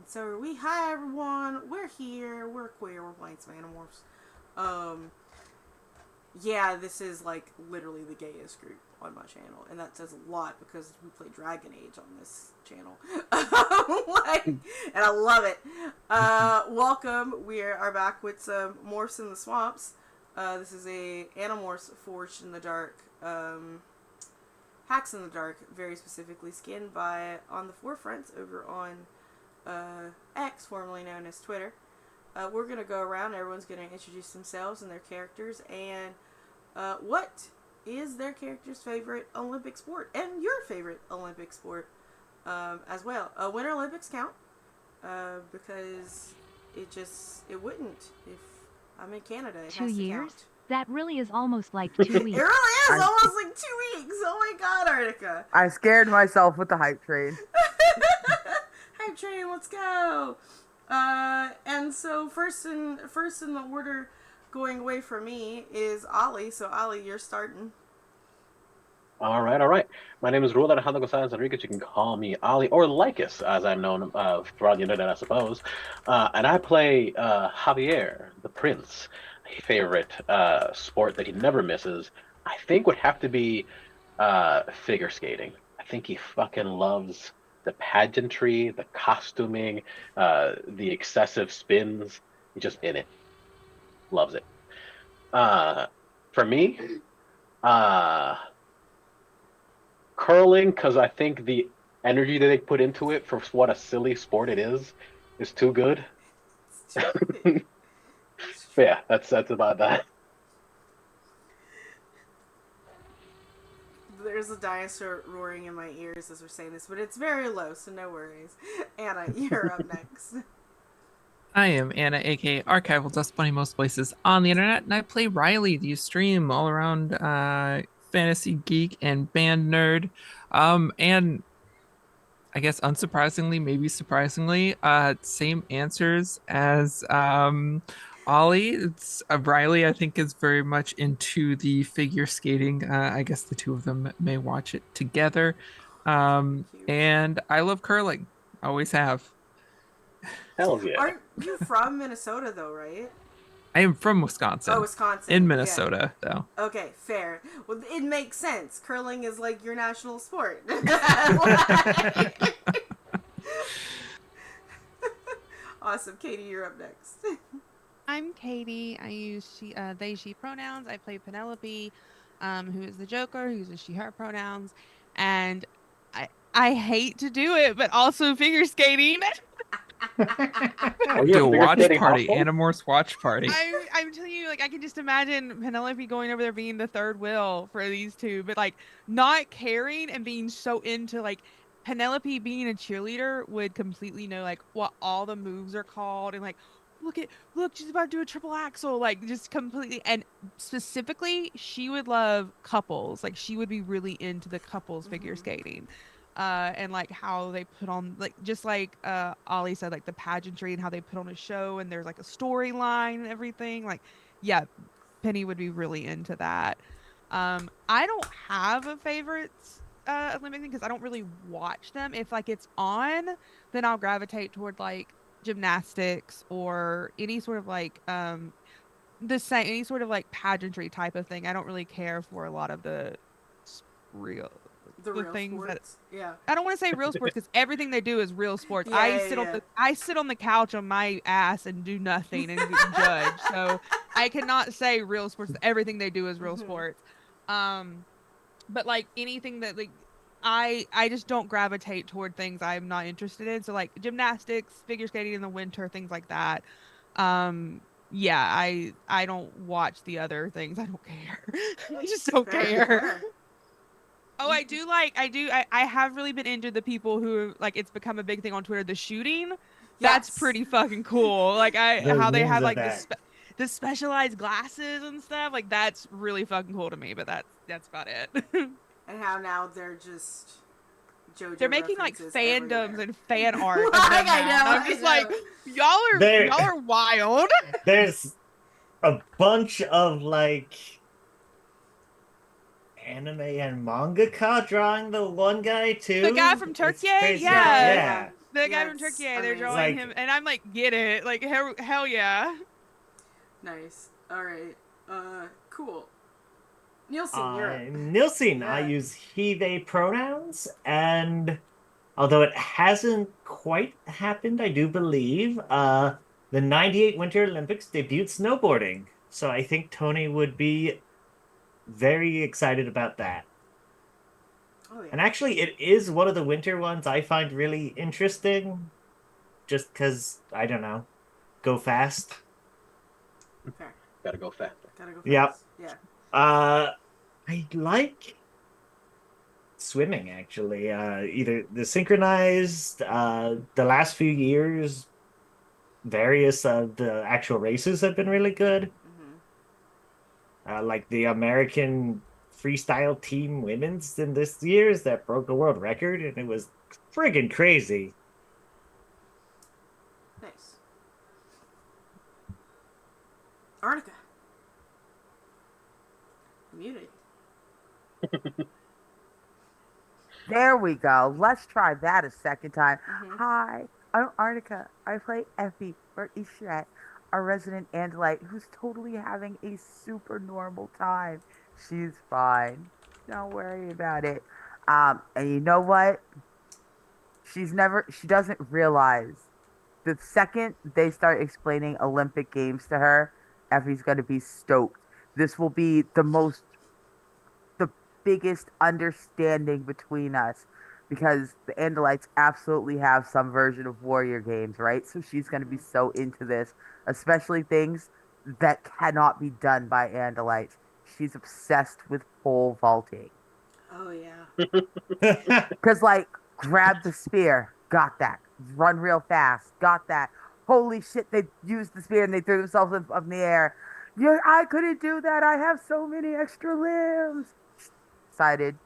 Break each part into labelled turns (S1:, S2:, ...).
S1: So hi everyone, we're here, we're queer, we're playing some Animorphs. Um, yeah, this is like literally the gayest group on my channel, and that says a lot because we play Dragon Age on this channel. And I love it. Welcome, we are back with some Morphs in the Swamps. This is a Animorphs Forged in the Dark, Hacks in the Dark, very specifically skinned by On the Forefront over on X, formerly known as Twitter. We're going to go around, everyone's going to introduce themselves and their characters, and what is their character's favorite Olympic sport, and your favorite Olympic sport as well. Winter Olympics count, because it wouldn't if I'm in Canada. It
S2: 2
S1: has
S2: years?
S1: to count.
S2: That really is almost like 2
S1: It
S2: weeks.
S1: really is almost like 2 weeks. Oh my god, Arnica.
S3: I scared myself with the hype train.
S1: Hype train, let's go. And so first in the order, going away from me, is Ollie. So Ollie, you're starting.
S4: All right. My name is Rula Alejandro Gonzalez Enriquez. You can call me Ali or Lycus, as I'm known throughout the internet, I suppose. And I play Javier, the Prince. A favorite sport that he never misses, I think, would have to be figure skating. I think he fucking loves the pageantry, the costuming, the excessive spins. He's just in it. Loves it. For me, curling, because I think the energy that they put into it for what a silly sport it is too good. Yeah, that's about that.
S1: There's a dinosaur roaring in my ears as we're saying this, but it's very low, so no worries. Anna, you're up next.
S5: I am Anna, aka Archival Dust Bunny, most places on the internet, and I play Riley, the stream all around fantasy geek and band nerd. And I guess unsurprisingly, maybe surprisingly, same answers as Ollie. It's Riley, I think, is very much into the figure skating. I guess the two of them may watch it together. And I love curling, always have.
S4: Hell yeah.
S1: Aren't you from Minnesota though, right?
S5: I am from Wisconsin.
S1: Oh, Wisconsin.
S5: In Minnesota, though.
S1: Okay, fair. Well, it makes sense. Curling is like your national sport. Awesome. Katie, you're up next.
S6: I'm Katie. I use they, she pronouns. I play Penelope, who is the Joker, who uses she, her pronouns. And I hate to do it, but also figure skating.
S5: Do a watch party, Animorphs watch party.
S6: I'm telling you, like, I can just imagine Penelope going over there being the third wheel for these two, but like not caring and being so into like Penelope being a cheerleader would completely know like what all the moves are called and like look, she's about to do a triple axel, like just completely. And specifically, she would love couples. Like she would be really into the couples figure skating. And like how they put on, like just like Ollie said, like the pageantry and how they put on a show and there's like a storyline and everything. Like, yeah, Penny would be really into that. I don't have a favorite Olympic thing because I don't really watch them. If like it's on, then I'll gravitate toward like gymnastics or any sort of like any sort of like pageantry type of thing. I don't really care for a lot of the real things sports. I don't want to say real sports because everything they do is real sports. I sit on the couch on my ass and do nothing and judge. So I cannot say real sports. Everything they do is real sports. But like anything that like I just don't gravitate toward things I'm not interested in. So like gymnastics, figure skating in the winter, things like that. Yeah, I don't watch the other things. I don't care. I just don't care. Oh, I have really been into the people who like it's become a big thing on Twitter, the shooting. That's pretty fucking cool. Like how they have like the specialized glasses and stuff. Like that's really fucking cool to me, but that's about it.
S1: And how now they're just
S6: they're making like fandoms
S1: everywhere.
S6: And fan art of them now. I'm just like, y'all are wild.
S7: There's a bunch of like anime and mangaka drawing the one guy too.
S6: The guy from Turkey, yeah. The guy
S1: Yeah,
S6: from
S1: it's
S6: Turkey, they're
S1: amazing.
S6: drawing
S7: Like-
S6: him, and I'm like, get it, like hell yeah.
S1: Nice. All right. Cool. Nielsen, you're up.
S7: Nielsen, I
S1: Yeah.
S7: use he, they pronouns, and although it hasn't quite happened, I do believe, the 98 Winter Olympics debuted snowboarding. So I think Tony would be very excited about that.
S1: Oh yeah.
S7: And actually, it is one of the winter ones I find really interesting, just because, I don't know, go fast.
S1: Fair.
S4: Gotta go faster.
S1: Gotta go fast.
S7: Yep.
S1: Yeah.
S7: I like swimming actually. Either the synchronized, the last few years, various of the actual races have been really good. Like the American freestyle team women's in this year's that broke a world record, and it was friggin' crazy.
S1: Nice. Arnica. Muted.
S3: There we go. Let's try that a second time.
S1: Mhm.
S3: Hi, I'm Arnica. I play Effie or Ishret, a resident Andalite who's totally having a super normal time. She's fine. Don't worry about it. And you know what? She doesn't realize the second they start explaining Olympic Games to her, Effie's going to be stoked. This will be the biggest understanding between us because the Andalites absolutely have some version of warrior games, right? So she's going to be so into this, especially things that cannot be done by Andalites. She's obsessed with pole vaulting.
S1: Oh yeah.
S3: Because, like, grab the spear, got that. Run real fast, got that. Holy shit, they used the spear and they threw themselves up in the air. I couldn't do that. I have so many extra limbs. Excited.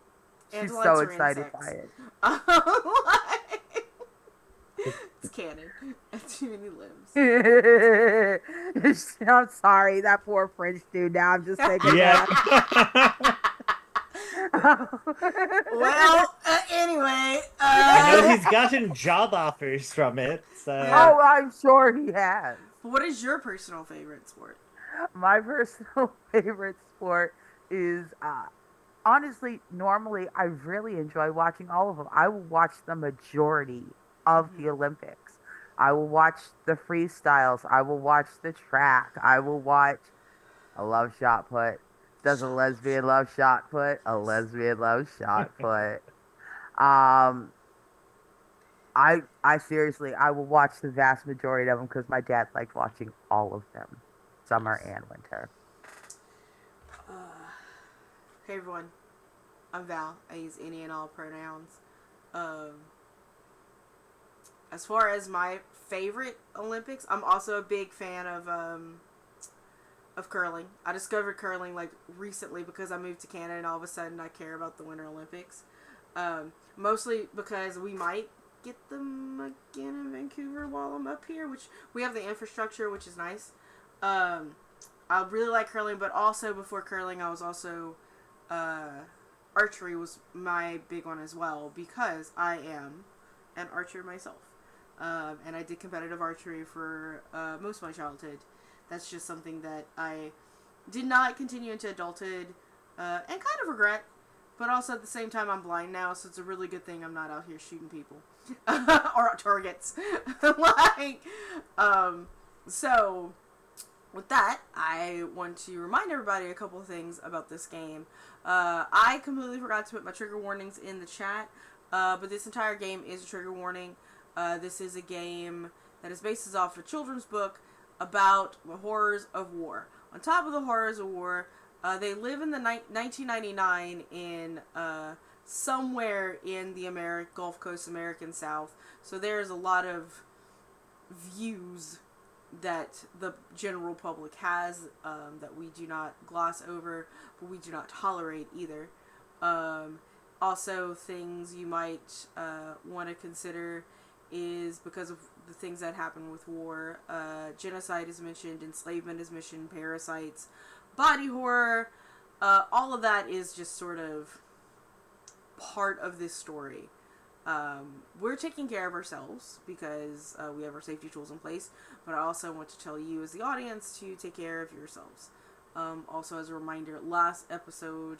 S3: She's
S1: Andalites
S3: so
S1: are
S3: excited
S1: insects.
S3: by it.
S1: It's canon. Too many limbs.
S3: I'm sorry, that poor French dude. Now I'm just thinking
S7: Yeah.
S1: Well, anyway.
S7: I know he's gotten job offers from it, so
S3: Oh, I'm sure he has.
S1: What is your personal favorite sport?
S3: My personal favorite sport is honestly, normally I really enjoy watching all of them. I will watch the majority of the Olympics. I will watch the freestyles. I will watch the track. I love shot put. Does a lesbian love shot put? A lesbian loves shot put. Um, I seriously, I will watch the vast majority of them because my dad liked watching all of them, summer and winter.
S1: Hey everyone, I'm Val. I use any and all pronouns. As far as my favorite Olympics, I'm also a big fan of curling. I discovered curling like recently because I moved to Canada and all of a sudden I care about the Winter Olympics. Mostly because we might get them again in Vancouver while I'm up here, which we have the infrastructure, which is nice. I really like curling, but also before curling, I was also archery was my big one as well because I am an archer myself, and I did competitive archery for most of my childhood. That's just something that I did not continue into adulthood, and kind of regret. But also at the same time, I'm blind now, so it's a really good thing I'm not out here shooting people or targets. So with that, I want to remind everybody a couple of things about this game. I completely forgot to put my trigger warnings in the chat, but this entire game is a trigger warning. This is a game that is based off a children's book about the horrors of war. On top of the horrors of war, they live in the 1999 in somewhere in the Gulf Coast American South. So there's a lot of views that the general public has that we do not gloss over, but we do not tolerate either. Also, things you might want to consider is because of the things that happen with war. Genocide is mentioned, enslavement is mentioned, parasites, body horror. All of that is just sort of part of this story. We're taking care of ourselves because we have our safety tools in place, but I also want to tell you as the audience to take care of yourselves. Also, as a reminder, last episode,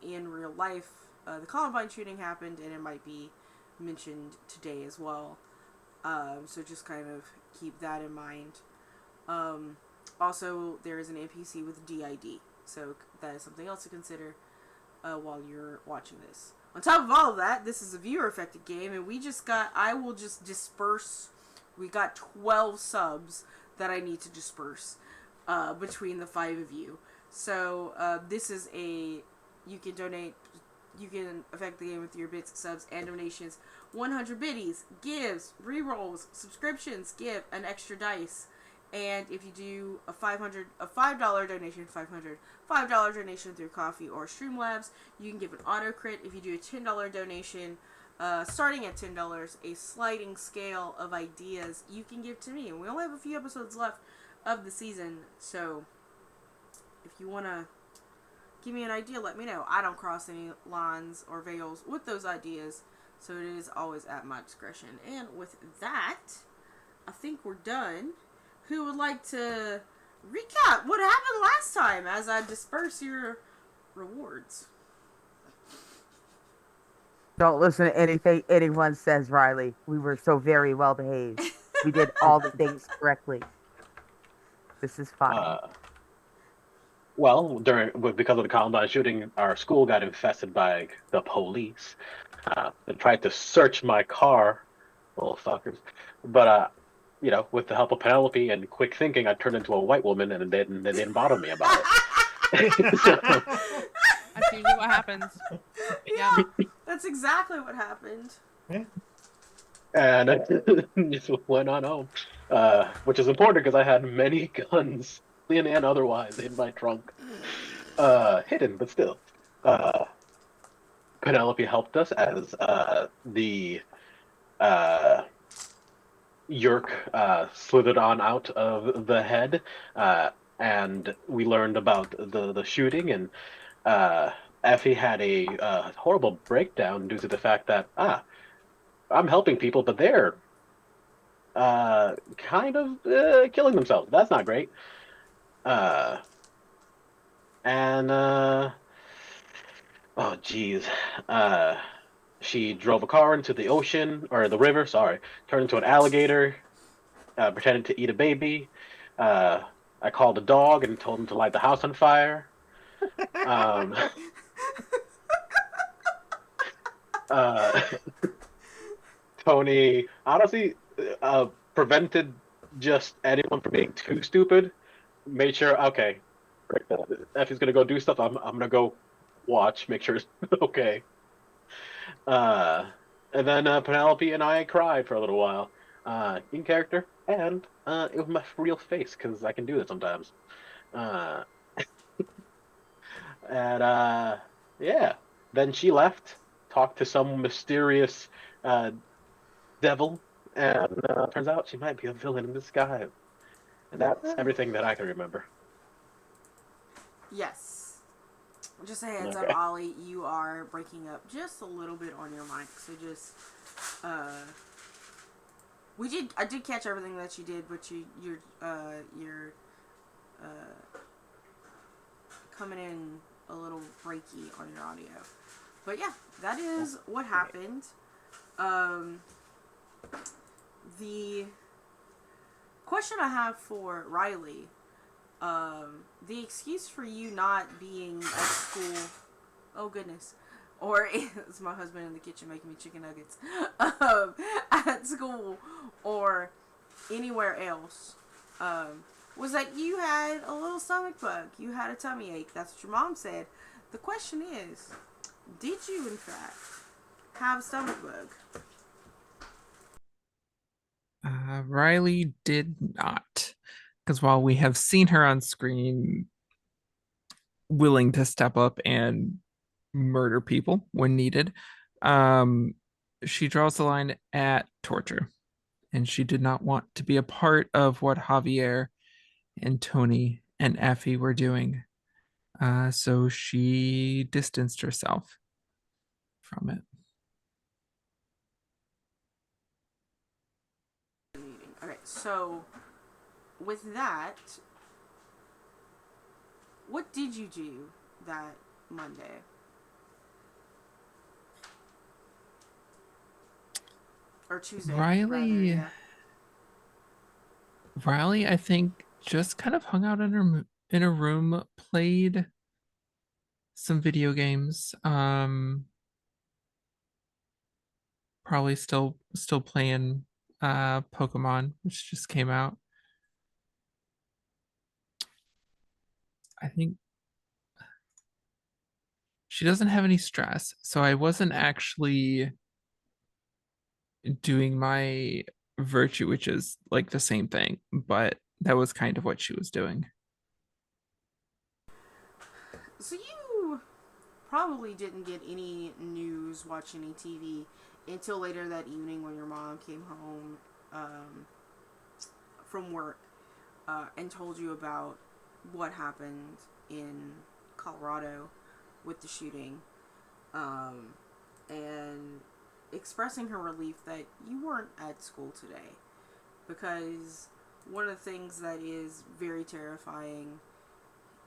S1: in real life, the Columbine shooting happened, and it might be mentioned today as well. So just kind of keep that in mind. Also, there is an NPC with DID, so that is something else to consider while you're watching this. On top of all of that, this is a viewer-affected game, and I will just disperse. We got 12 subs that I need to disperse between the 5 of you. So, this is you can donate, you can affect the game with your bits, subs, and donations. 100 biddies, gives, rerolls, subscriptions, give an extra dice. And if you do a $5 donation, $5 donation through Coffee or Streamlabs, you can give an auto crit. If you do a $10 donation, starting at $10, a sliding scale of ideas you can give to me. And we only have a few episodes left of the season, so if you want to give me an idea, let me know. I don't cross any lines or veils with those ideas, so it is always at my discretion. And with that, I think we're done. Who would like to recap what happened last time as I disperse your rewards?
S3: Don't listen to anything anyone says, Riley. We were so very well behaved. We did all the things correctly. This is fine.
S4: Well, because of the Columbine shooting, our school got infested by the police. They tried to search my car, little fuckers. But with the help of Penelope and quick thinking, I turned into a white woman, and they didn't bother me about it. So,
S6: That's usually what happens.
S1: Yeah, that's exactly what happened.
S4: and I just went on home, which is important because I had many guns, and otherwise, in my trunk, hidden, but still. Penelope helped us as the Yerk slithered on out of the head, and we learned about the shooting, and Effie had a horrible breakdown due to the fact that I'm helping people, but they're kind of killing themselves. That's not great. And oh geez, she drove a car into the ocean or the river. Sorry, turned into an alligator. Pretended to eat a baby. I called a dog and told him to light the house on fire. Um, Tony honestly prevented just anyone from being too stupid. Made sure, okay, if he's gonna go do stuff, I'm gonna go watch, make sure it's okay. And then Penelope and I cried for a little while, in character, and it was my real face because I can do that sometimes. Uh, and yeah, then she left, talked to some mysterious uh, devil, and turns out she might be a villain in disguise. And that's everything that I can remember.
S1: Yes. Just a heads
S4: Okay.
S1: up, Ollie, you are breaking up just a little bit on your mic, so just I did catch everything that you did, but you're coming in a little breaky on your audio. But yeah, that is what happened. The question I have for Riley, the excuse for you not being at school, oh goodness, or it's my husband in the kitchen making me chicken nuggets, at school or anywhere else, was that you had a little stomach bug, you had a tummy ache. That's what your mom said. The question is, did you in fact have a stomach bug?
S5: Riley did not, because while we have seen her on screen willing to step up and murder people when needed, she draws the line at torture, and she did not want to be a part of what Javier and Tony and Effie were doing. So she distanced herself. from it.
S1: Okay, so with that, what did you do that Monday? Or Tuesday, rather, yeah.
S5: Riley, I think, just kind of hung out in her room, played some video games. Probably still playing Pokemon, which just came out. I think she doesn't have any stress, so I wasn't actually doing my virtue, which is like the same thing, but that was kind of what she was doing.
S1: So you probably didn't get any news, watch any TV until later that evening when your mom came home from work and told you about what happened in Colorado with the shooting, and expressing her relief that you weren't at school today, because one of the things that is very terrifying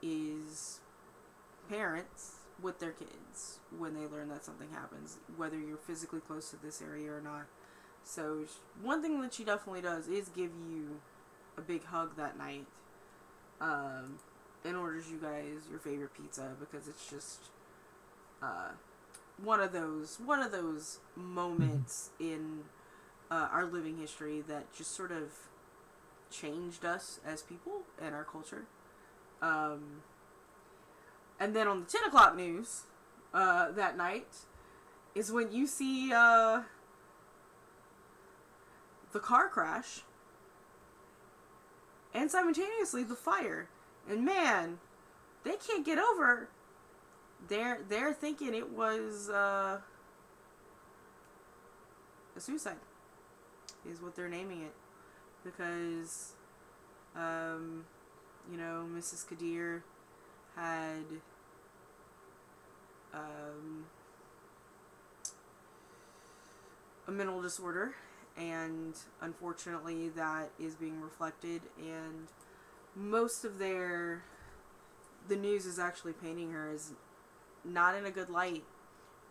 S1: is parents with their kids when they learn that something happens, whether you're physically close to this area or not. So one thing that she definitely does is give you a big hug that night, and orders you guys your favorite pizza, because it's just one of those moments in our living history that just sort of changed us as people and our culture. And then on the 10 o'clock news that night is when you see the car crash and simultaneously the fire. And man, they can't get over. They're thinking it was a suicide, is what they're naming it, because Mrs. Kadir had a mental disorder, and unfortunately that is being reflected, and most of the news is actually painting her as not in a good light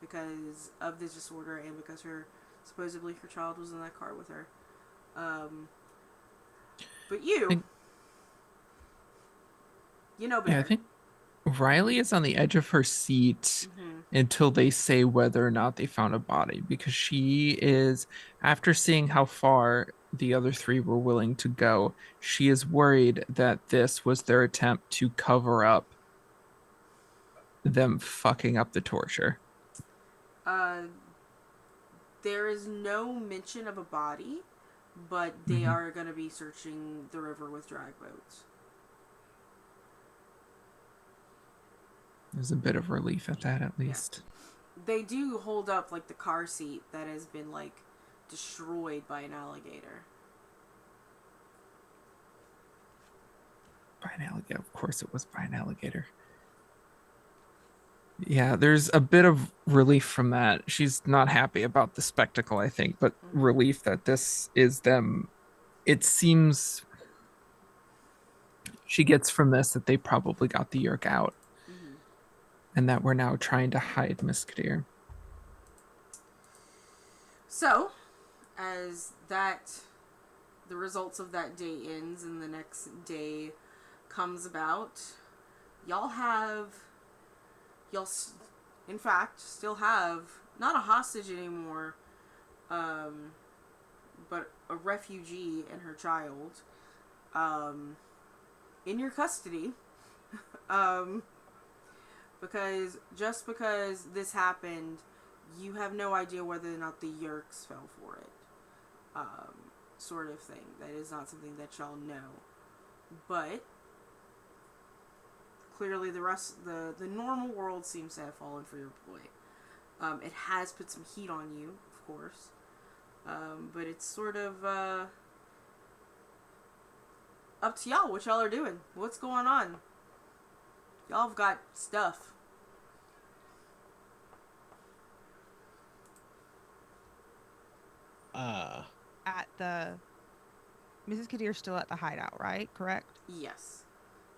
S1: because of this disorder, and because supposedly her child was in that car with her. But you better.
S5: Yeah, I think Riley is on the edge of her seat until they say whether or not they found a body, because she is, after seeing how far the other three were willing to go, she is worried that this was their attempt to cover up them fucking up the torture.
S1: There is no mention of a body, but they are going to be searching the river with drag boats.
S5: There's a bit of relief at that, at least.
S1: Yeah. They do hold up like the car seat that has been like destroyed by an alligator.
S5: By an alligator? Of course it was by an alligator. Yeah, there's a bit of relief from that. She's not happy about the spectacle, I think, but relief that this is them. It seems she gets from this that they probably got the yerk out, and that we're now trying to hide Miss Kadir.
S1: So, as the results of that day ends and the next day comes about, y'all in fact still have not a hostage anymore, but a refugee and her child in your custody, because just because this happened, you have no idea whether or not the yerks fell for it, sort of thing. That is not something that y'all know, but clearly the normal world seems to have fallen for your boy. It has put some heat on you, of course, but it's sort of up to y'all what y'all are doing. What's going on? Y'all have got stuff.
S6: the Mrs. Kadir's still at the hideout, right? Correct?
S1: Yes.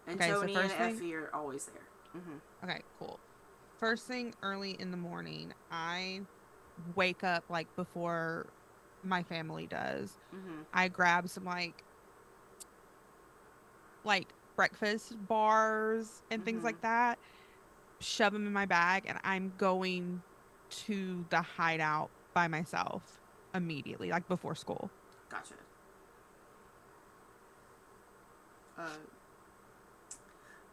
S1: And
S6: Okay, so
S1: Tony and
S6: first thing.
S1: Effie are always there.
S6: Okay, cool. First thing early in the morning, I wake up like before my family does. I grab some like breakfast bars and things like that, shove them in my bag, and I'm going to the hideout by myself immediately, like before school.
S1: Gotcha.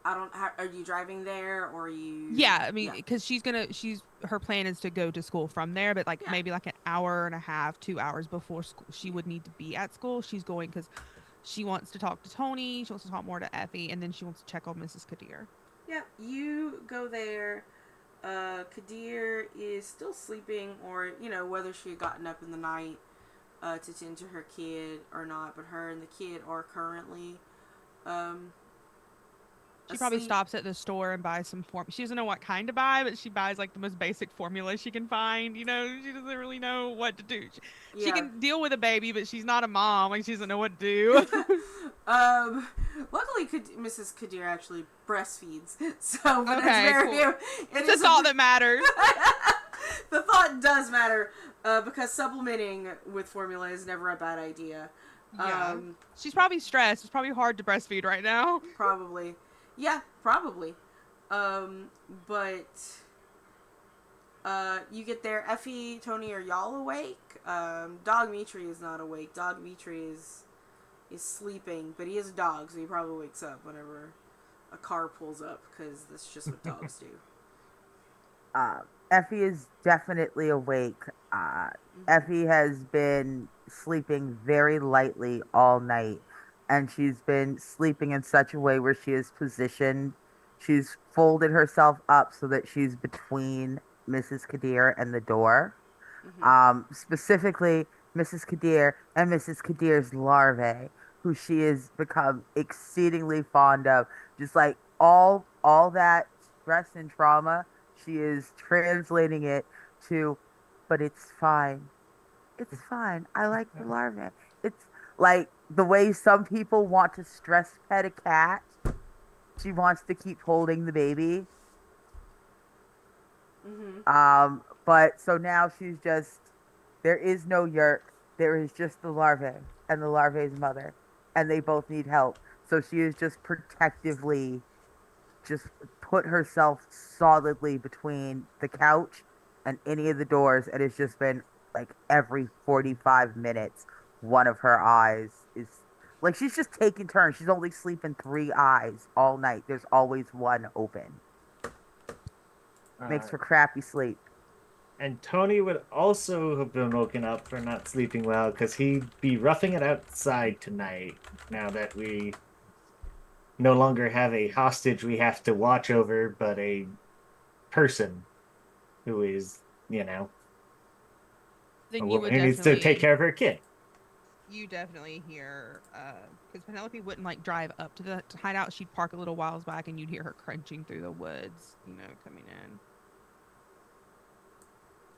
S1: I don't. Are you driving there, or are you?
S6: Yeah, I mean, because her plan is to go to school from there, but like
S1: Yeah.
S6: maybe like an hour and a half, 2 hours before school, she would need to be at school. She's going because she wants to talk to Tony, she wants to talk more to Effie, and then she wants to check on Mrs. Kadir.
S1: Yeah, you go there. Kadir is still sleeping, or whether she had gotten up in the night to tend to her kid or not. But her and the kid are currently
S6: She probably
S1: asleep.
S6: stops at the store and buys some She doesn't know what kind to buy, but she buys like the most basic formula she can find. She doesn't really know what to do. She can deal with a baby, but she's not a mom. Like she doesn't know what to do.
S1: Luckily, Mrs. Kadir actually breastfeeds, so but
S6: okay,
S1: it's very.
S6: cool. It's a thought that matters.
S1: The thought does matter because supplementing with formula is never a bad idea.
S6: Yeah. She's probably stressed. It's probably hard to breastfeed right now.
S1: Probably. Yeah, probably. But you get there. Effie, Tony, are y'all awake? Dog Mitri is not awake. Dog Mitri is sleeping, but he is a dog, so he probably wakes up whenever a car pulls up, because that's just what dogs do.
S3: Effie is definitely awake. Effie has been sleeping very lightly all night, and she's been sleeping in such a way where she is positioned. She's folded herself up so that she's between Mrs. Kadir and the door. Specifically, Mrs. Kadir and Mrs. Kadir's larvae, who she has become exceedingly fond of. Just like all that stress and trauma, she is translating it to, but it's fine. It's fine. I like the larvae. It's like the way some people want to stress pet a cat. She wants to keep holding the baby. But so now she's just, there is no yerk. There is just the larvae and the larvae's mother, and they both need help. So she is just protectively just put herself solidly between the couch and any of the doors, and it's just been like every 45 minutes, one of her eyes is like she's just taking turns. She's only sleeping 3 eyes all night. There's always one open. Makes for crappy sleep.
S7: And Tony would also have been woken up for not sleeping well because he'd be roughing it outside tonight now that we no longer have a hostage we have to watch over, but a person who is,
S6: Then
S7: a
S6: you
S7: woman
S6: would
S7: who needs to take
S6: definitely
S7: care of her kid.
S6: you definitely hear because Penelope wouldn't like drive up to the hideout. She'd park a little whiles back, and you'd hear her crunching through the woods, coming in.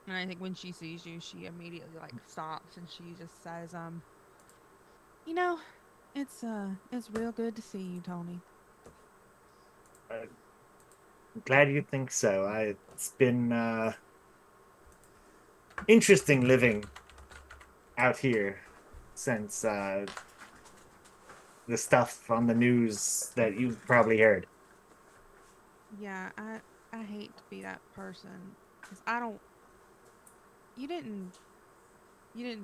S6: And I think when she sees you, she immediately like stops and she just says, it's real good to see you, Tony.
S7: I'm glad you think so. It's been interesting living out here since the stuff on the news that you've probably heard.
S6: Yeah, I hate to be that person because I don't. You didn't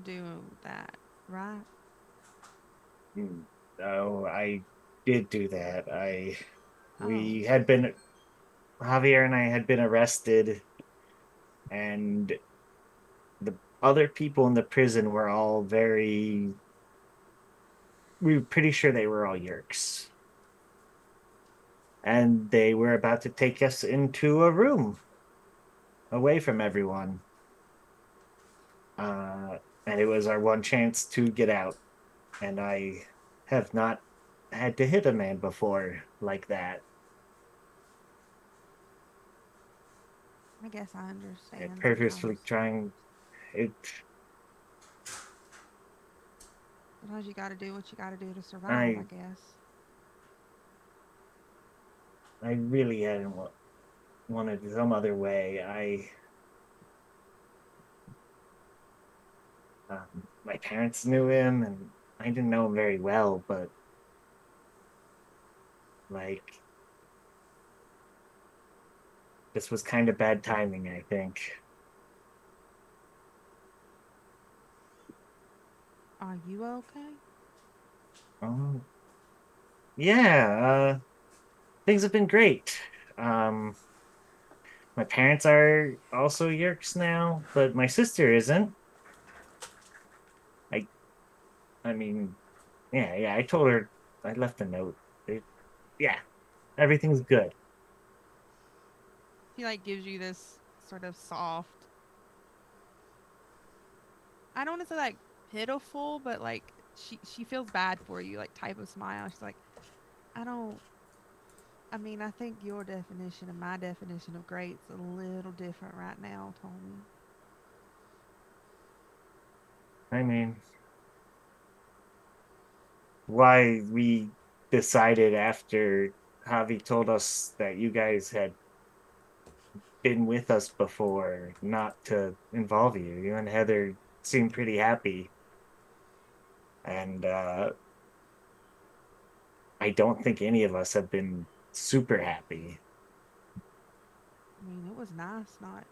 S6: do that, right?
S7: Oh, I did do that. We
S6: Oh.
S7: had been Javier and I had been arrested, and the other people in the prison were all we were pretty sure they were all yerks. And they were about to take us into a room away from everyone. And it was our one chance to get out. And I have not had to hit a man before like that.
S6: I guess I understand.
S7: Purposefully
S6: Sometimes.
S7: trying it.
S6: Sometimes you gotta do what you gotta do to survive, I
S7: I
S6: guess.
S7: I really hadn't wanted some other way. My parents knew him, and I didn't know him very well, but like this was kind of bad timing, I think.
S6: Are you okay?
S7: Oh, yeah, things have been great. Um, my parents are also Yerks now, but my sister isn't. I I mean, yeah, I told her I left a note. It, yeah, everything's good.
S6: He like gives you this sort of soft, I don't want to say like pitiful, but like she feels bad for you, like type of smile. She's like, I don't. I mean, I think your definition and my definition of great's a little different right now, Tommy.
S7: I mean, why we decided after Javi told us that you guys had been with us before not to involve you. You and Heather seemed pretty happy, and I don't think any of us have been super happy.
S6: I mean, it was nice not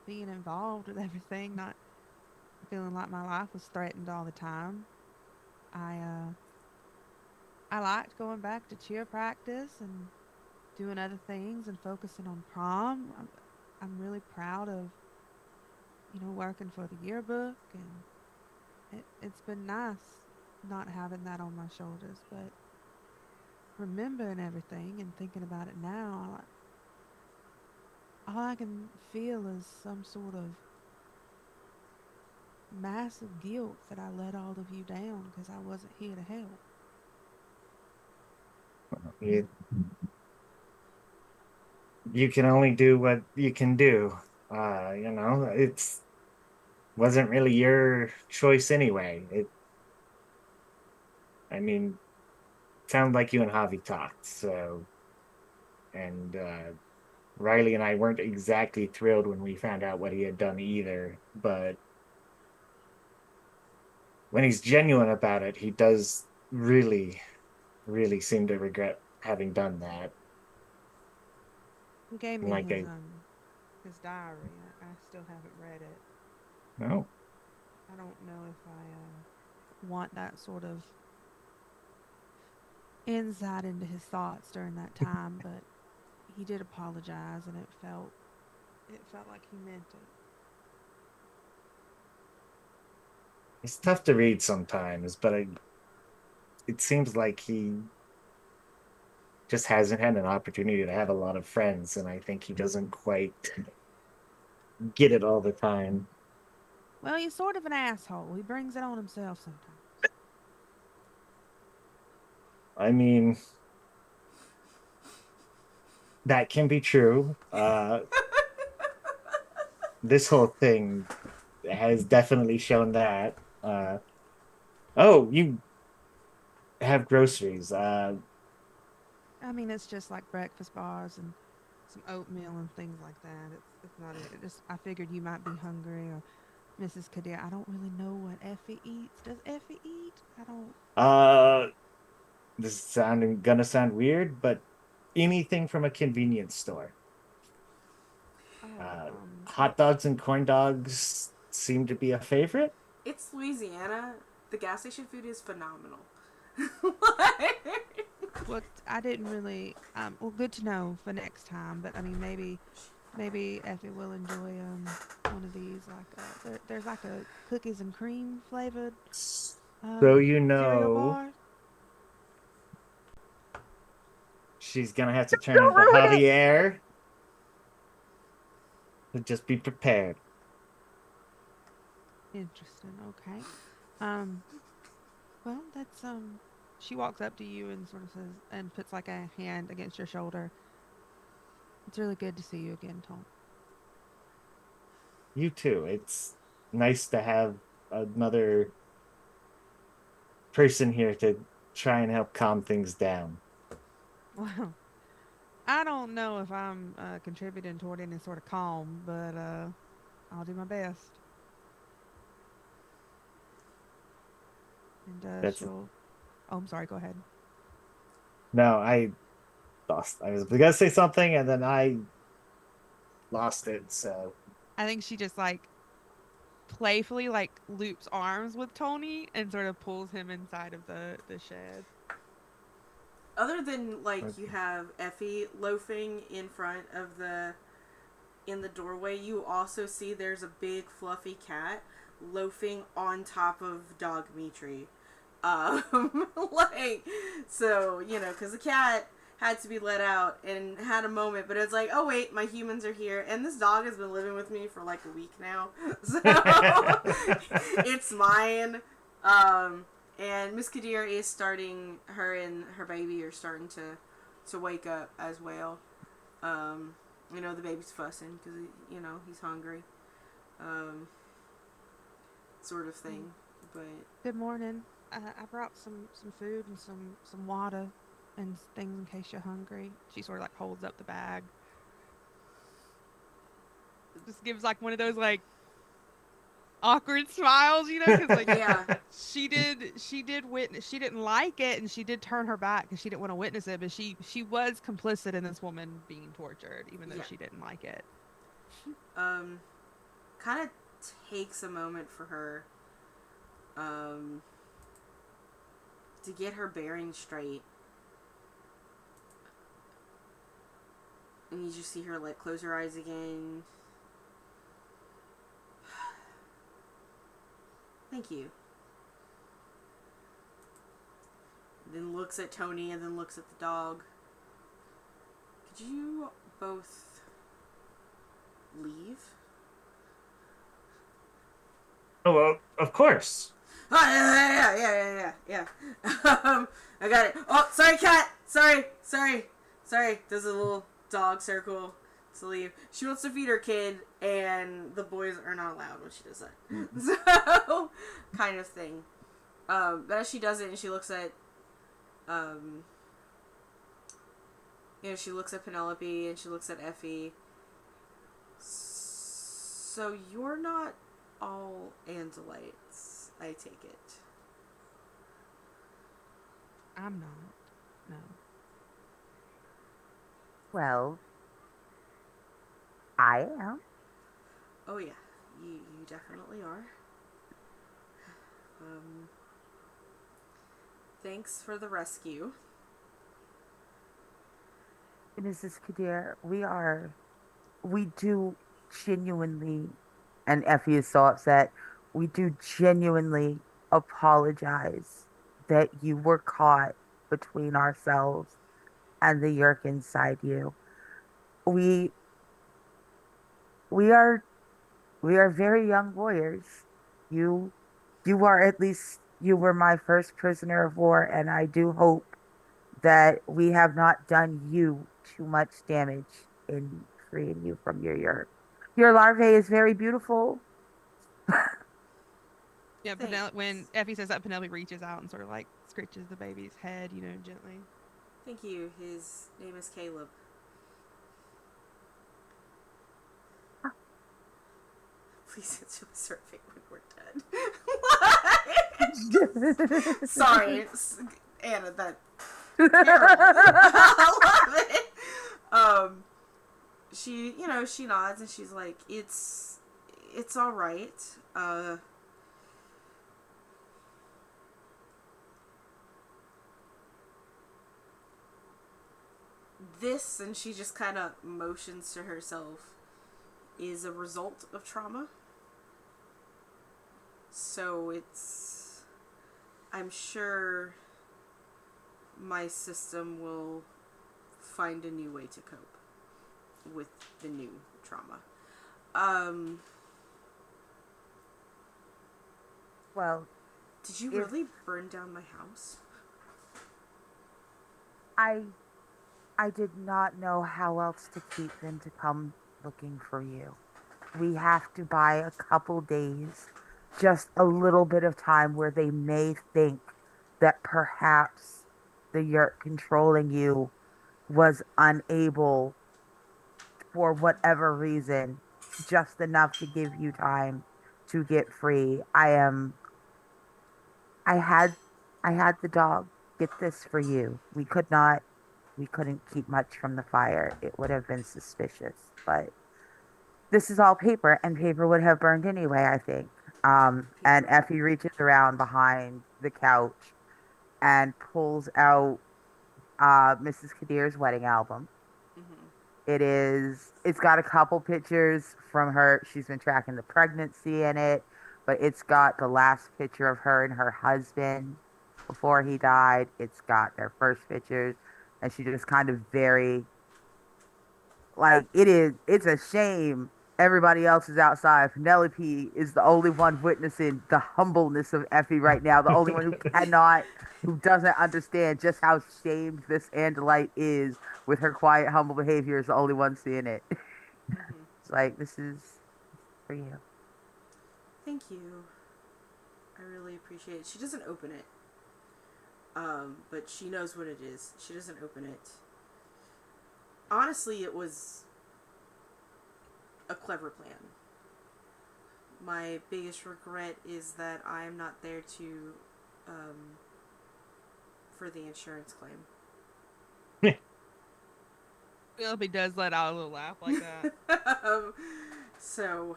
S6: being involved with everything, not feeling like my life was threatened all the time. I uh I liked going back to cheer practice and doing other things and focusing on prom. I'm really proud of, working for the yearbook, and it's been nice not having that on my shoulders, but remembering everything and thinking about it now, all I can feel is some sort of massive guilt that I let all of you down because I wasn't here to help.
S7: You, you can only do what you can do. It's wasn't really your choice anyway. I mean, sounded like you and Javi talked, so, and Riley and I weren't exactly thrilled when we found out what he had done either, but when he's genuine about it, he does really, really seem to regret having done that.
S6: He gave
S7: And
S6: me
S7: like,
S6: his diary. I still haven't read it.
S7: no,
S6: I don't know if I want that sort of insight into his thoughts during that time, but he did apologize, and it felt like he meant it.
S7: it's tough to read sometimes, but it seems like he just hasn't had an opportunity to have a lot of friends, and I think he doesn't quite get it all the time.
S6: Well, he's sort of an asshole. He brings it on himself sometimes.
S7: I mean, that can be true. This whole thing has definitely shown that. Oh, you have groceries.
S6: I mean, it's just like breakfast bars and some oatmeal and things like that. It's not it. Just I figured you might be hungry, or Mrs. Kadir. I don't really know what Effie eats. Does Effie eat? I don't.
S7: uh, this is sounding gonna sound weird, but anything from a convenience store.
S6: Oh,
S7: Uh,
S1: Well,
S7: hot dogs and corn dogs seem to be a favorite.
S1: it's Louisiana. The gas station food is phenomenal.
S6: well, I didn't really. Well, good to know for next time. But I mean, maybe Effie will enjoy one of these. Like there's like a cookies and cream flavored
S7: So
S6: cereal bar.
S7: she's gonna have to turn
S3: Don't
S7: into
S3: ruin it.
S7: Javier. So just be prepared.
S6: Interesting. Okay. Um. Well, that's She walks up to you and sort of says, and puts like a hand against your shoulder. It's really good to see you again, Tom.
S7: You too. It's nice to have another person here to try and help calm things down.
S6: Well, I don't know if I'm contributing toward any sort of calm, but I'll do my best. And
S7: That's
S6: she'll. Oh, I'm sorry. Go ahead.
S7: no, I lost. I was gonna say something and then I lost it. So
S6: I think she just like playfully like loops arms with Tony and sort of pulls him inside of the shed.
S1: Other than like you
S7: okay.
S1: have Effie loafing in front of the in the doorway, you also see there's a big fluffy cat loafing on top of Dog Mitri. Like, so, because the cat had to be let out and had a moment, but it's like, oh wait, my humans are here, and this dog has been living with me for like a week now, so it's mine. And Miss Kadir is starting, her and her baby are starting to wake up as well. The baby's fussing because, he's hungry. Sort of thing. But
S6: Good morning. I brought some food and some water and things in case you're hungry. She sort of like holds up the bag. Just gives like one of those like awkward smiles, because like
S1: yeah,
S6: she did witness, she didn't like it and she did turn her back because she didn't want to witness it, but she was complicit in this woman being tortured even though
S1: yeah.
S6: she didn't like it.
S1: Um, kind of takes a moment for her, um, to get her bearings straight. And you just see her like close her eyes again. Thank you. Then looks at Tony and then looks at the dog. Could you both leave?
S7: Oh well, of course.
S1: Oh, yeah. I got it. Oh, sorry, cat. Sorry. Does a little dog circle to leave. She wants to feed her kid, and the boys are not allowed when she does that. So, kind of thing. But as she does it, and she looks at, um, she looks at Penelope, and she looks at Effie. So you're not all Andalites, I take it.
S6: I'm not. No.
S3: Well, I am.
S1: Oh yeah, you definitely are. Um, thanks for the rescue.
S3: Mrs. Kadir, we do genuinely, and Effie is so upset, we do genuinely apologize that you were caught between ourselves and the yerk inside you. We we are we are very young warriors. You you are at least you were my first prisoner of war, and I do hope that we have not done you too much damage in freeing you from your yerk. Your larvae is very beautiful.
S6: Yeah, when
S1: Thanks.
S6: Effie says that, Penelope reaches out and sort of like scritches the baby's head, gently.
S1: Thank you. His name is Caleb. Please answer the survey when we're done. Sorry, Anna. That terrible. I love it. She nods and she's like, it's all right. This, and she just kind of motions to herself, is a result of trauma. So I'm sure my system will find a new way to cope with the new trauma. Um,
S3: Well,
S1: did you
S3: if
S1: really burn down my house?
S3: I I did not know how else to keep them to come looking for you. We have to buy a couple days, just a little bit of time where they may think that perhaps the yurt controlling you was unable, for whatever reason, just enough to give you time to get free. I had I had the dog get this for you. We couldn't keep much from the fire. It would have been suspicious, but this is all paper, and paper would have burned anyway, I think. And
S1: Paper.
S3: Effie reaches around behind the couch and pulls out Mrs. Kadir's wedding album.
S1: Mm-hmm.
S3: It's got a couple pictures from her. She's been tracking the pregnancy in it, but it's got the last picture of her and her husband before he
S1: Mm-hmm.
S3: died. It's got their first pictures, and she just kind of very, like, it's a shame everybody else is outside. Penelope is the only one witnessing the humbleness of Effie right now, the only one who doesn't understand just how shamed this Andalite is with her quiet, humble behavior, is the only one seeing it.
S1: Mm-hmm.
S3: It's like, this is for you.
S1: Thank you. I really appreciate it. She doesn't open it. But she knows what it is. She doesn't open it. Honestly, it was a clever plan. My biggest regret is that I am not there to, um, for the insurance claim.
S6: Penelope does let out a little laugh like that.
S1: So,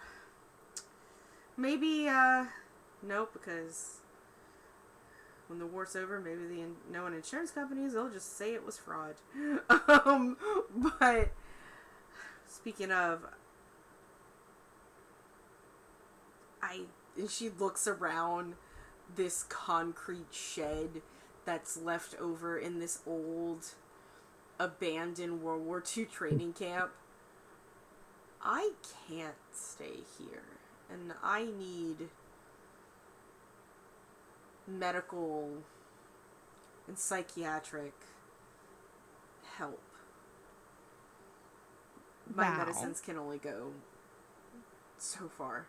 S1: maybe, no, because when the war's over, maybe knowing insurance companies, they'll just say it was fraud. um, but, speaking of, and she looks around this concrete shed that's left over in this old abandoned World War II training camp. I can't stay here, and I need medical and psychiatric help. My
S6: Val.
S1: medicines can only go so far.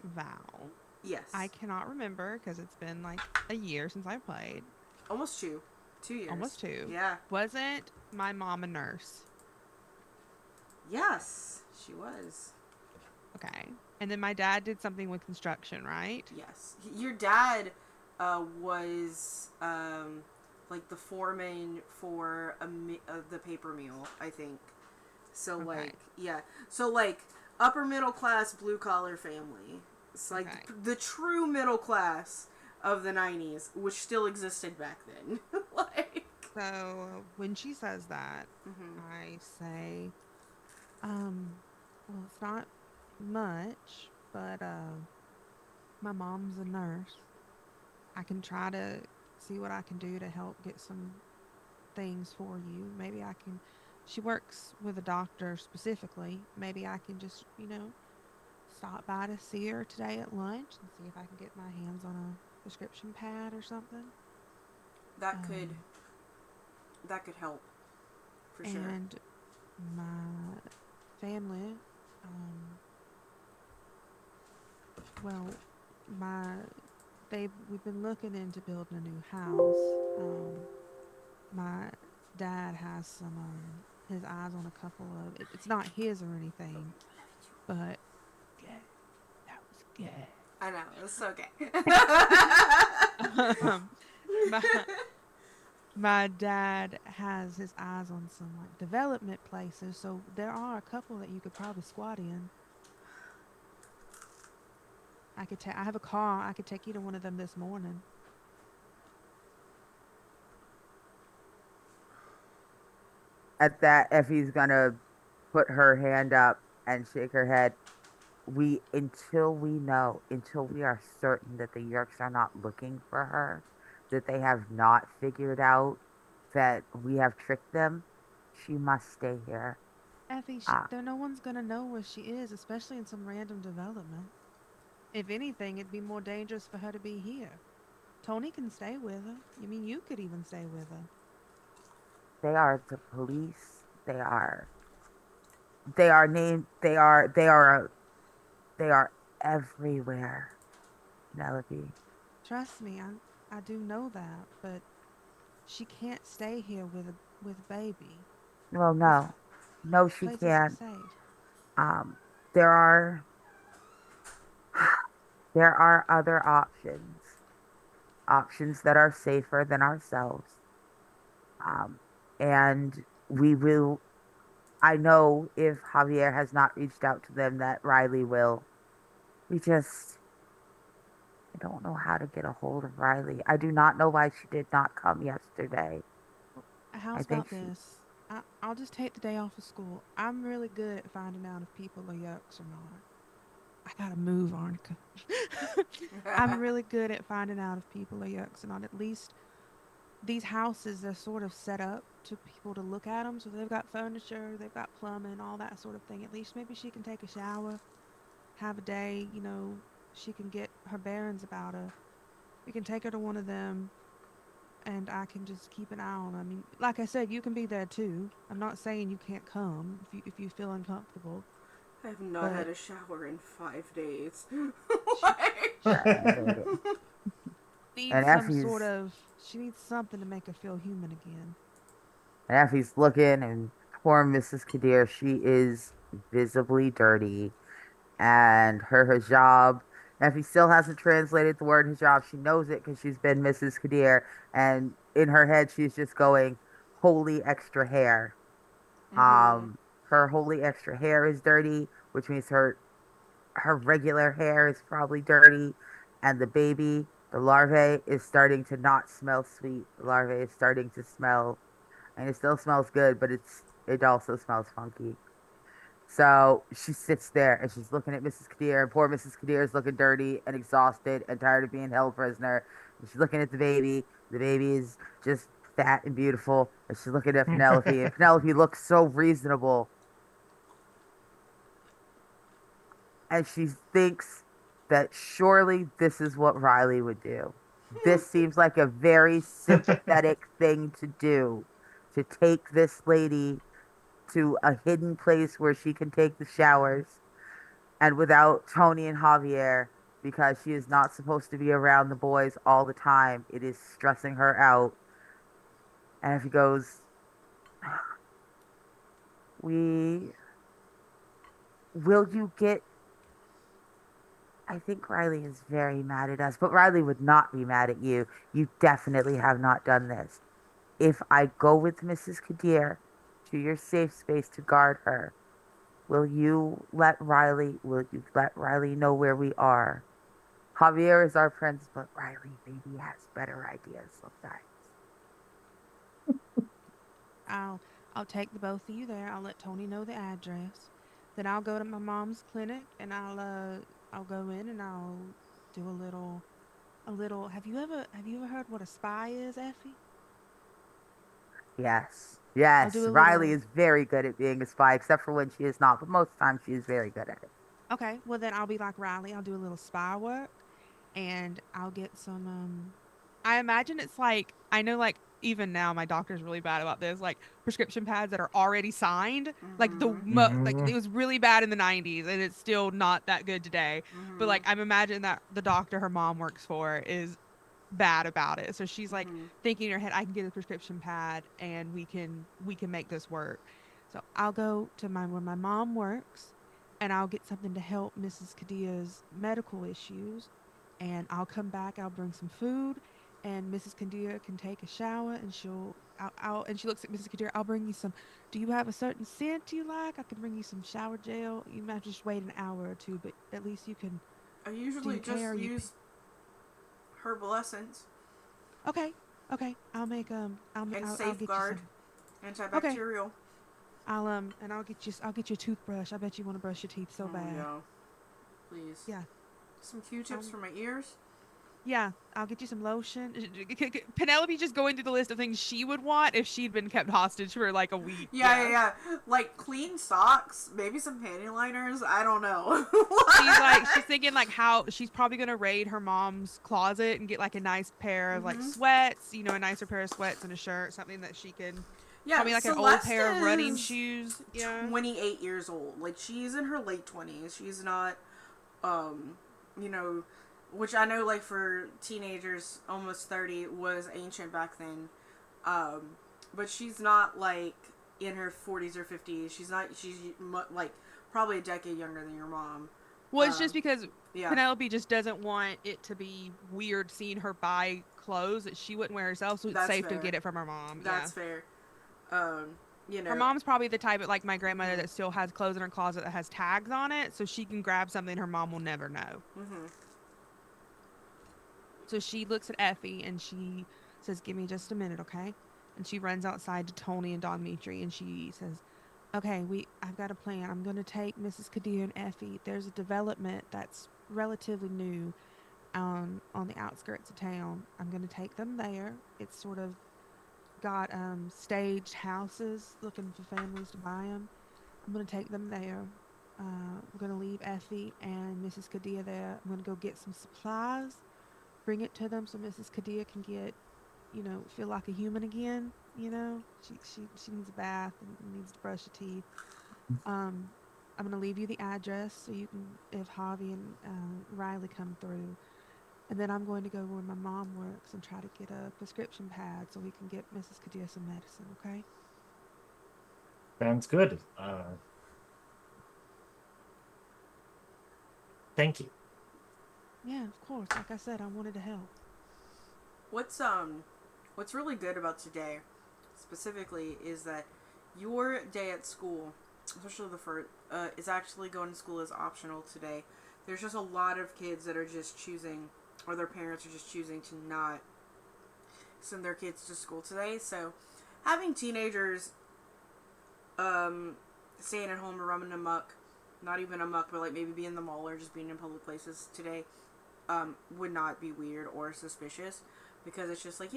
S6: Val.
S1: Yes.
S6: I cannot remember because it's been like a year since I played.
S1: Almost 2. 2 years.
S6: Almost 2.
S1: Yeah.
S6: Wasn't my mom a nurse?
S1: Yes, she was.
S6: Okay. And then my dad did something with construction, right?
S1: Yes. Your dad was like the foreman for the paper mill, I think. So
S6: Okay.
S1: like, yeah. So like upper middle class blue collar family. It's like
S6: Okay.
S1: the true middle class of the 90s, which still existed back then. Like,
S6: So when she says that,
S1: mhm.
S6: I say, well, it's not much, but my mom's a nurse. I can try to see what I can do to help get some things for you. Maybe I can. She works with a doctor specifically. Maybe I can just, stop by to see her today at lunch and see if I can get my hands on a prescription pad or something.
S1: that could that could help for sure.
S6: And my family, um, well, my we've been looking into building a new house. My dad has his eyes on a couple of it's not his or anything, but yeah, that was good.
S1: I know, it's okay.
S6: my, my dad has his eyes on some like development places, so there are a couple that you could probably squat in. I have a car. I could take you to one of them this morning.
S3: At that, Effie's gonna put her hand up and shake her head. Until we are certain that the Yerks are not looking for her, that they have not figured out that we have tricked them, she must stay here.
S6: Effie,
S3: Ah,
S6: there no one's gonna know where she is, especially in some random development. If anything, it'd be more dangerous for her to be here. Tony can stay with her. I mean, you could even stay with her.
S3: they are the police. They are named. They are everywhere. Penelope.
S6: Trust me, I do know that, but she can't stay here with baby.
S3: Well,
S6: This
S3: no,
S6: this
S3: she
S6: place isn't
S3: can't.
S6: safe.
S3: Um, there are there are other options that are safer than ourselves. Um, and we will. I know if Javier has not reached out to them, that Riley will. We just, I don't know how to get a hold of Riley. I do not know why she did not come yesterday. I
S6: How's
S3: think
S6: about
S3: she,
S6: this? I'll just take the day off of school. I'm really good at finding out if people are yucks or not. I gotta move, Arnica. I'm really good at finding out if people are yucks or not. At least these houses are sort of set up to people to look at them. So they've got furniture, they've got plumbing, all that sort of thing. At least maybe she can take a shower, have a day, she can get her bearings about her. We can take her to one of them and I can just keep an eye on her. I mean, like I said, you can be there too. I'm not saying you can't come if you feel uncomfortable,
S1: I have not
S6: but
S1: had a shower in 5 days.
S6: she
S3: right.
S6: needs
S3: And
S6: some sort of she needs something to make her feel human again.
S3: Effie's looking, and poor Mrs. Kadir, she is visibly dirty. And her hijab, Effie still hasn't translated the word hijab. She knows it because she's been Mrs. Kadir. And in her head, she's just going, holy extra hair.
S1: Mm-hmm.
S3: Her holy extra hair is dirty, which means her regular hair is probably dirty. And the larvae, is starting to not smell sweet. The larvae is starting to smell, and it still smells good, but it also smells funky. So she sits there and she's looking at Mrs. Kadir, and poor Mrs. Kadir is looking dirty and exhausted and tired of being held prisoner. And she's looking at the baby. The baby is just fat and beautiful. And she's looking at Penelope, and Penelope looks so reasonable. And she thinks that surely this is what Riley would do. This seems like a very sympathetic thing to do, to take this lady to a hidden place where she can take the showers and without Tony and Javier, because she is not supposed to be around the boys all the time. It is stressing her out. And if he goes, we will you get I think Riley is very mad at us, but Riley would not be mad at you. You definitely have not done this. If I go with Mrs. Kadir to your safe space to guard her, will you let Riley know where we are? Javier is our prince, but Riley maybe has better ideas sometimes.
S6: I'll I'll take the both of you there. I'll let Tony know the address. Then I'll go to my mom's clinic and I'll go in and I'll do a little have you ever heard what a spy is, Effie?
S3: Yes.
S6: I'll do
S3: Yes.
S6: a
S3: Riley
S6: little
S3: is very good at being a spy, except for when she is not, but most times she is very good at it.
S6: Okay, well then I'll be like Riley. I'll do a little spy work and I'll get some I imagine it's like I know like even now my doctor's really bad about this like prescription pads that are already signed like
S1: Mm-hmm.
S6: like it
S7: Mhm.
S6: was really bad in the 90s and it's still not that good today, but
S1: Mm-hmm.
S6: like I'm imagining that the doctor her mom works for is bad about it. So she's like
S1: Mm-hmm.
S6: thinking in her head, I can get a prescription pad and we can make this work. So I'll go to my where my mom works and I'll get something to help Mrs. Kadia's medical issues. And I'll come back, I'll bring some food, and Mrs. Kadia can take a shower and and she looks at Mrs. Kadir, I'll bring you some. Do you have a certain scent you like? I can bring you some shower gel. You might just wait an hour or two, but at least you can
S1: I
S6: do
S1: usually
S6: your hair.
S1: just use herbal essence
S6: Okay, okay.
S1: and
S6: I'll get you
S1: Safeguard
S6: some. Okay,
S1: antibacterial.
S6: and I'll get you a toothbrush. I bet you want to brush your teeth so
S1: Oh
S6: bad.
S1: yeah, please.
S6: Yeah,
S1: Some Q-tips
S6: um,
S1: for my ears.
S6: yeah. I'll get you some lotion. Penelope just going through the list of things she would want if she'd been kept hostage for like a week.
S1: Yeah, yeah,
S6: Yeah.
S1: yeah. Like clean socks, maybe some panty liners. I don't know.
S6: She's thinking like how she's probably gonna raid her mom's closet and get like a nice pair of like
S1: Mm-hmm.
S6: sweats, a nicer pair of sweats and a shirt, something that she can
S1: Yeah,
S6: probably like an old
S1: Celeste
S6: pair of running
S1: is
S6: shoes. Yeah.
S1: 28 years old. Like she's in her late 20s. She's not, um, you know, which I know, like, for teenagers, almost 30 was ancient back then. But she's not, like, in her 40s or 50s. She's like, probably a decade younger than your mom.
S6: Well, it's just because
S1: Yeah.
S6: Penelope just doesn't want it to be weird seeing her buy clothes that she wouldn't wear herself, so it's
S1: That's
S6: safe to
S1: fair.
S6: get it from her mom.
S1: That's fair. You know,
S6: her mom's probably the type of, like my grandmother, that still has clothes in her closet that has tags on it, so she can grab something her mom will never know. So she looks at Effie and she says, "Give me just a minute, okay?" And she runs outside to Tony and Don Mitri and she says, "Okay, I've got a plan. I'm going to take Mrs. Kadir and Effie. There's a development that's relatively new on the outskirts of town. I'm going to take them there. It's sort of got staged houses looking for families to buy them. I'm going to take them there. We're going to leave Effie and Mrs. Kadir there. I'm going to go get some supplies, bring it to them so Mrs. Kadir can get, feel like a human again. She needs a bath and needs to brush her teeth. I'm going to leave you the address so you can, if Harvey and Riley come through. And then I'm going to go where my mom works and try to get a prescription pad so we can get Mrs. Kadir some medicine, okay?"
S7: Sounds good. Thank you.
S6: Yeah, of course. Like I said, I wanted to help.
S1: What's really good about today, specifically, is that your day at school, especially the first, is actually going to school is optional today. There's just a lot of kids that are just choosing, or their parents are just choosing to not send their kids to school today. So having teenagers staying at home or running amok, not even amok, but like maybe be in the mall or just being in public places today, would not be weird or suspicious, because it's just like,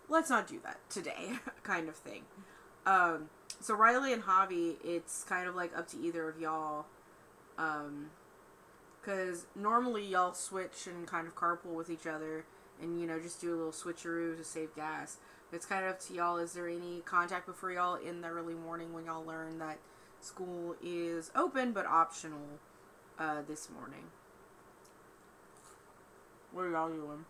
S1: let's not do that today kind of thing. So Riley and Javi, it's kind of like up to either of y'all, because normally y'all switch and kind of carpool with each other and, just do a little switcheroo to save gas. It's kind of up to y'all. Is there any contact before y'all in the early morning when y'all learn that school is open but optional this morning? What are y'all doing?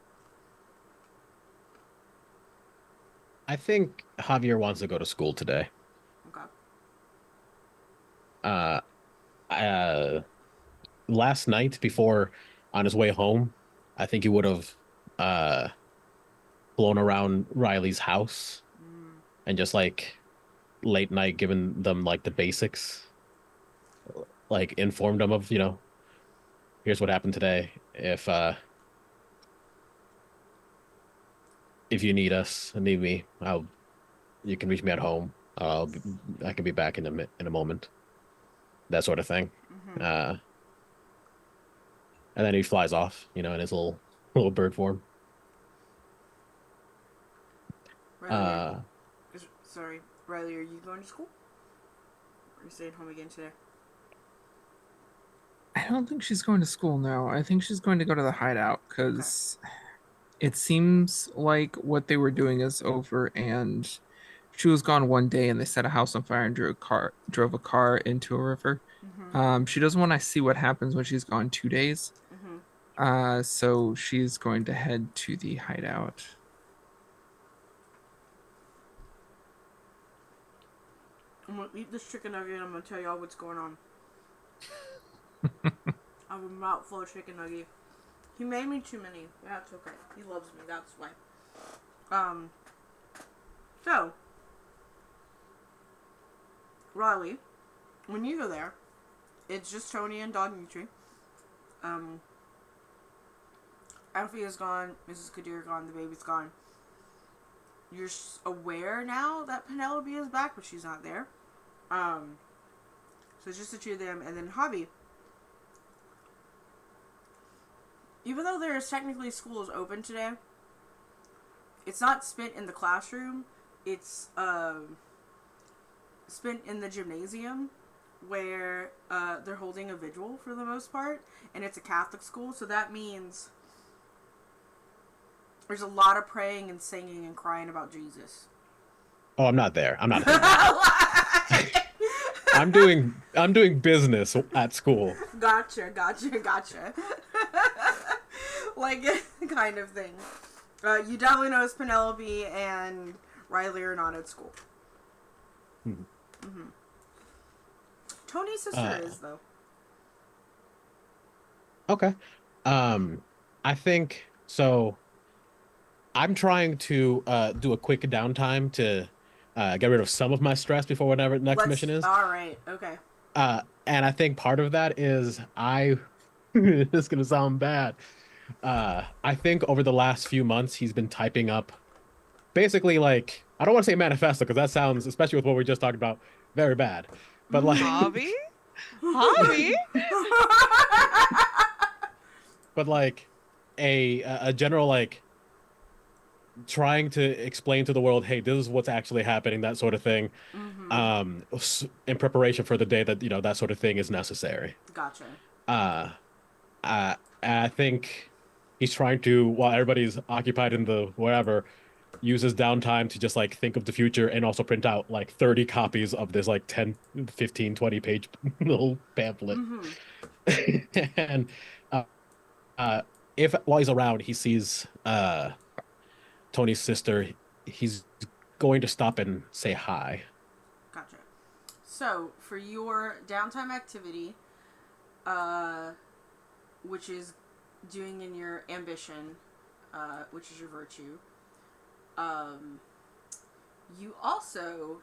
S4: I think Javier wants to go to school today.
S1: Okay.
S4: Last night before on his way home, I think he would have blown around Riley's house and just like late night given them like the basics, like informed them of, here's what happened today. If you need us and need me, you can reach me at home. I can be back in a moment. That sort of thing. And then he flies off, in his little bird form.
S1: Riley, Riley, are you going to school? Or are you staying home again today?
S5: I don't think she's going to school now. I think she's going to go to the hideout because it seems like what they were doing is over, and she was gone one day and they set a house on fire and drove a car into a river. She doesn't want to see what happens when she's gone 2 days. So she's going to head to the hideout.
S1: I'm gonna eat this chicken nugget and I'm gonna tell y'all what's going on. I have a mouthful of chicken nugget. He made me too many. That's okay. He loves me. That's why. So, Riley, when you go there, it's just Tony and Don Mitri. Alfie is gone. Mrs. Kadir gone. The baby's gone. You're aware now that Penelope is back, but she's not there. So it's just the two of them, and then Javi. Even though there's technically schools open today, it's not spent in the classroom. It's spent in the gymnasium, where they're holding a vigil for the most part, and it's a Catholic school, so that means there's a lot of praying and singing and crying about Jesus.
S4: Oh, I'm not there. I'm not there. I'm doing business at school.
S1: Gotcha. Like, kind of thing. You definitely notice Penelope and Riley are not at school.
S4: Hmm.
S1: Tony's sister is, though.
S4: Okay. I think so. I'm trying to do a quick downtime to get rid of some of my stress before whatever the next mission is.
S1: All right. Okay.
S4: And I think part of that is this is gonna sound bad. I think over the last few months he's been typing up basically like I don't want to say manifesto because that sounds, especially with what we just talked about, very bad. But like,
S6: Hobby? Hobby?
S4: but like a general like trying to explain to the world, hey, this is what's actually happening, that sort of thing. In preparation for the day that that sort of thing is necessary.
S1: Gotcha.
S4: I think he's trying to, while everybody's occupied in the wherever, use his downtime to just like think of the future and also print out like 30 copies of this like 10, 15, 20 page little pamphlet. And uh, uh, if while he's around, he sees Tony's sister, he's going to stop and say hi.
S1: Gotcha. So, for your downtime activity, which is doing in your ambition, which is your virtue, you also,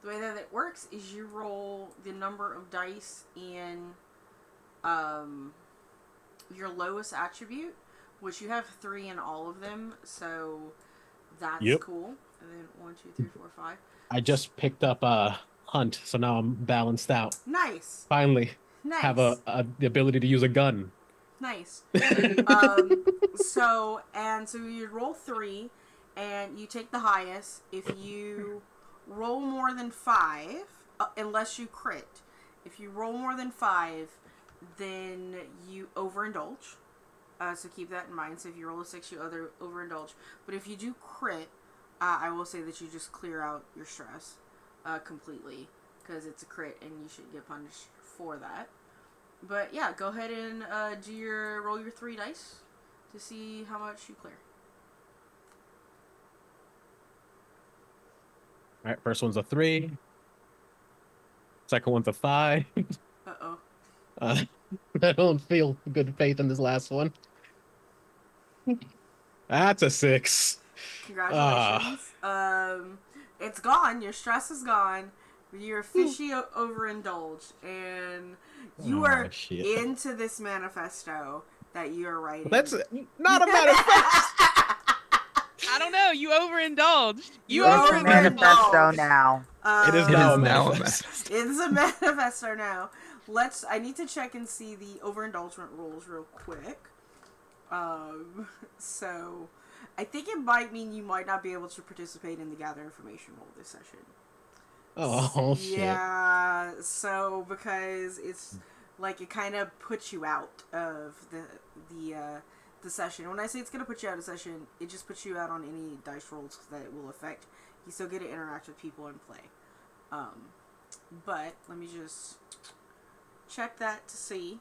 S1: the way that it works is you roll the number of dice in your lowest attribute, which you have 3 in all of them, so that's cool. And then 1, 2, 3, 4, 5.
S4: I just picked up a hunt, so now I'm balanced out.
S1: Nice.
S4: Finally,
S1: Nice.
S4: have the ability to use a gun.
S1: Nice. So you roll 3, and you take the highest. If you roll more than 5, unless you crit, if you roll more than 5, then you overindulge. So keep that in mind. So if you roll a 6, you overindulge. But if you do crit, I will say that you just clear out your stress completely, because it's a crit and you should get punished for that. But yeah, go ahead and roll your 3 dice to see how much you clear.
S4: All right, first one's a 3. Second one's a 5.
S1: Uh-oh.
S4: I don't feel good faith in this last one. That's a 6.
S1: Congratulations. It's gone. Your stress is gone. You're officially overindulged, and you are into this manifesto that you are writing.
S4: That's not a manifesto.
S6: I don't know. You overindulged.
S1: You
S3: It's a manifesto now.
S4: It is now a manifesto.
S1: It's a manifesto now. I need to check and see the overindulgement rules real quick. So I think it might mean you might not be able to participate in the gather information roll this session.
S4: Oh, shit.
S1: Yeah, so because it's like it kind of puts you out of the session. When I say it's going to put you out of session, it just puts you out on any dice rolls that it will affect. You still get to interact with people and play. But let me just check that to see.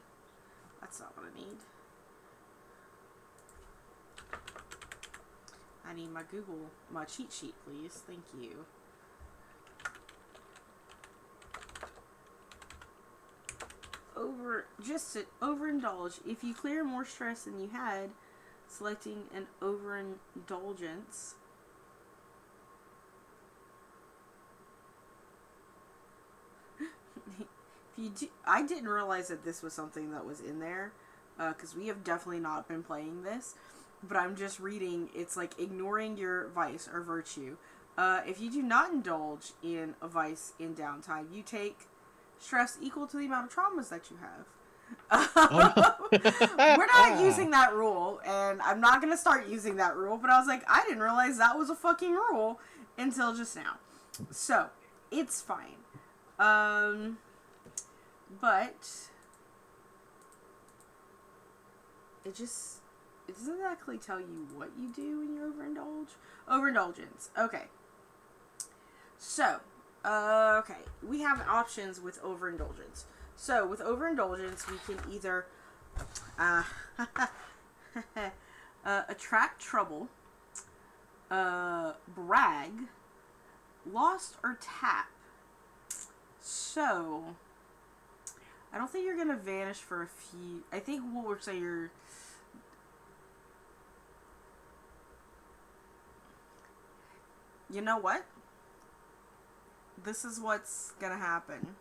S1: That's not what I need. I need my cheat sheet, please. Thank you. Overindulge. If you clear more stress than you had, selecting an overindulgence. I didn't realize that this was something that was in there, because we have definitely not been playing this. But I'm just reading. It's like ignoring your vice or virtue. If you do not indulge in a vice in downtime, you take stress equal to the amount of traumas that you have. We're not using that rule, and I'm not going to start using that rule, but I was like, I didn't realize that was a fucking rule until just now. So, it's fine. But it doesn't exactly tell you what you do when you overindulge. Overindulgence. Okay. So, Okay, we have options with overindulgence. So with overindulgence, we can either uh, attract trouble, brag, lost, or tap. So I don't think you're gonna vanish for a few. I think what we're saying you're. You know what? This is what's gonna happen.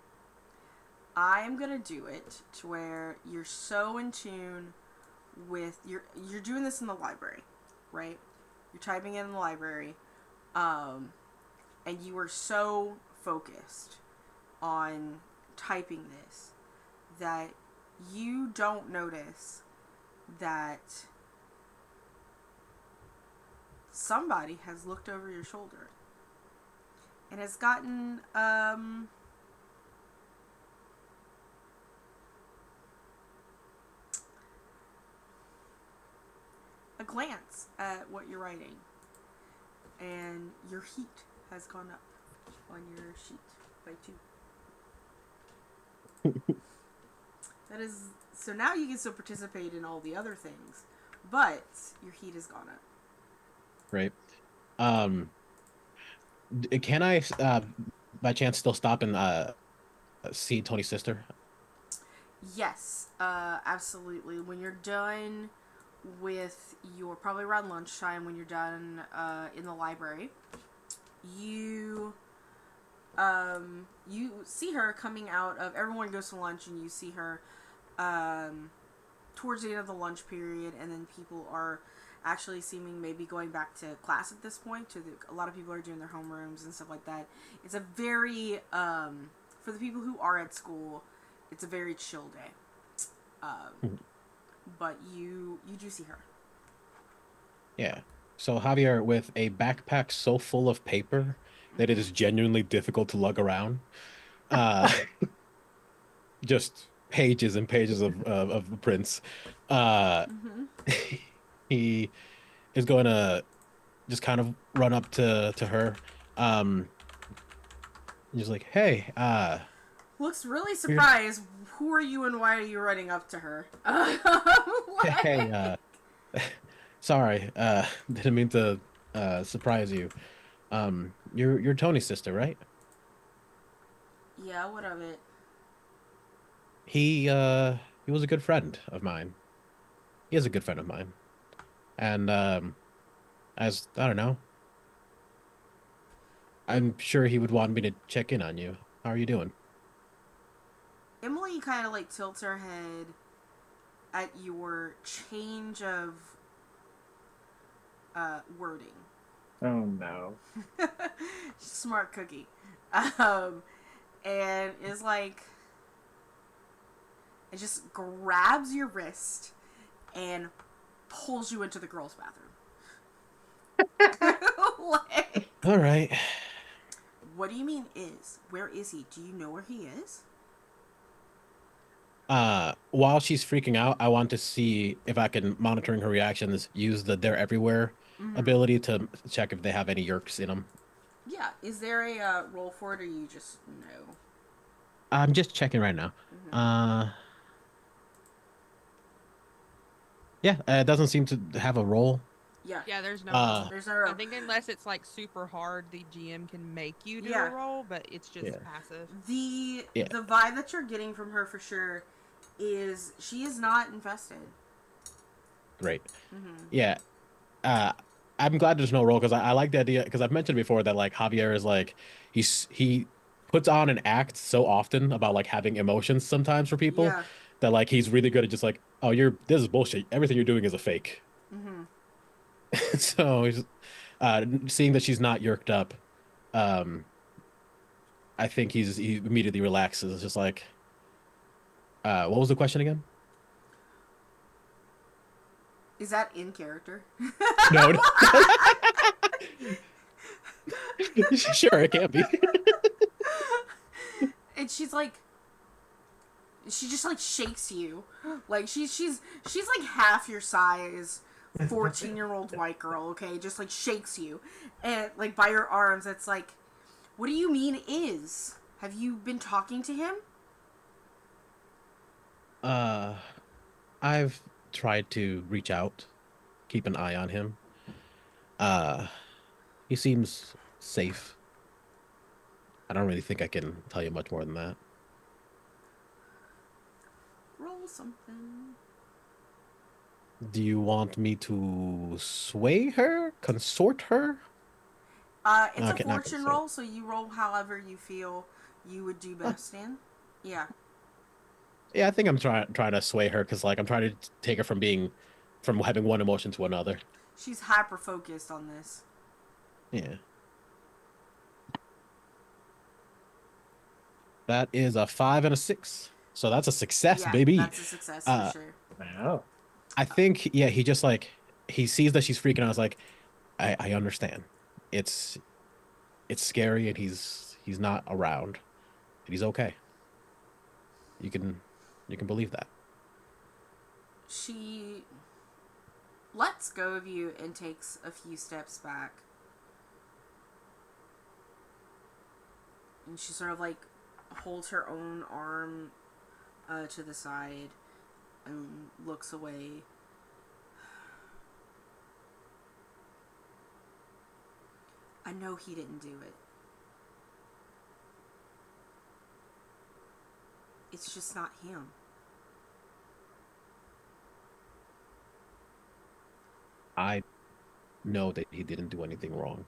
S1: I am gonna do it to where you're so in tune with you're doing this in the library, right? You're typing it in the library, and you are so focused on typing this that you don't notice that somebody has looked over your shoulder and has gotten a glance at what you're writing, and your heat has gone up on your sheet by 2. That is so now you can still participate in all the other things, but your heat has gone up.
S4: Right. Can I, by chance, still stop and see Tony's sister?
S1: Yes, absolutely. When you're done with your, probably around lunchtime, when you're done in the library, you you see her coming out of, everyone goes to lunch and you see her towards the end of the lunch period, and then people are actually seeming maybe going back to class at this point. A lot of people are doing their homerooms and stuff like that. It's a very for the people who are at school, it's a very chill day. But you do see her.
S4: Yeah. So Javier, with a backpack so full of paper that it is genuinely difficult to lug around, uh, just pages and pages of prints, uh, he is going to just kind of run up to her. He's like, "Hey,
S1: Looks really surprised. Who are you and why are you running up to her?
S4: hey, sorry, didn't mean to surprise you. You're Tony's sister, right?"
S1: Yeah, what of it?
S4: He was a good friend of mine. He is a good friend of mine. And as I don't know, I'm sure he would want me to check in on you. How are you doing?
S1: Emily kind of like tilts her head at your change of wording.
S7: Oh no.
S1: Smart cookie. And is like, it just grabs your wrist and pulls you into the girls' bathroom. Like,
S4: All right.
S1: what do you mean is? Where is he? Do you know where he is?
S4: While she's freaking out, I want to see if I can, monitoring her reactions, use the "they're everywhere" ability to check if they have any yerks in them.
S1: Yeah. Is there a roll for it, or you just know?
S4: I'm just checking right now. Yeah, it doesn't seem to have a roll.
S1: Yeah.
S6: Yeah, there's no
S4: Uh,
S6: roll.
S1: There's no roll.
S6: I think unless it's like super hard, the GM can make you do
S1: Yeah.
S6: a roll, but it's just
S4: Yeah.
S6: passive.
S1: The
S4: Yeah.
S1: the vibe that you're getting from her for sure is she is not infested.
S4: Great. Yeah. I'm glad there's no role because I like the idea because I've mentioned before that like Javier is like he puts on an act so often about like having emotions sometimes for people
S1: Yeah.
S4: that like he's really good at just like, oh, this is bullshit. Everything you're doing is a fake. So he's seeing that she's not yerked up, um I think he immediately relaxes. It's just like, what was the question again?
S1: Is that in character?
S4: No. Sure, it can't be.
S1: And she's like, she just like shakes you, like she's like half your size, 14-year-old white girl. Okay, just like shakes you, and like by your arms. It's like, What do you mean is? Have you been talking to him?
S8: I've tried to reach out, keep an eye on him. Uh, he seems safe. I don't really think I can tell you much more than that.
S1: Roll something.
S8: Do you want me to sway her, consort her?
S1: It's a
S8: Okay, not
S1: fortune
S8: consort.
S1: roll, so you roll however you feel you would do best in. Yeah.
S8: Yeah, I think I'm trying to sway her because like I'm trying to take her from having one emotion to another.
S1: She's hyper focused on this.
S8: Yeah. That is a 5 and a 6. So that's a success,
S1: Yeah,
S8: baby.
S1: that's a success for
S8: Uh,
S1: sure.
S7: Wow.
S8: I think yeah, he just like he sees that she's freaking out. I was like, I understand. It's it's scary and he's not around. And he's okay. You can you can believe that.
S1: She lets go of you and takes a few steps back. And she sort of like holds her own arm to the side and looks away. I know he didn't do it. It's just not him.
S8: I know that he didn't do anything wrong.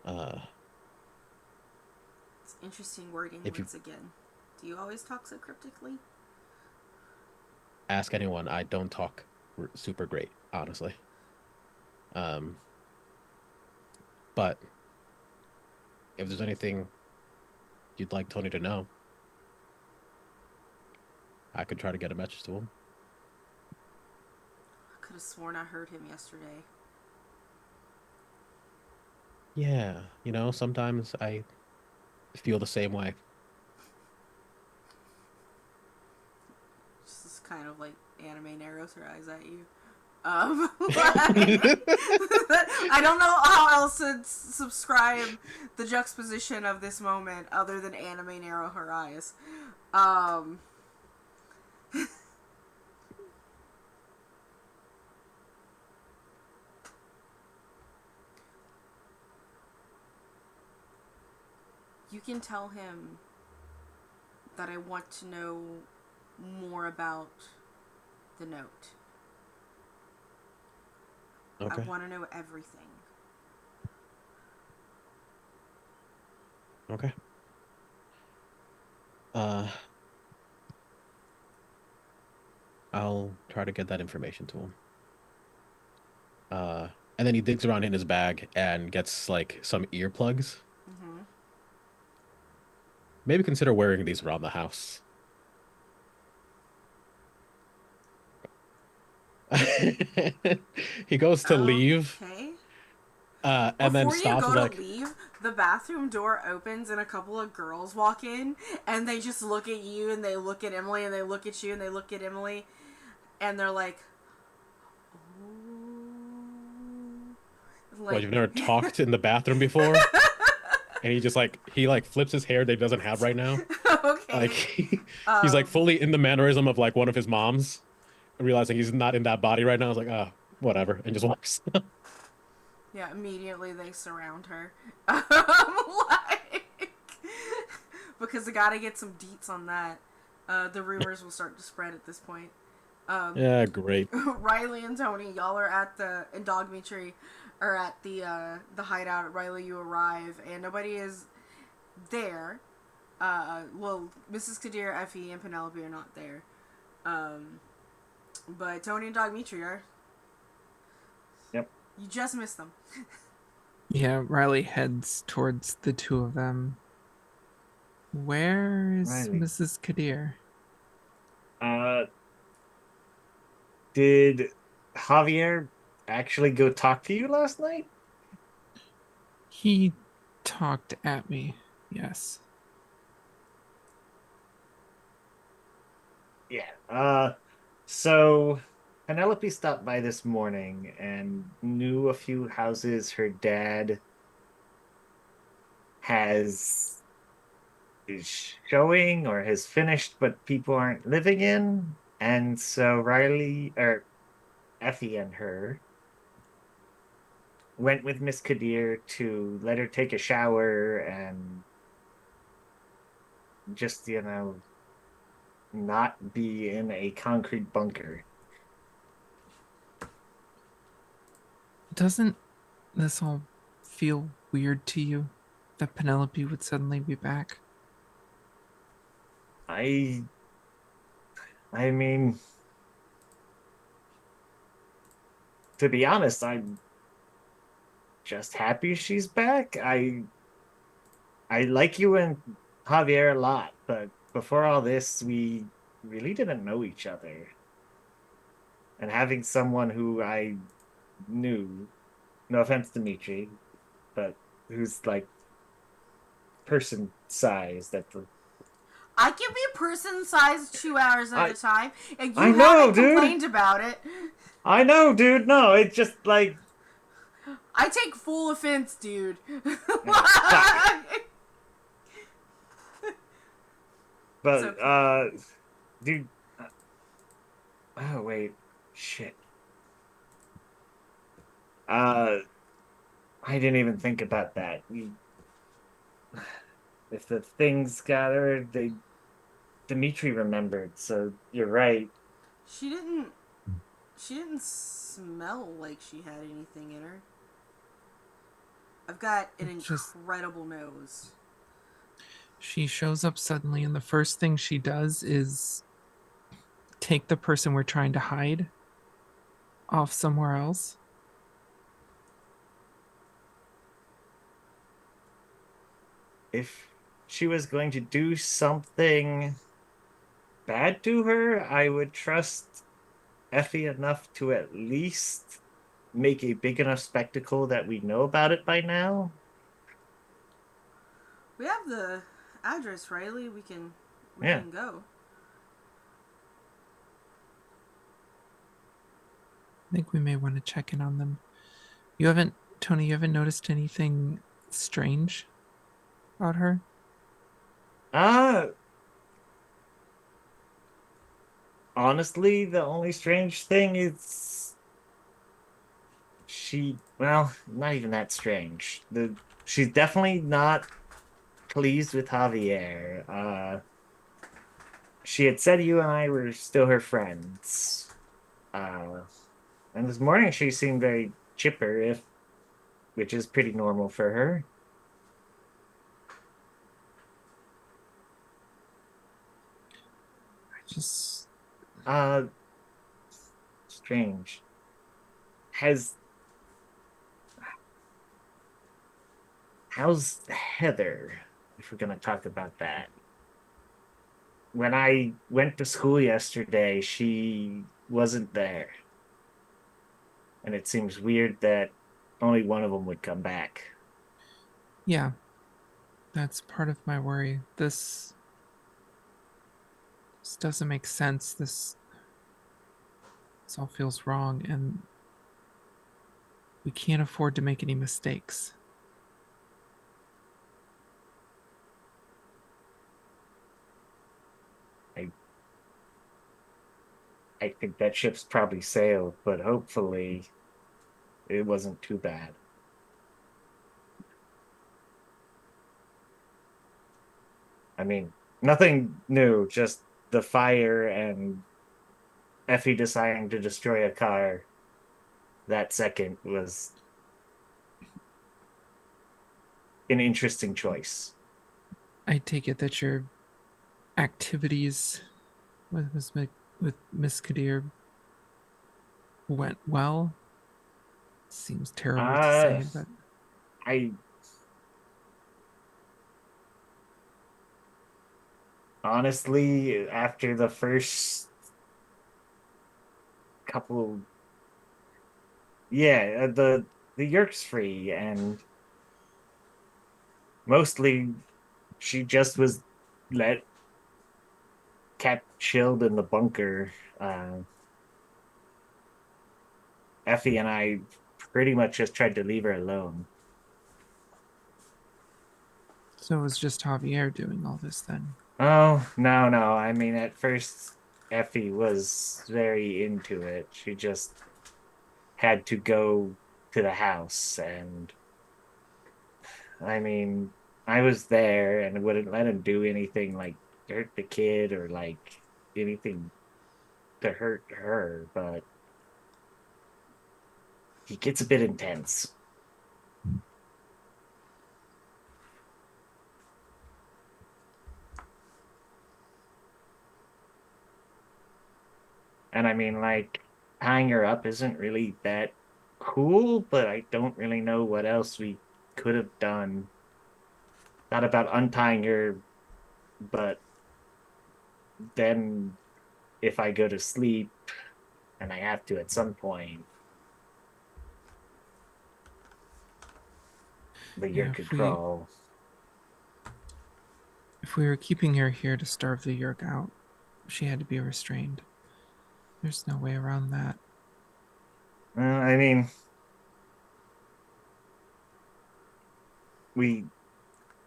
S8: Uh,
S1: It's interesting wording
S8: if you
S1: once again. Do you always talk so cryptically?
S8: ask anyone, I don't talk super great, honestly. Um, but if there's anything you'd like Tony to know, I could try to get a message to him.
S1: I could have sworn I heard him yesterday.
S8: Yeah, sometimes I feel the same way.
S1: Just kind of like anime narrows her eyes at you. I don't know how else to subscribe the juxtaposition of this moment other than anime narrow her eyes. You can tell him that I want to know more about the note.
S8: Okay.
S1: I want to know everything.
S8: Okay. Uh, I'll try to get that information to him. And then he digs around in his bag and gets like some earplugs.
S1: Mm-hmm.
S8: Maybe consider wearing these around the house. He goes to leave,
S1: Okay.
S8: and then
S1: Before you
S8: stops.
S1: go
S8: Is
S1: to
S8: like,
S1: leave, the bathroom door opens and a couple of girls walk in and they just look at you and they look at Emily and they look at you and they look at Emily and they're like,
S8: "What? You've never talked in the bathroom before?" And he flips his hair that he doesn't have right now.
S1: Okay.
S8: Like he's like fully in the mannerism of like one of his moms, realizing he's not in that body right now. I was like, whatever, and just walks.
S1: Yeah, immediately they surround her. Like, because they gotta get some deets on that. The rumors will start to spread at this point.
S8: Yeah, great.
S1: Riley and Tony, y'all are at and Dogmetry are at the hideout. Riley, you arrive, and nobody is there. Well, Mrs. Kadir, Effie, and Penelope are not there. But Tony and Dogmetry are.
S7: Yep.
S1: You just missed them.
S5: Yeah, Riley heads towards the two of them. Where is
S7: Riley.
S5: Mrs. Kadir?
S7: Did Javier actually go talk to you last night?
S5: He talked at me. Yes.
S7: Yeah. So Penelope stopped by this morning and knew a few houses her dad has is showing or has finished, but people aren't living in. And so Riley or Effie and her went with Miss Kadir to let her take a shower and just, not be in a concrete bunker.
S5: Doesn't this all feel weird to you that Penelope would suddenly be back?
S7: I I mean, to be honest, I'm just happy she's back. I like you and Javier a lot, but before all this, we really didn't know each other. And having someone who I knew, no offense, Dimitri, but who's like person size that the
S1: I can be person sized 2 hours at
S7: I
S1: a time, and
S7: I
S1: you
S7: know,
S1: haven't
S7: dude.
S1: complained about it.
S7: I know, dude. No, it's just like
S1: I take full offense, dude.
S7: fuck.
S1: It's
S7: But
S1: okay.
S7: dude. Oh wait, shit. Uh, I didn't even think about that. If the things got her, they Dimitri remembered. So you're right.
S1: She didn't. She didn't smell like she had anything in her. I've got an
S5: Just
S1: incredible nose.
S5: she shows up suddenly, and the first thing she does is take the person we're trying to hide off somewhere else.
S7: If she was going to do something bad to her, I would trust Effie enough to at least make a big enough spectacle that we know about it by now.
S1: We have the address, Riley. We
S7: Yeah.
S1: can go.
S5: I think we may want to check in on them. Tony, you haven't noticed anything strange about her?
S7: Uh honestly, the only strange thing is well, not even that strange. The She's definitely not pleased with Javier. She had said you and I were still her friends. Uh, and this morning she seemed very chipper, if which is pretty normal for her.
S5: I just
S7: Uh, Strange. Has How's Heather? If we're gonna talk about that. When I went to school yesterday, she wasn't there, and it seems weird that only one of them would come back.
S5: yeah, that's part of my worry. This doesn't make sense. This all feels wrong, and we can't afford to make any mistakes.
S7: I I think that ship's probably sailed, but hopefully it wasn't too bad. I mean, nothing new, just the fire and Effie deciding to destroy a car that second was an interesting choice.
S5: I take it that your activities with Miss Kadir went well. Seems terrible to
S7: Uh,
S5: say, but
S7: I honestly, after the first couple, yeah, the Yerk's free, and mostly she just was let kept chilled in the bunker. Effie and I pretty much just tried to leave her alone.
S5: So it was just Javier doing all this then.
S7: Oh, no, no. I mean, at first, Effie was very into it. She just had to go to the house. And I mean, I was there and wouldn't let him do anything like hurt the kid or like anything to hurt her, but he gets a bit intense. And I mean, like, tying her up isn't really that cool, but I don't really know what else we could have done. Not about untying her, but then if I go to sleep, and I have to at some point, the
S5: Yeah,
S7: year could crawl.
S5: if we were keeping her here to starve the Yerk out, she had to be restrained. There's no way around that.
S7: I mean, we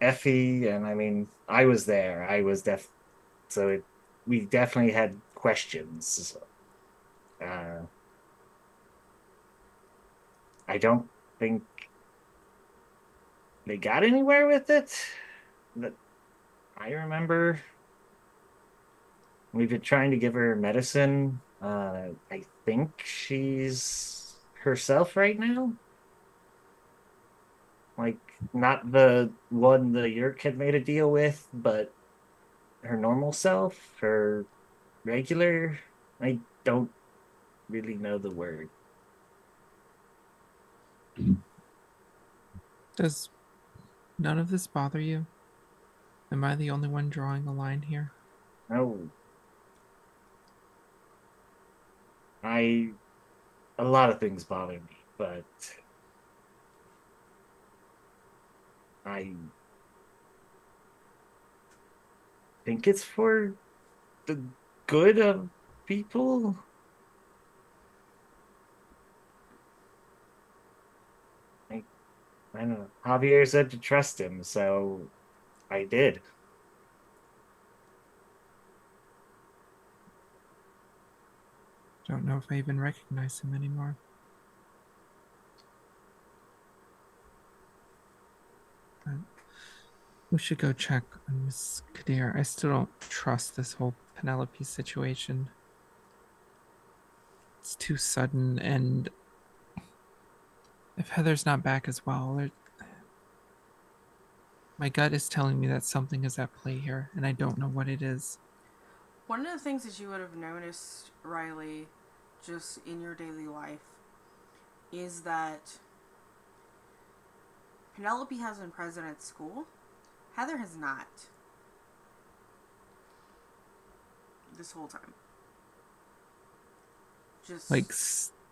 S7: Effie and I mean, I was there. I was so we definitely had questions. Uh, I don't think they got anywhere with it. That I remember. We've been trying to give her medicine. I think she's herself right now. Like, not the one the Yerk had made a deal with, but her normal self, her regular. I don't really know the word.
S5: Does none of this bother you? Am I the only one drawing a line here?
S7: No, I a lot of things bother me, but I think it's for the good of people. I, I don't know. Javier said to trust him, so I did.
S5: Don't know if I even recognize him anymore. But we should go check on Miss Kadir. I still don't trust this whole Penelope situation. It's too sudden, and if Heather's not back as well, my gut is telling me that something is at play here, and I don't know what it is.
S1: One of the things that you would have noticed, Riley, just in your daily life, is that Penelope has been present at school. Heather has not. This whole time. Just
S5: Like,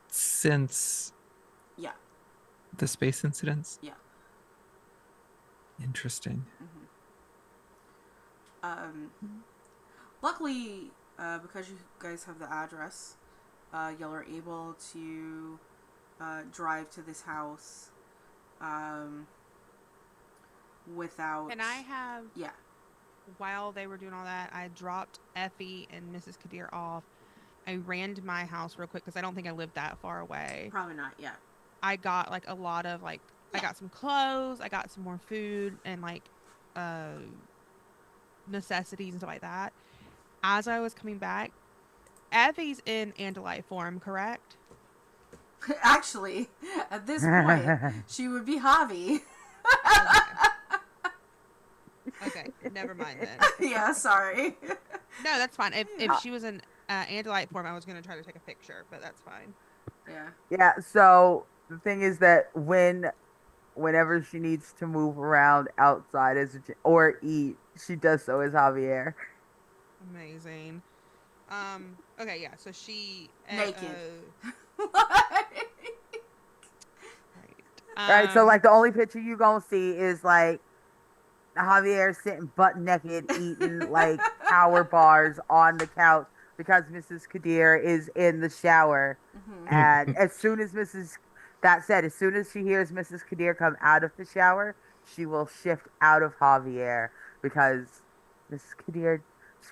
S5: since
S1: yeah.
S5: the space incidents?
S1: Yeah.
S5: Interesting.
S1: Luckily, because you guys have the address, y'all are able to drive to this house without.
S6: Can I have?
S1: Yeah.
S6: While they were doing all that, I dropped Effie and Mrs. Kadir off. I ran to my house real quick because I don't think I lived that far away.
S1: Probably not. Yeah.
S6: I got like a lot of like I got some clothes, I got some more food and like necessities and stuff like that. As I was coming back, Effie's in Andalite form, correct?
S1: Actually, at this point, she would be Javi.
S6: Okay, never mind then.
S1: Yeah, sorry.
S6: No, that's fine. If she was in Andalite form, I was gonna try to take a picture, but that's fine.
S1: Yeah.
S3: Yeah, so the thing is that whenever she needs to move around outside or eat, she does so as Javier.
S6: Amazing. Okay, yeah. So she
S1: Naked.
S6: right.
S3: Right, so like the only picture you gonna see is like Javier sitting butt naked eating like power bars on the couch because Mrs. Kadir is in the shower.
S1: Mm-hmm.
S3: And as soon as as soon as she hears Mrs. Kadir come out of the shower, she will shift out of Javier because Mrs. Kadir,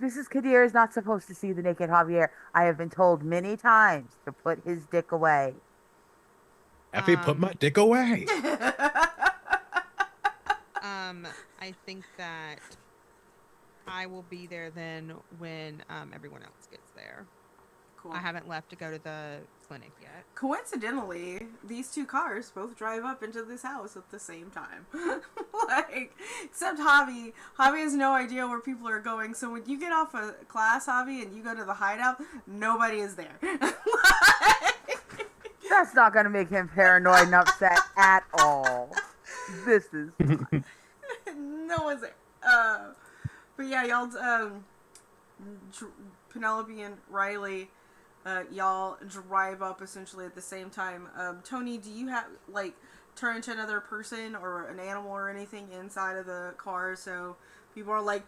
S3: Mrs. Kadir is not supposed to see the naked Javier. I have been told many times to put his dick away.
S8: Effie, put my dick away.
S6: I think that I will be there then when everyone else gets there.
S1: Cool.
S6: I haven't left to go to the clinic yet.
S1: Coincidentally, these two cars both drive up into this house at the same time. Except Javi. Javi has no idea where people are going, so when you get off of class, Javi, and you go to the hideout, nobody is there.
S3: That's not going to make him paranoid and upset at all. This is fine.
S1: No one's there. But yeah, y'all, Penelope and Riley, y'all drive up essentially at the same time. Tony, do you have, turn into another person or an animal or anything inside of the car so people are like,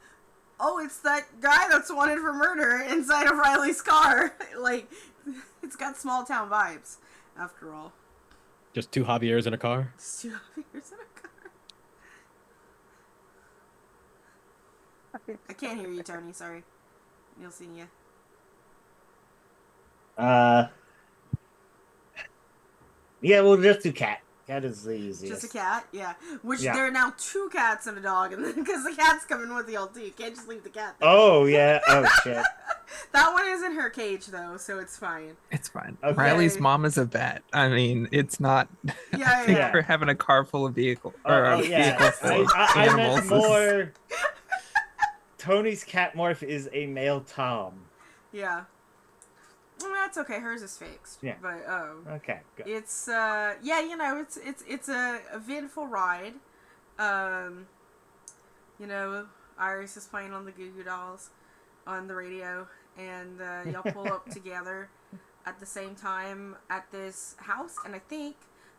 S1: oh, it's that guy that's wanted for murder inside of Riley's car? It's got small town vibes, after all.
S8: Just two Javiers in a car?
S1: Just two Javiers in a car. I can't hear you, Tony. Sorry. Neil's seeing you.
S7: Yeah, we'll just do cat. Cat is the easiest.
S1: Just a cat? Yeah. Which
S7: Yeah.
S1: there are now two cats and a dog, and because the cat's coming with y'all too. You can't just leave the cat there.
S7: Oh, yeah. Oh, shit.
S1: That one is in her cage, though, so it's fine.
S5: It's fine.
S7: Okay.
S5: Riley's mom is a vet. I mean, it's not.
S1: Yeah,
S5: I think
S1: yeah.
S5: her having a car full of vehicle
S7: Oh,
S5: or a
S7: yeah.
S5: vehicle full of
S7: I
S5: animals.
S7: meant more. Tony's cat morph is a male Tom.
S1: Yeah. Well, that's okay. Hers is fixed.
S7: Yeah.
S1: But
S7: Okay. Good.
S1: it's yeah, it's a eventful ride. Iris is playing on the Goo Goo Dolls on the radio, and y'all pull up together at the same time at this house, and I think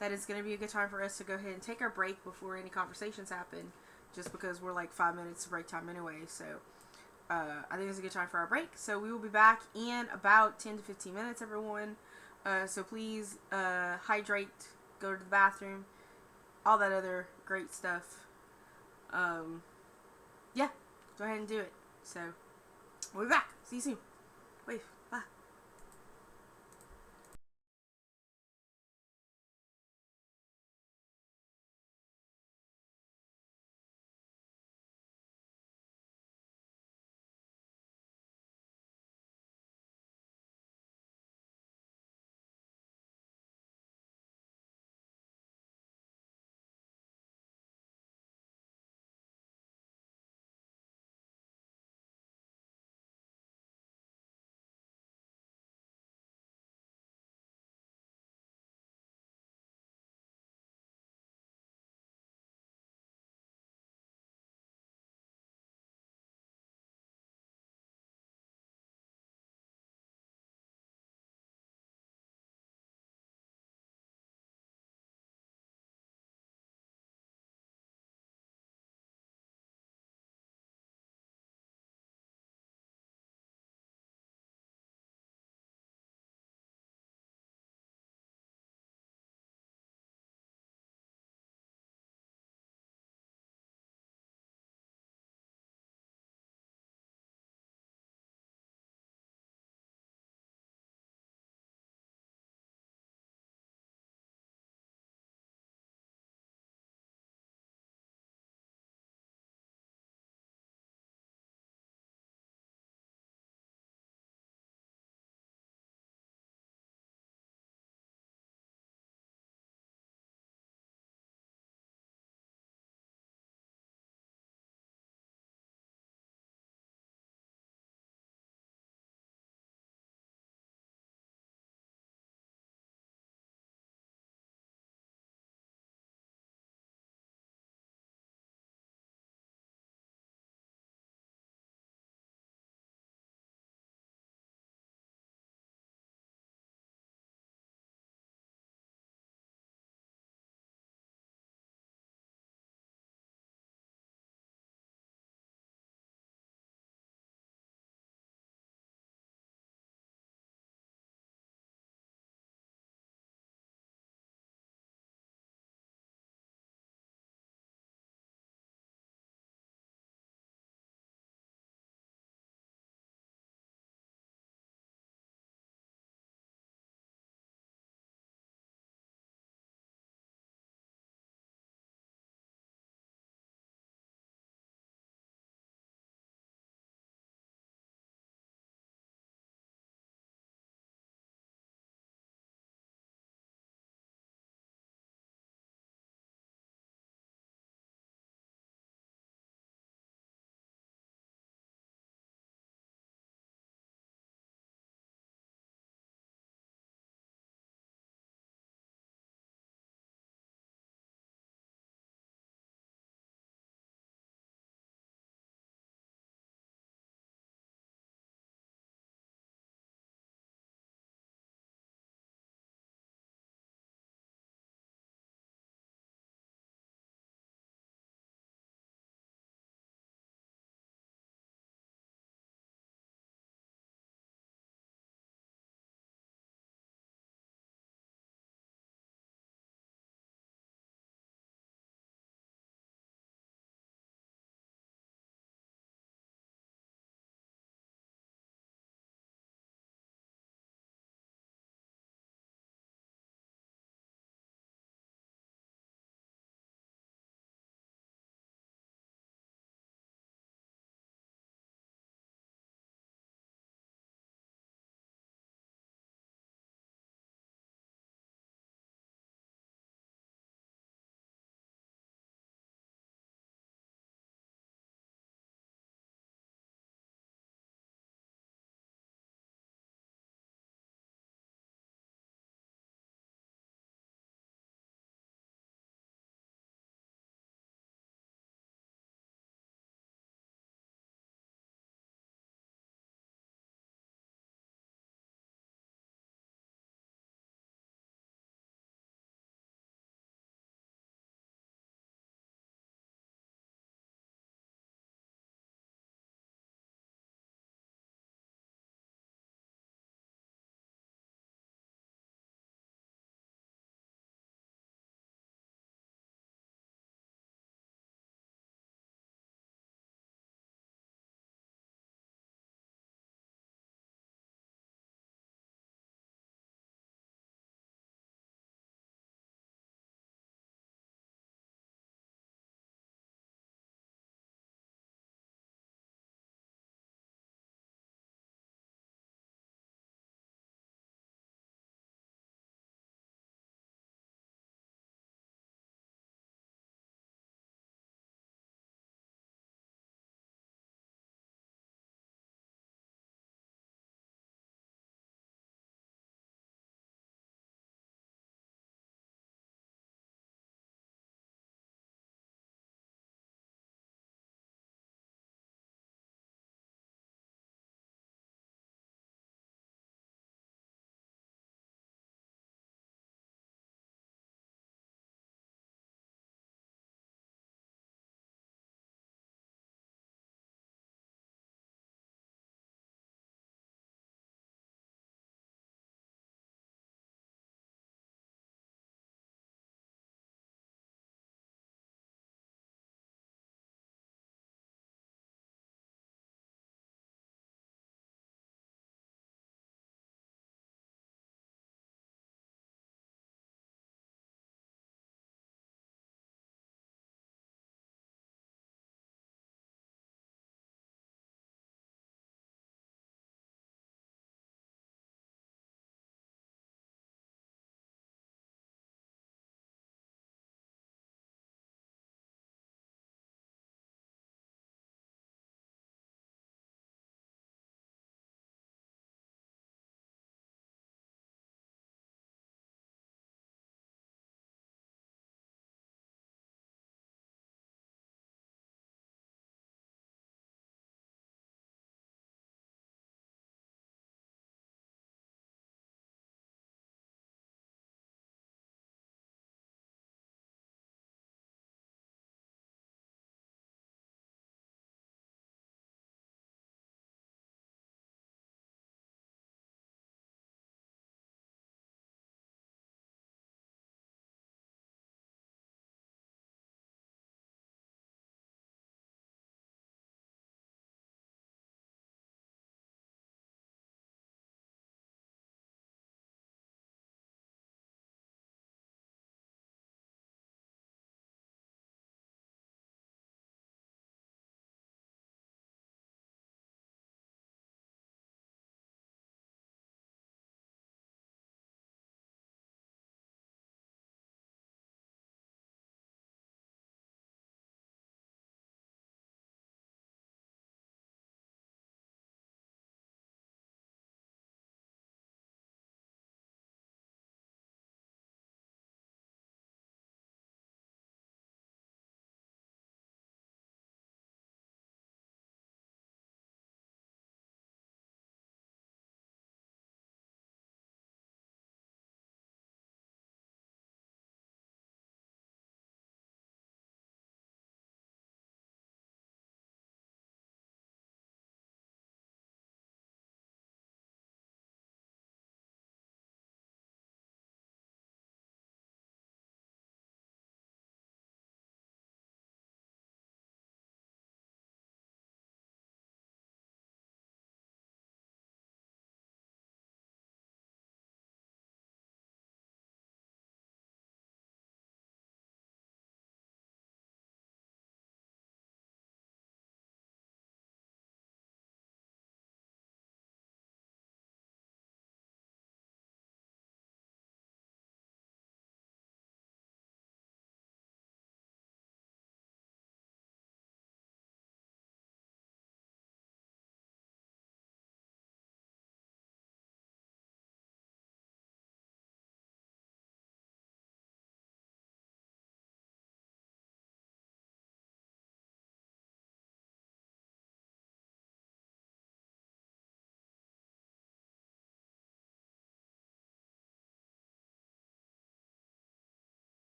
S1: that is going to be a good time for us to go ahead and take our break before any conversations happen, just because we're 5 minutes to break time anyway, so I think it's a good time for our break. So we will be back in about 10 to 15 minutes, everyone. So please hydrate, go to the bathroom, all that other great stuff. Yeah, go ahead and do it. So we'll be back. See you soon. Wait.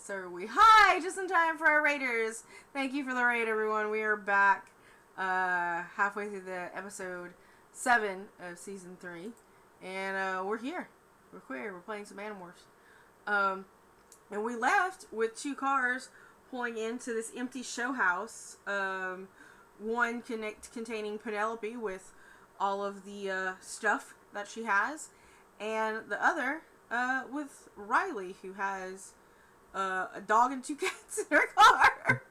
S1: So are we. Hi! Just in time for our Raiders. Thank you for the raid, everyone. We are back halfway through the episode 7 of season 3. And we're here. We're queer. We're playing some Animorphs. And we left with 2 cars pulling into this empty show house. One containing Penelope with all of the stuff that she has. And the other with Riley, who has a dog and 2 cats in her car.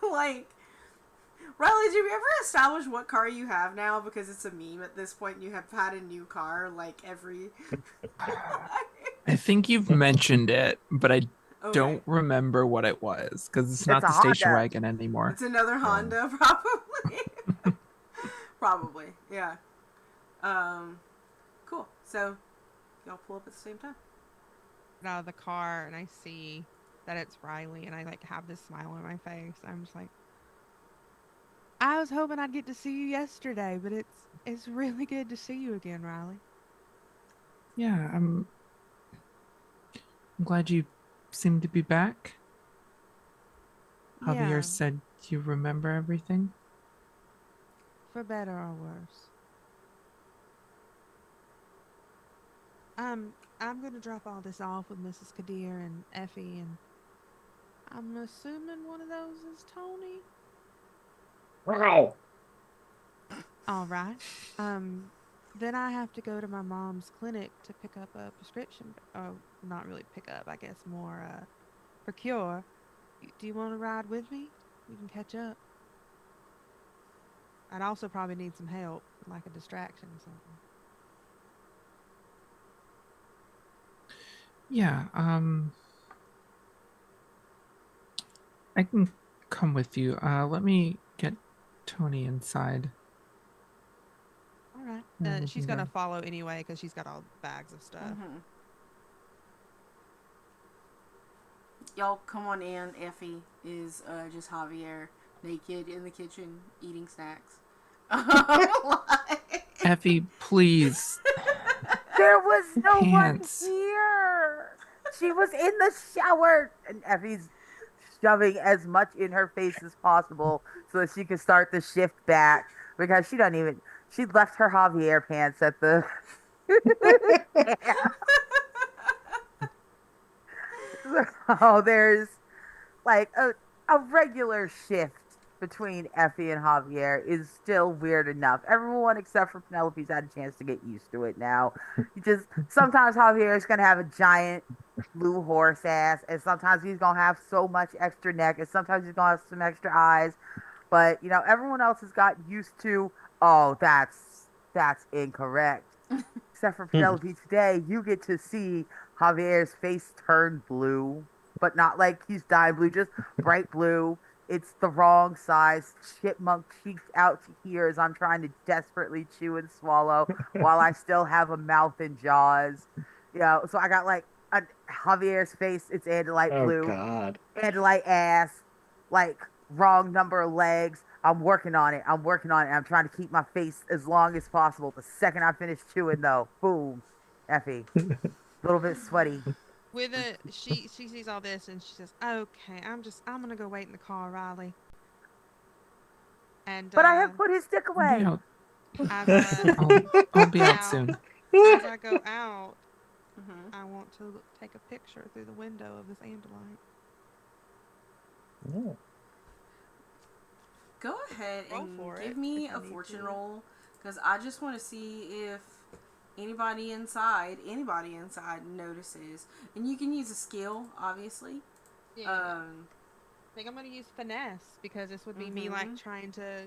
S1: Like, Riley, did we ever establish what car you have now? Because it's a meme at this point. You have had a new car like every.
S5: I think you've mentioned it, but I
S1: Okay.
S5: don't remember what it was because it's not
S3: a
S5: the station
S3: Honda.
S5: wagon anymore.
S1: It's another Honda, probably. Probably, yeah. Cool. So, y'all pull up at the same time.
S6: Out of the car and I see that it's Riley and I like have this smile on my face. I'm just like, I was hoping I'd get to see you yesterday, but it's really good to see you again, Riley.
S5: Yeah, I'm glad you seem to be back. Javier
S6: Yeah,
S5: said you remember everything.
S6: for better or worse. I'm gonna drop all this off with Mrs. Kadir and Effie, and I'm assuming one of those is Tony.
S7: Wow.
S6: All right. Then I have to go to my mom's clinic to pick up a prescription. Oh, not really pick up, I guess more procure. Do you want to ride with me? We can catch up. I'd also probably need some help, like a distraction or something.
S5: Yeah, I can come with you. Let me get Tony inside.
S6: All right.
S5: Yeah, we
S6: She's
S5: can
S6: gonna
S5: go.
S6: follow anyway because she's got all bags of stuff.
S1: Mm-hmm. Y'all come on in. Effie is just Javier, naked in the kitchen, eating snacks.
S5: Effie, please.
S3: There was no one
S5: Pants.
S3: here. She was in the shower. And Effie's shoving as much in her face as possible so that she could start the shift back because she doesn't even. She left her Javier pants at the. So there's like a regular shift between Effie and Javier is still weird enough. Everyone except for Penelope's had a chance to get used to it now. You just sometimes Javier is gonna have a giant blue horse ass, and sometimes he's gonna have so much extra neck, and sometimes he's gonna have some extra eyes. But everyone else has got used to, oh, that's incorrect. Except for Penelope today, you get to see Javier's face turn blue, but not like he's dyed blue, just bright blue. It's the wrong size. Chipmunk cheeks out to here as I'm trying to desperately chew and swallow while I still have a mouth and jaws. So I got like Javier's face, it's Andalite
S7: Oh
S3: blue.
S7: God.
S3: Andalite ass, like wrong number of legs. I'm working on it. I'm trying to keep my face as long as possible. The second I finish chewing, though, boom, Effie, a little bit sweaty.
S6: With a she sees all this and she says, "Okay, I'm gonna go wait in the car, Riley." And
S3: But I have put his stick
S5: I'll be
S3: away.
S5: out.
S6: as
S5: I'll be out
S6: out,
S5: soon.
S6: as I go out,
S1: Mm-hmm.
S6: I want to take a picture through the window of this Andalite.
S7: Yeah.
S1: Go ahead
S6: Roll
S1: and
S6: for
S1: give
S6: it,
S1: me
S6: if I
S1: a
S6: need
S1: fortune
S6: to.
S1: roll, because I just want to see if anybody inside notices. And you can use a skill, obviously.
S6: Yeah. I think I'm gonna use finesse because this would be me like trying to,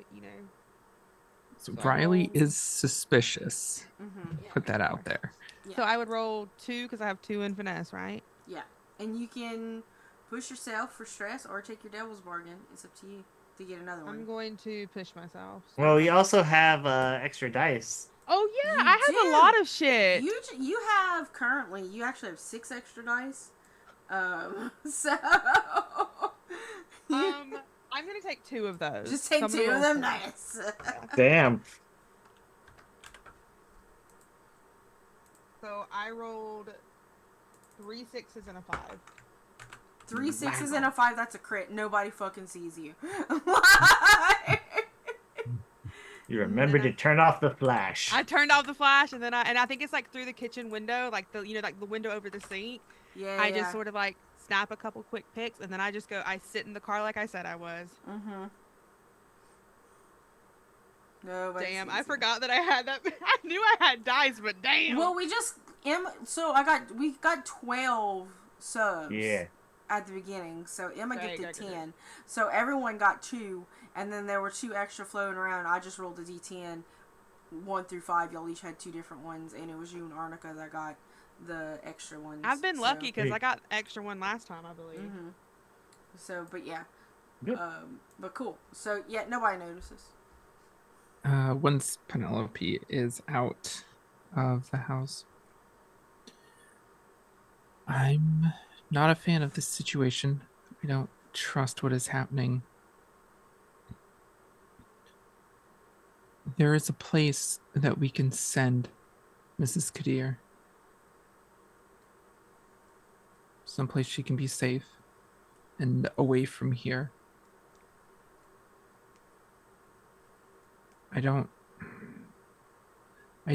S5: So
S6: So I
S5: Riley
S6: roll-
S5: is suspicious. Put that out there.
S1: Yeah.
S6: So I would roll 2 because I have 2 in finesse, right?
S1: Yeah. And you can push yourself for stress or take your devil's bargain. It's up to you to get another one.
S6: I'm going to push myself.
S7: Well, we also have extra dice.
S6: Oh yeah,
S1: You
S6: I have
S1: do.
S6: a lot of shit.
S1: You have currently, you actually have 6 extra dice. So
S6: I'm gonna take 2 of those.
S1: just take
S6: So I'm gonna
S1: 2 of
S6: roll
S1: them.
S6: 4.
S1: Nice.
S7: Damn.
S6: So I rolled 3 6s and a 5.
S1: 3 6s and a 5, that's a crit. Nobody fucking sees you.
S7: You remember to turn off the flash.
S6: I turned off the flash, and then I think it's like through the kitchen window, like like the window over the sink.
S1: Yeah,
S6: I just sort of like snap a couple quick pics, and then I sit in the car like I said I was.
S1: Mm-hmm. Nobody
S6: Damn,
S1: sees
S6: I
S1: you.
S6: forgot that I had that. I knew I had dice, but damn.
S1: Well, we got 12 subs.
S7: Yeah.
S1: At the beginning, so Emma
S6: Right,
S1: gets 10. So everyone got 2, and then there were 2 extra floating around. I just rolled a d10, 1 through 5. Y'all each had 2 different ones, and it was you and Arnica that got the extra ones.
S6: I've been lucky because I got extra one last time, I believe.
S1: Mm-hmm. So, but yeah.
S7: Good.
S1: But cool. So yeah, nobody notices.
S5: Once Penelope is out of the house, I'm not a fan of this situation. I don't trust what is happening. There is a place that we can send Mrs. Kadir. Someplace she can be safe and away from here. I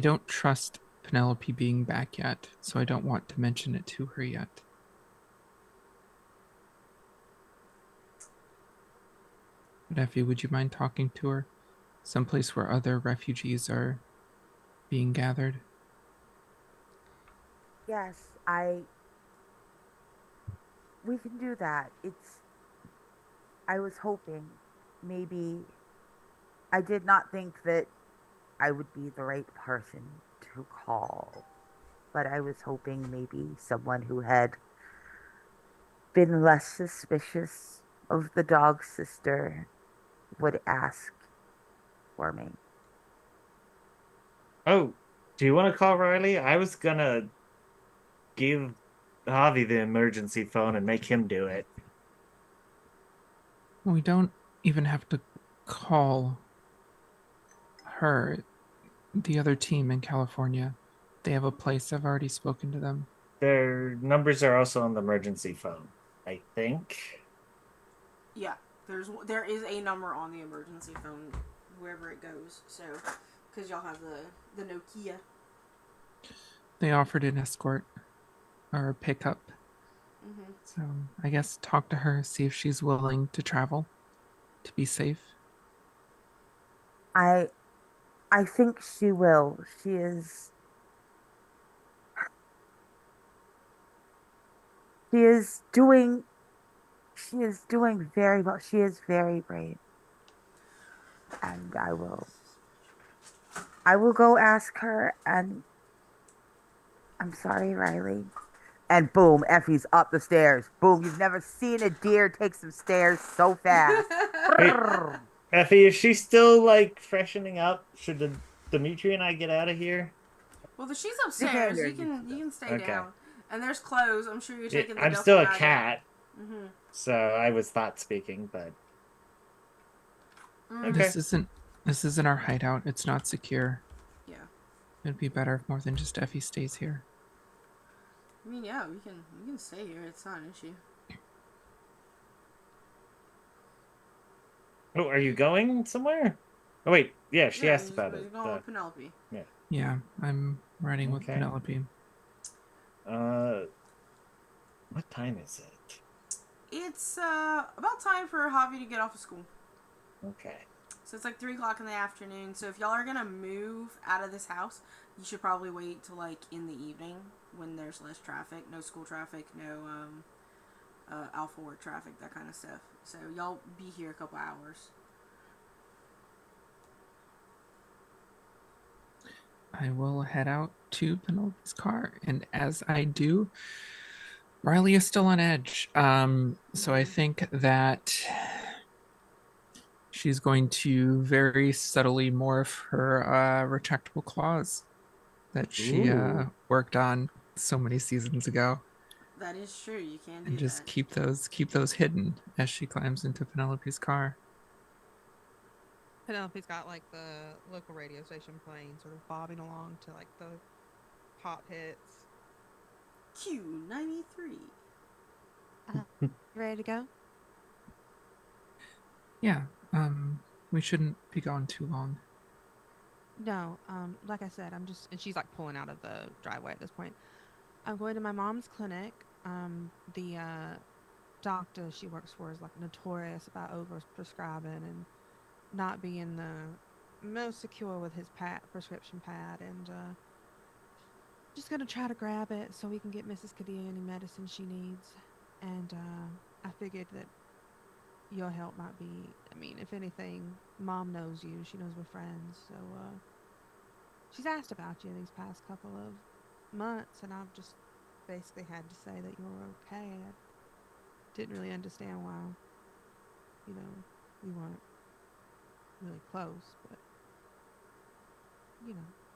S5: don't trust Penelope being back yet, so I don't want to mention it to her yet. But Effie, would you mind talking to her? Someplace where other refugees are being gathered?
S3: Yes, we can do that. I was hoping maybe, I did not think that I would be the right person to call, but I was hoping maybe someone who had been less suspicious of the dog's sister would ask for me.
S7: Oh, do you want to call Riley? I was gonna give Javi the emergency phone and make him do it.
S5: We don't even have to call her. The other team in California, they have a place. I've already spoken to them.
S7: Their numbers are also on the emergency phone, I think.
S1: Yeah, there is a number on the emergency phone, wherever it goes. So, because y'all have the Nokia.
S5: They offered an escort or a pickup.
S1: Mm-hmm.
S5: So I guess talk to her, see if she's willing to travel to be safe.
S3: I think she will. She is doing very well. She is very brave. And I will go ask her, and I'm sorry, Riley. And boom, Effie's up the stairs. Boom, you've never seen a deer take some stairs so fast.
S7: Wait, Effie, is she still like freshening up? Should Dimitri and I get out of here?
S1: Well, she's upstairs. You can stay down. And there's clothes. I'm sure you're taking the
S7: I'm
S1: duffel
S7: still a
S1: bag
S7: cat.
S1: Mm-hmm.
S7: So I was thought speaking, but okay.
S5: This isn't our hideout. It's not secure.
S1: Yeah.
S5: It'd be better if more than just Effie stays here.
S1: I mean, yeah, we can stay here. It's not an issue.
S7: Oh, are you going somewhere? Oh wait, yeah, she asked about
S1: He's
S7: it.
S1: going with Penelope.
S7: Yeah.
S5: Yeah, I'm riding with Penelope.
S7: What time is it?
S1: It's about time for Javi to get off of school.
S7: Okay.
S1: So it's like 3 o'clock in the afternoon. So if y'all are gonna move out of this house, you should probably wait till like in the evening when there's less traffic, no school traffic, no Alpha work traffic, that kind of stuff. So y'all be here a couple hours.
S5: I will head out to Penelope's car, and as I do, Riley is still on edge. So I think that she's going to very subtly morph her retractable claws that she worked on so many seasons ago.
S1: That is true. You can do
S5: and just
S1: that.
S5: keep those hidden as she climbs into Penelope's car.
S6: Penelope's got like the local radio station playing, sort of bobbing along to like the pop hits.
S1: Q93.
S6: Ready to go?
S5: Yeah. We shouldn't be gone too long.
S6: No, like I said, I'm just, and she's like pulling out of the driveway at this point. I'm going to my mom's clinic. The doctor she works for is like notorious about over prescribing and not being the most secure with his prescription pad, and just gonna try to grab it so we can get Mrs. Kadia any medicine she needs. And I figured that your help might be, I mean, if anything, Mom knows you. She knows we're friends. So she's asked about you these past couple of months, and I've just basically had to say that you're okay. I didn't really understand why, we weren't really close, but,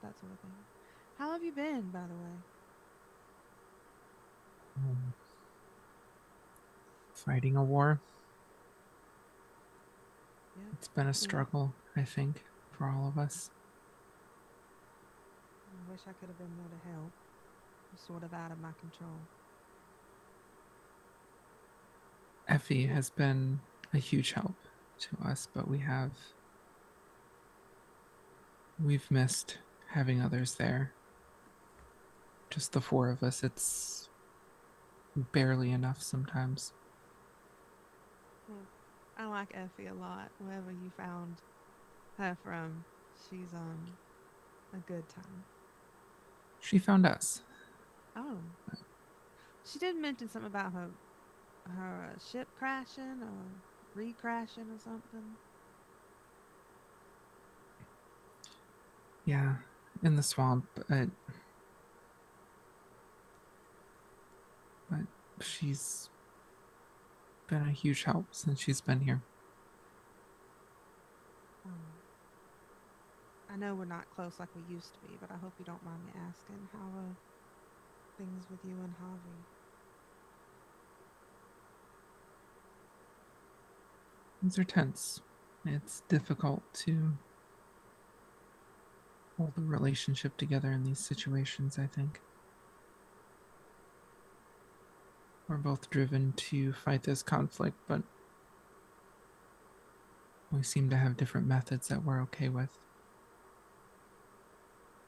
S6: that sort of thing. How have you been, by the way?
S5: Fighting a war.
S6: Yeah.
S5: It's been a
S6: Yeah.
S5: struggle, I think, for all of us.
S6: I wish I could have been more to help. I'm sort of out of my control.
S5: Effie has been a huge help to us, but we've missed having others there. Just the four of us, it's barely enough sometimes.
S6: I like Effie a lot. Wherever you found her from, she's a good time.
S5: She found us.
S6: Oh, she did mention something about her ship crashing or re-crashing or something.
S5: Yeah, in the swamp. But she's been a huge help since she's been here.
S6: I know we're not close like we used to be, but I hope you don't mind me asking how are things with you and Harvey?
S5: Things are tense. It's difficult to hold the relationship together in these situations, I think. We're both driven to fight this conflict, but we seem to have different methods that we're okay with.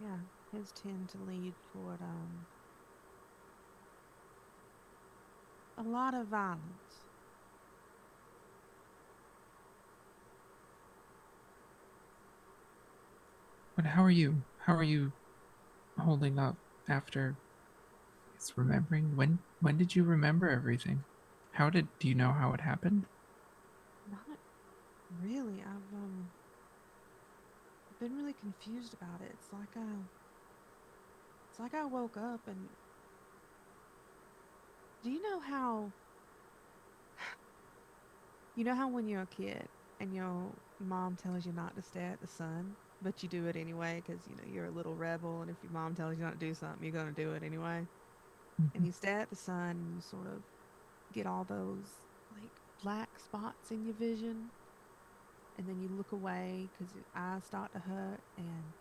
S6: Yeah, his tend to lead toward a lot of violence.
S5: But how are you? How are you holding up after it's remembering? When did you remember everything? Do you know how it happened?
S6: Not really. I've been really confused about it. It's like I woke up and do you know how when you're a kid and your mom tells you not to stare at the sun, but you do it anyway because you're a little rebel, and if your mom tells you not to do something, you're gonna do it anyway. And
S5: Mhm.
S6: you stare at the sun and you sort of get all those like black spots in your vision, and then you look away because your eyes start to hurt, and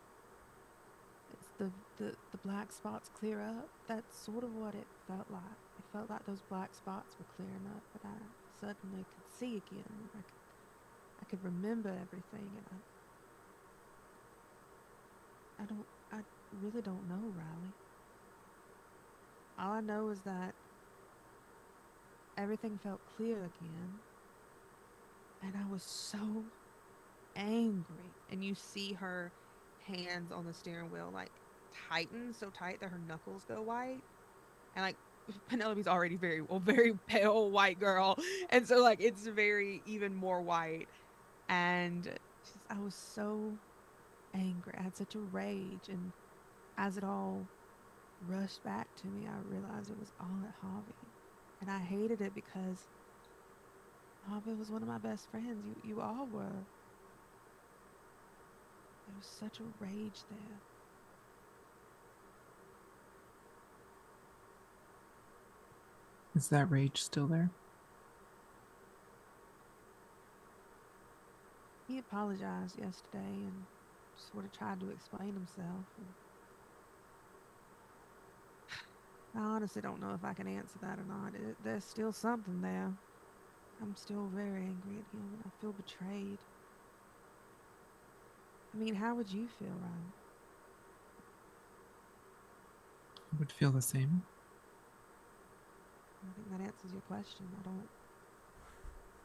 S6: it's the black spots clear up. That's sort of what it felt like. It felt like those black spots were clearing up, but I suddenly could see again. I could remember everything, and I really don't know, Riley. All I know is that everything felt clear again, and I was so angry. And you see her hands on the steering wheel like tighten so tight that her knuckles go white, and like Penelope's already very pale white girl, and so like it's very even more white. And I was so angry. I had such a rage, and as it all rushed back to me, I realized it was all at Harvey, and I hated it because Harvey was one of my best friends. You all were. There was such a rage there.
S5: Is that rage still there?
S6: He apologized yesterday and sort of tried to explain himself. And I honestly don't know if I can answer that or not. There's still something there. I'm still very angry at him, and I feel betrayed. I mean, how would you feel, Ryan?
S5: I would feel the same.
S6: I think that answers your question.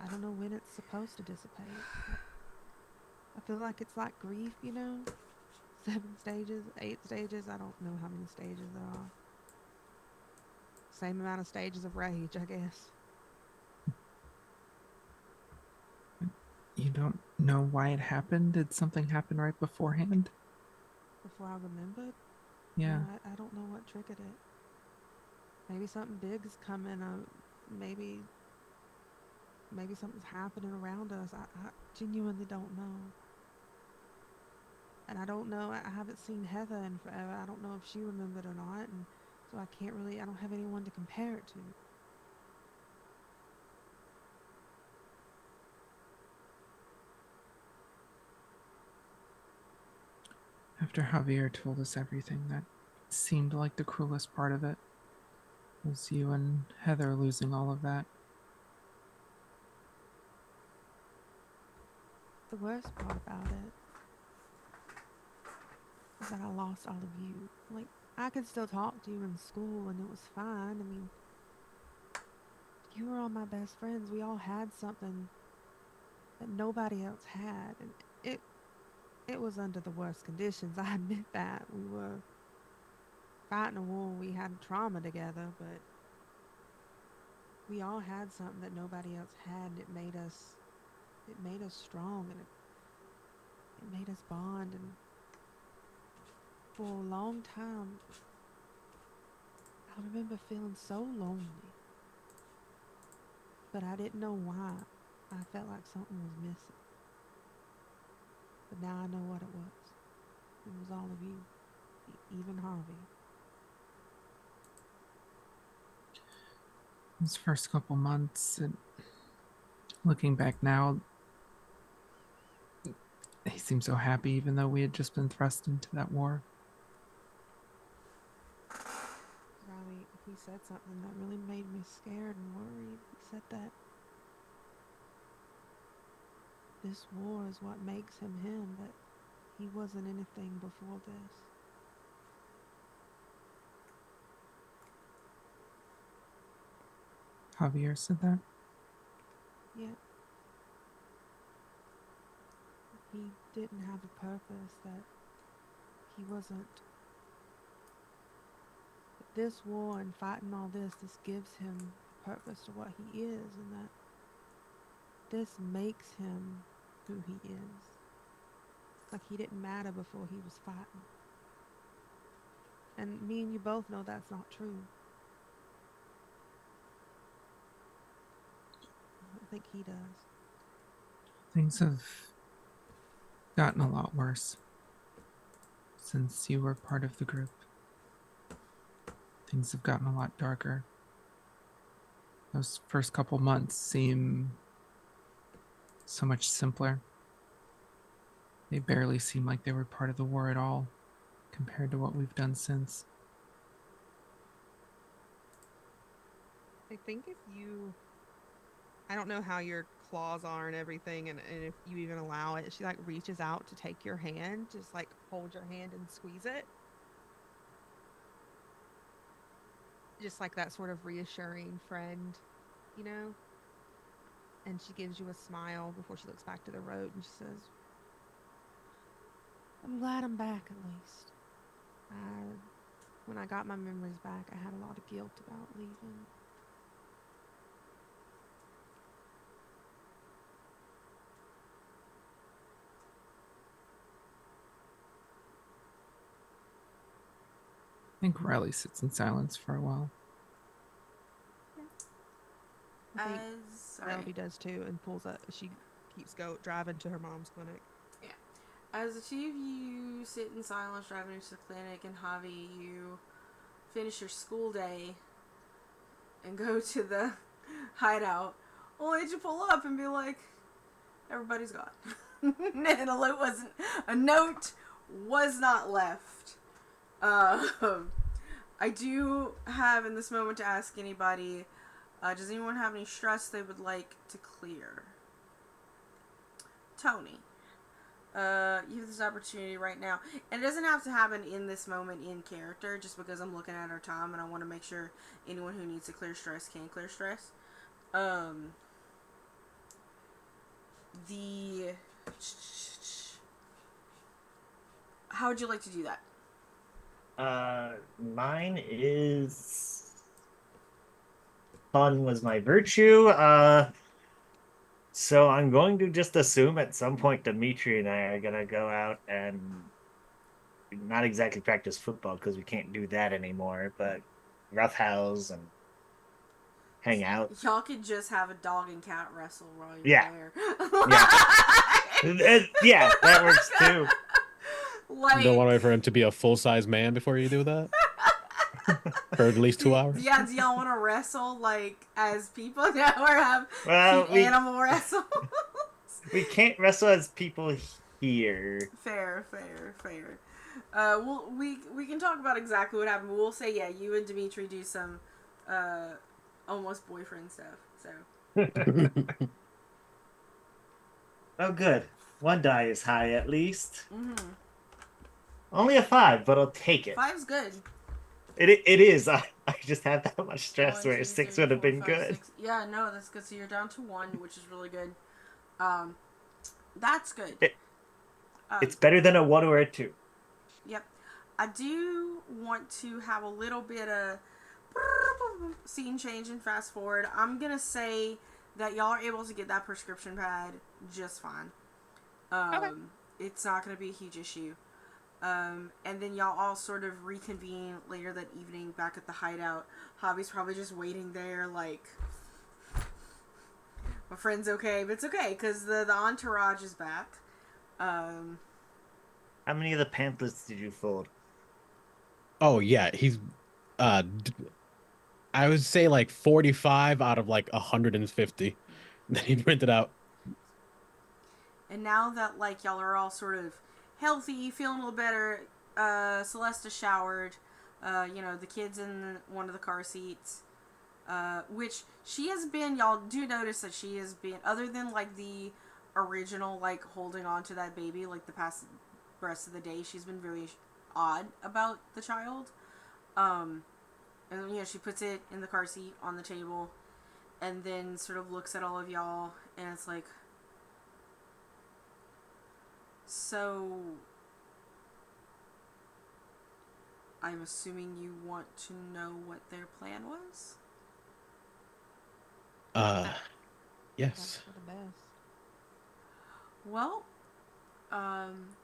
S6: I don't know when it's supposed to dissipate. I feel like it's like grief, 7 stages, 8 stages. I don't know how many stages there are. Same amount of stages of rage, I guess.
S5: You don't know why it happened? Did something happen right beforehand?
S6: Before I remembered,
S5: Yeah.
S6: no, I don't know what triggered it. Maybe something big is coming. Maybe something's happening around us. I genuinely don't know. And I don't know. I haven't seen Heather in forever. I don't know if she remembered or not, and so I don't have anyone to compare it to.
S5: After Javier told us everything, that seemed like the cruelest part of it. Was you and Heather losing all of that.
S6: The worst part about it is that I lost all of you. Like, I could still talk to you in school and it was fine. I mean, you were all my best friends. We all had something that nobody else had. And it was under the worst conditions. I admit that. We were fighting a war. We had trauma together, but we all had something that nobody else had, and it made us strong, and it made us bond. And for a long time, I remember feeling so lonely, but I didn't know why. I felt like something was missing, but now I know what it was. It was all of you, even Harvey.
S5: Those first couple months, looking back now, he seemed so happy even though we had just been thrust into that war.
S6: Riley, he said something that really made me scared and worried. He said that this war is what makes him him, that he wasn't anything before this.
S5: Javier said that?
S6: Yet he didn't have a purpose, that he wasn't. This war and fighting all this gives him purpose to what he is, and that this makes him who he is. Like, he didn't matter before he was fighting. And me and you both know that's not true. I don't think he does.
S5: Things have gotten a lot worse since you were part of the group. Things have gotten a lot darker. Those first couple months seem so much simpler. They barely seem like they were part of the war at all, compared to what we've done since.
S6: I think I don't know how your claws are and everything, and if you even allow it, she like reaches out to take your hand, just like hold your hand and squeeze it. Just like that sort of reassuring friend, you know? And she gives you a smile before she looks back to the road and she says, I'm glad I'm back at least. When I got my memories back, I had a lot of guilt about leaving.
S5: I think Riley sits in silence for a while.
S6: I think
S1: Sorry.
S6: Elby does too, and she keeps driving to her mom's clinic.
S1: Yeah. As the two of you sit in silence driving to the clinic, and Javi, you finish your school day and go to the hideout, only to pull up and be like, everybody's gone. And a note was not left. I do have in this moment to ask anybody, Does anyone have any stress they would like to clear? Tony. You have this opportunity right now. And it doesn't have to happen in this moment in character, just because I'm looking at our time and I want to make sure anyone who needs to clear stress can clear stress. How would you like to do that?
S7: Mine is fun was my virtue. So I'm going to just assume at some point Dimitri and I are gonna go out and not exactly practice football because we can't do that anymore, but roughhouse and hang out.
S1: Y'all could just have a dog and cat wrestle while you're
S7: Yeah.
S1: there.
S7: Yeah, that works too.
S1: Like,
S8: You don't want to wait for him to be a full-size man before you do that? For at least 2 hours?
S1: Yeah, do y'all want to wrestle, like, as people now, or have
S7: Well,
S1: animal wrestle?
S7: we can't wrestle as people here.
S1: Fair. We can talk about exactly what happened. We'll say, yeah, you and Dimitri do some almost boyfriend stuff. So
S7: Oh, good. One die is high at least.
S1: mm-hmm.
S7: Only a 5, but I'll take it.
S1: 5's good.
S7: It is. I just had that much stress
S1: 1,
S7: where
S1: 2,
S7: a 6
S1: 3,
S7: would have
S1: 4,
S7: been
S1: 5,
S7: good.
S1: 6. Yeah, no, that's good. So you're down to 1, which is really good. That's good.
S7: It's better than a 1 or a 2.
S1: Yep. I do want to have a little bit of scene change and fast forward. I'm going to say that y'all are able to get that prescription pad just fine.
S6: Okay.
S1: It's not going to be a huge issue. And then y'all all sort of reconvene later that evening back at the hideout. Javi's probably just waiting there like, my friend's okay, but it's okay because the entourage is back.
S7: How many of the pamphlets did you fold?
S8: Oh yeah, he's I would say like 45 out of like 150 that he printed out.
S1: And now that like y'all are all sort of healthy, feeling a little better, Celesta showered. The kids in one of the car seats. Which she has been, y'all do notice that she has been, other than like the original like holding on to that baby like the past rest of the day, she's been very odd about the child. And she puts it in the car seat on the table and then sort of looks at all of y'all and it's like, so I'm assuming you want to know what their plan was?
S8: Yes.
S6: That's for the best.
S1: Well,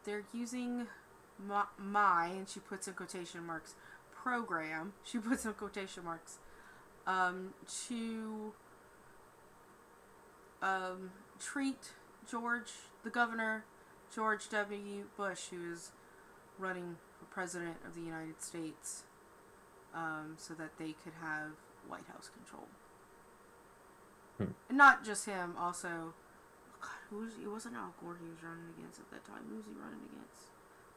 S1: they're using my, and she puts in quotation marks, program, she puts in quotation marks, to, treat the governor, George W. Bush, who is running for president of the United States, so that they could have White House control. And not just him, also, it wasn't Al Gore he was running against at that time. Who was he running against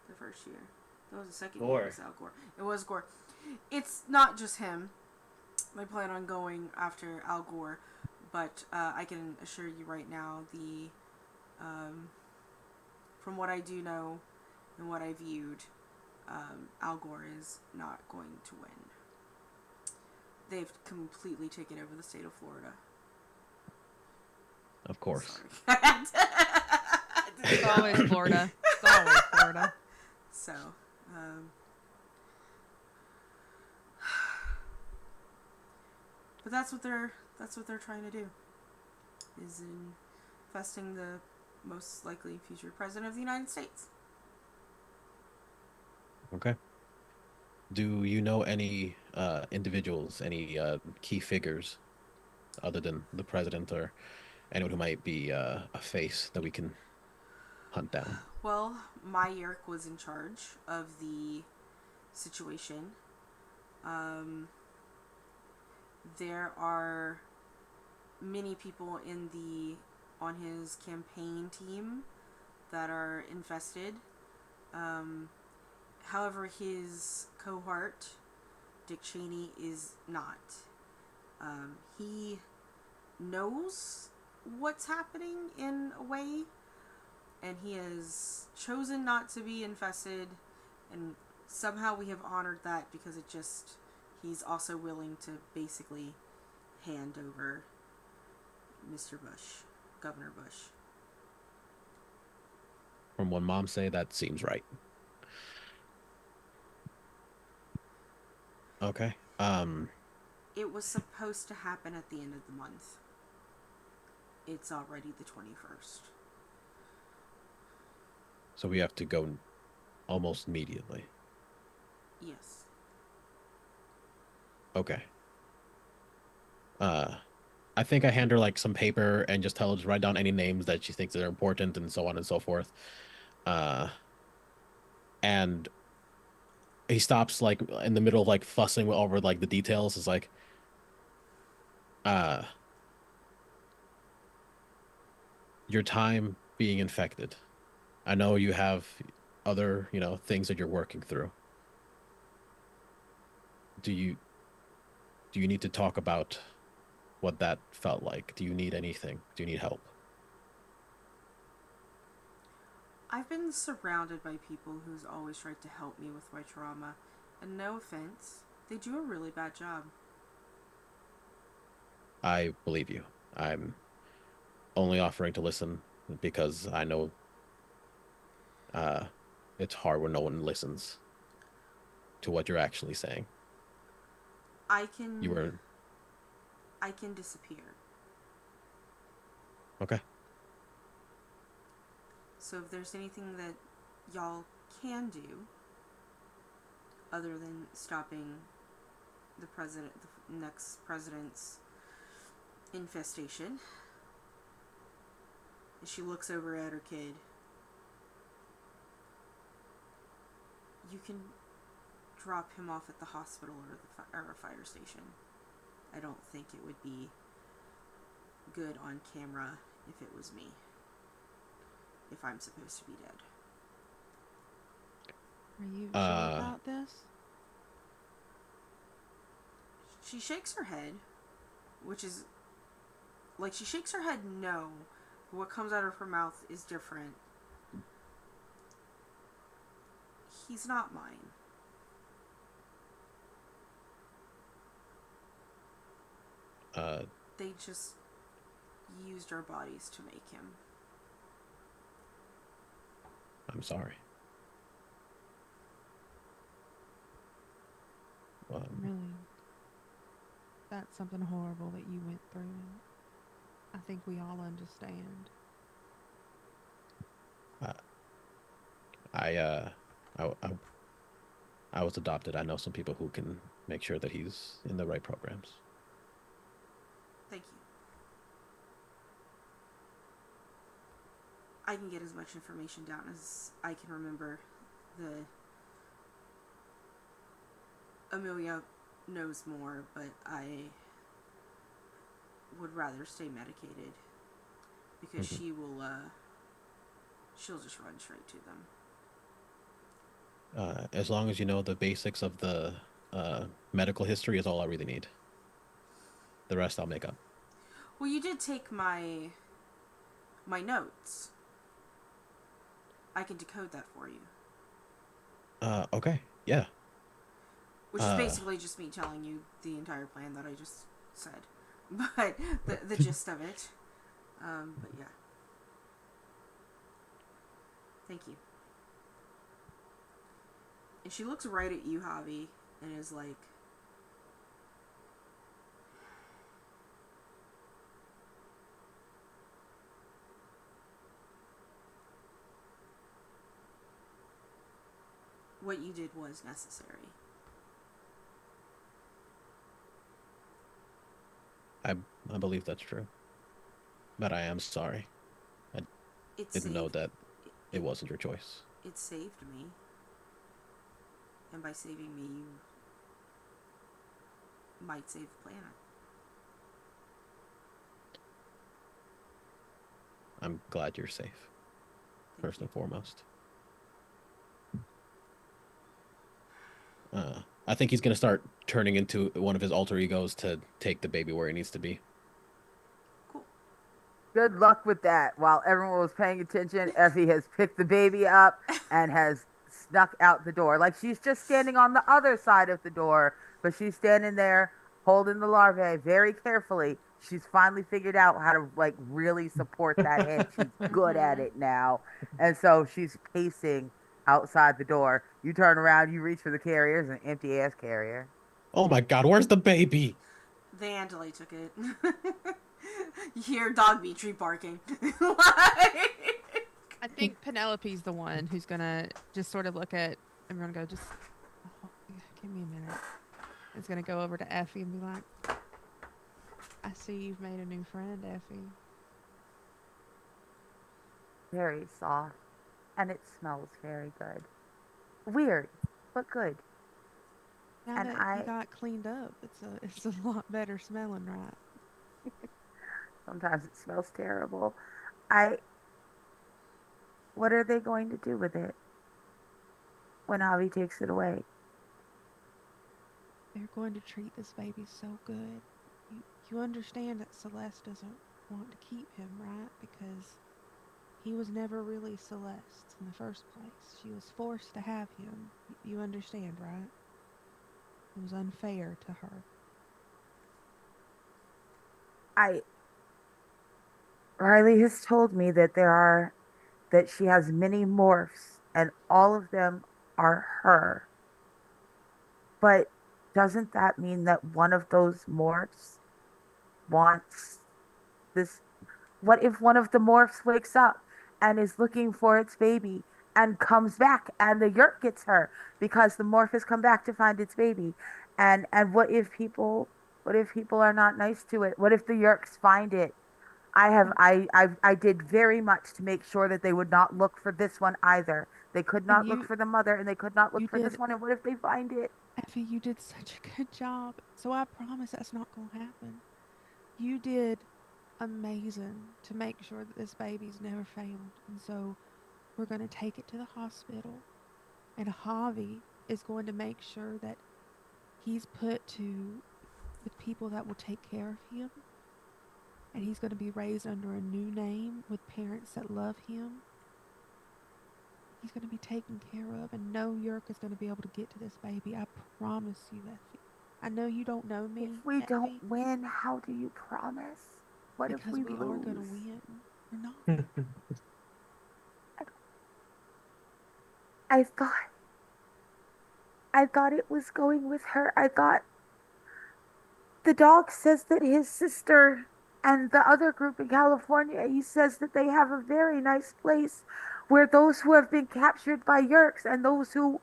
S1: the first year? That was the second year. It was Al Gore. It was Gore. It's not just him. They plan on going after Al Gore, but I can assure you right now, from what I do know and what I viewed, Al Gore is not going to win. They've completely taken over the state of Florida.
S8: Of course.
S6: It's always Florida. It's always Florida.
S1: So, but that's what they're trying to do. Is infesting the most likely future president of the United States.
S8: Okay. Do you know any individuals, any key figures other than the president or anyone who might be a face that we can hunt down?
S1: Well, my Yerk was in charge of the situation. There are many people on his campaign team that are infested. However, his cohort, Dick Cheney, is not. He knows what's happening in a way, and he has chosen not to be infested, and somehow we have honored that because he's also willing to basically hand over Mr. Bush, Governor Bush.
S8: From what Mom say, that seems right. Okay.
S1: It was supposed to happen at the end of the month. It's already the 21st.
S8: So we have to go almost immediately.
S1: Yes.
S8: Okay. I think I hand her like some paper and just tell her to write down any names that she thinks that are important and so on and so forth. And he stops like in the middle of like fussing over like the details. It's like, uh, your time being infected. I know you have other, things that you're working through. Do you need to talk about what that felt like? Do you need anything? Do you need help?
S1: I've been surrounded by people who's always tried to help me with my trauma, and no offense, they do a really bad job.
S8: I believe you. I'm only offering to listen because I know uh it's hard when no one listens to what you're actually saying.
S1: I can
S8: You were
S1: I can disappear.
S8: okay.
S1: So if there's anything that y'all can do other than stopping the next president's infestation. And she looks over at her kid. You can drop him off at the hospital or a fire station. I don't think it would be good on camera if it was me. If I'm supposed to be dead.
S6: Are you sure about this?
S1: She shakes her head, which is like she shakes her head no. But what comes out of her mouth is different. He's not mine. They just used our bodies to make him.
S8: I'm sorry.
S6: Really? That's something horrible that you went through. I think we all understand.
S8: I was adopted. I know some people who can make sure that he's in the right programs.
S1: Thank you. I can get as much information down as I can remember. Amelia knows more, but I would rather stay medicated because she'll just run straight to them.
S8: As long as you know the basics of the medical history is all I really need. The rest I'll make up.
S1: Well, you did take my notes. I can decode that for you.
S8: Okay, yeah.
S1: Which is basically just me telling you the entire plan that I just said. But the gist of it. But yeah. Thank you. And she looks right at you, Javi, and is like, what you did was necessary.
S8: I believe that's true. But I am sorry. I didn't know that it wasn't your choice.
S1: It saved me. And by saving me, you might save the planet.
S8: I'm glad you're safe. First and foremost. I think he's gonna start turning into one of his alter egos to take the baby where he needs to be.
S1: Cool.
S3: Good luck with that. While everyone was paying attention, Effie has picked the baby up and has snuck out the door. Like she's just standing on the other side of the door, but she's standing there holding the larvae very carefully. She's finally figured out how to like really support that head. She's good at it now. And so she's pacing outside the door. You turn around, you reach for the carrier, it's an empty ass carrier.
S8: Oh my God, where's the baby?
S1: The Andalite took it. You hear Dogby tree barking.
S6: I think Penelope's the one who's gonna just sort of look at everyone and go, just give me a minute. It's gonna go over to Effie and be like, I see you've made a new friend, Effie.
S3: Very soft. And it smells very good. Weird, but good.
S6: Now
S3: And
S6: that you got cleaned up, it's a lot better smelling, right?
S3: Sometimes it smells terrible. What are they going to do with it when Javi takes it away?
S6: They're going to treat this baby so good. You understand that Celeste doesn't want to keep him, right? Because he was never really Celeste's in the first place. She was forced to have him. You understand, right? It was unfair to her.
S3: Riley has told me that she has many morphs and all of them are her. But doesn't that mean that one of those morphs wants this? What if one of the morphs wakes up and is looking for its baby and comes back and the yurt gets her because the morph has come back to find its baby? And what if people are not nice to it? What if the yurks find it? I did very much to make sure that they would not look for this one either. They could not look for the mother and they could not look for this one. And what if they find it?
S6: Effie, you did such a good job. So I promise that's not going to happen. You did amazing to make sure that this baby's never found. And so we're going to take it to the hospital. And Javi is going to make sure that he's put to the people that will take care of him. And he's going to be raised under a new name with parents that love him. He's going to be taken care of, and no Yerk is going to be able to get to this baby. I promise you, Effie. I know you don't know me.
S3: If we
S6: Effie,
S3: don't win, how do you promise? What
S6: because
S3: if we
S6: we
S3: lose?
S6: are going to win. We're not.
S3: I thought it was going with her. I thought the dog says that his sister and the other group in California, he says that they have a very nice place where those who have been captured by Yerks and those who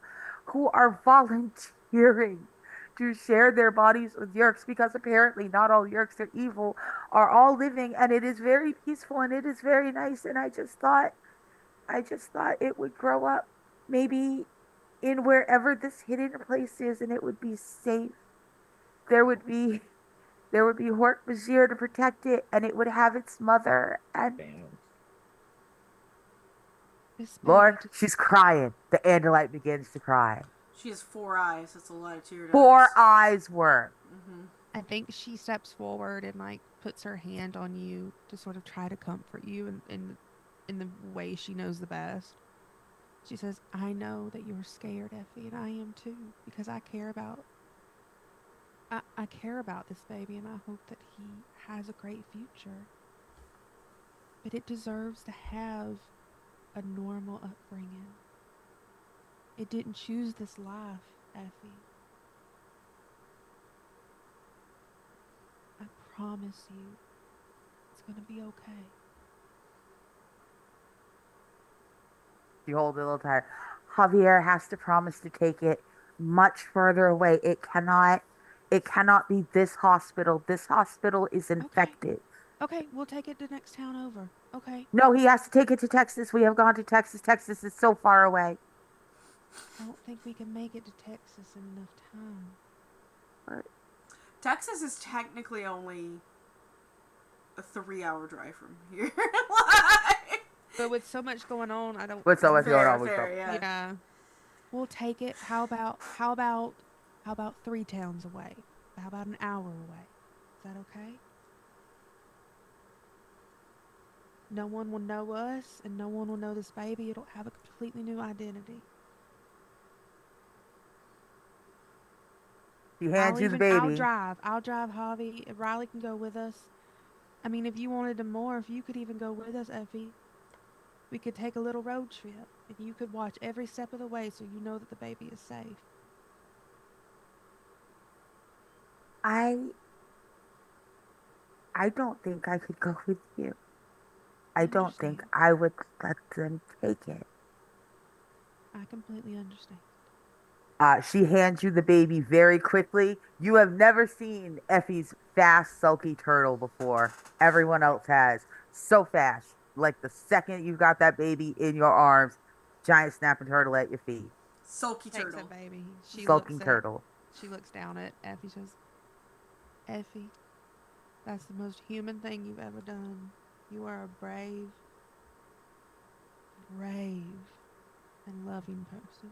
S3: are volunteering to share their bodies with Yerks, because apparently not all Yerks are evil, are all living, and it is very peaceful and it is very nice. And I just thought it would grow up maybe in wherever this hidden place is, and it would be safe. There would be Hort Bashir to protect it, and it would have its mother. And Lord, she's crying. The Andalite begins to cry.
S1: She has 4 eyes. That's a lot of tear ducts.
S3: 4 eyes worth.
S6: I think she steps forward and like puts her hand on you to sort of try to comfort you in the way she knows the best. She says, I know that you're scared, Effie, and I am too, because I care about this baby, and I hope that he has a great future. But it deserves to have a normal upbringing. It didn't choose this life, Effie. I promise you, it's going to be okay.
S3: You hold it a little tight. Javier has to promise to take it much further away. It cannot be this hospital. This hospital is infected.
S6: Okay, we'll take it to the next town over. Okay.
S3: No, he has to take it to Texas. We have gone to Texas. Texas is so far away.
S6: I don't think we can make it to Texas in enough time.
S3: What?
S1: Texas is technically only a 3-hour drive from here.
S6: But with so much going on, I don't.
S3: With so much going on,
S1: yeah.
S6: Yeah. We'll take it. How about How about 3 towns away? How about an hour away? Is that okay? No one will know us, and no one will know this baby. It'll have a completely new identity.
S3: She hands you the baby.
S6: I'll drive. I'll drive Javi. Riley can go with us. I mean, if you wanted to morph, you could even go with us, Effie. We could take a little road trip, and you could watch every step of the way so you know that the baby is safe.
S3: I don't think I could go with you. I don't think I would let them take it.
S6: I completely understand.
S3: She hands you the baby very quickly. You have never seen Effie's fast, sulky turtle before. Everyone else has. So fast. Like the second you got that baby in your arms, giant snapping turtle at your feet.
S1: Sulky
S6: Takes
S1: turtle.
S6: a baby.
S3: Sulking turtle.
S6: She looks down at Effie. Says, "Effie, that's the most human thing you've ever done. You are a brave, and loving person."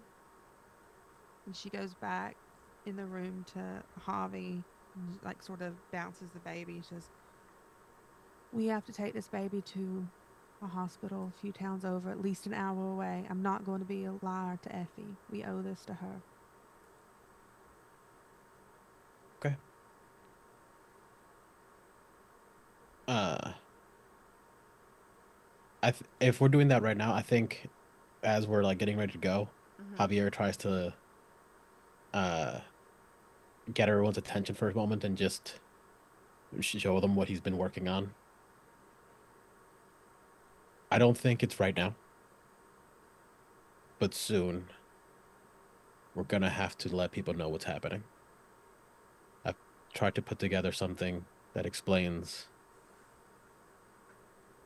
S6: And she goes back in the room to Javi and like sort of bounces the baby. She says, "We have to take this baby to a hospital a few towns over, at least an hour away. I'm not going to be a liar to Effie. We owe this to her."
S8: Okay. If we're doing that right now, I think as we're like getting ready to go, Javier tries to get everyone's attention for a moment and just show them what he's been working on. I don't think it's right now, but soon we're gonna have to let people know what's happening. I've tried to put together something that explains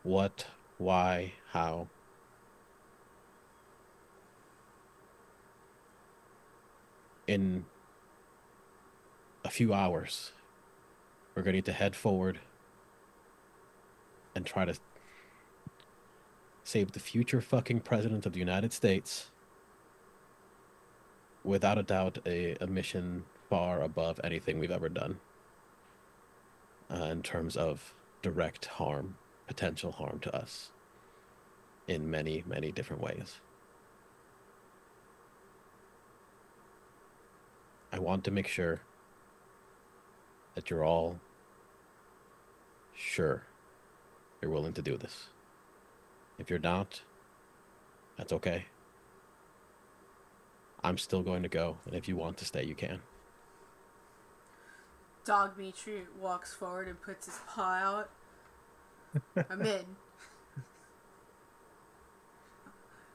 S8: what, why, how. In a few hours, we're going to need to head forward and try to save the future fucking president of the United States. Without a doubt, a mission far above anything we've ever done in terms of direct harm, potential harm to us in many, many different ways. I want to make sure that you're all sure you're willing to do this. If you're not, that's okay. I'm still going to go, and if you want to stay, you can.
S1: Dog Mitri walks forward and puts his paw out. I'm in.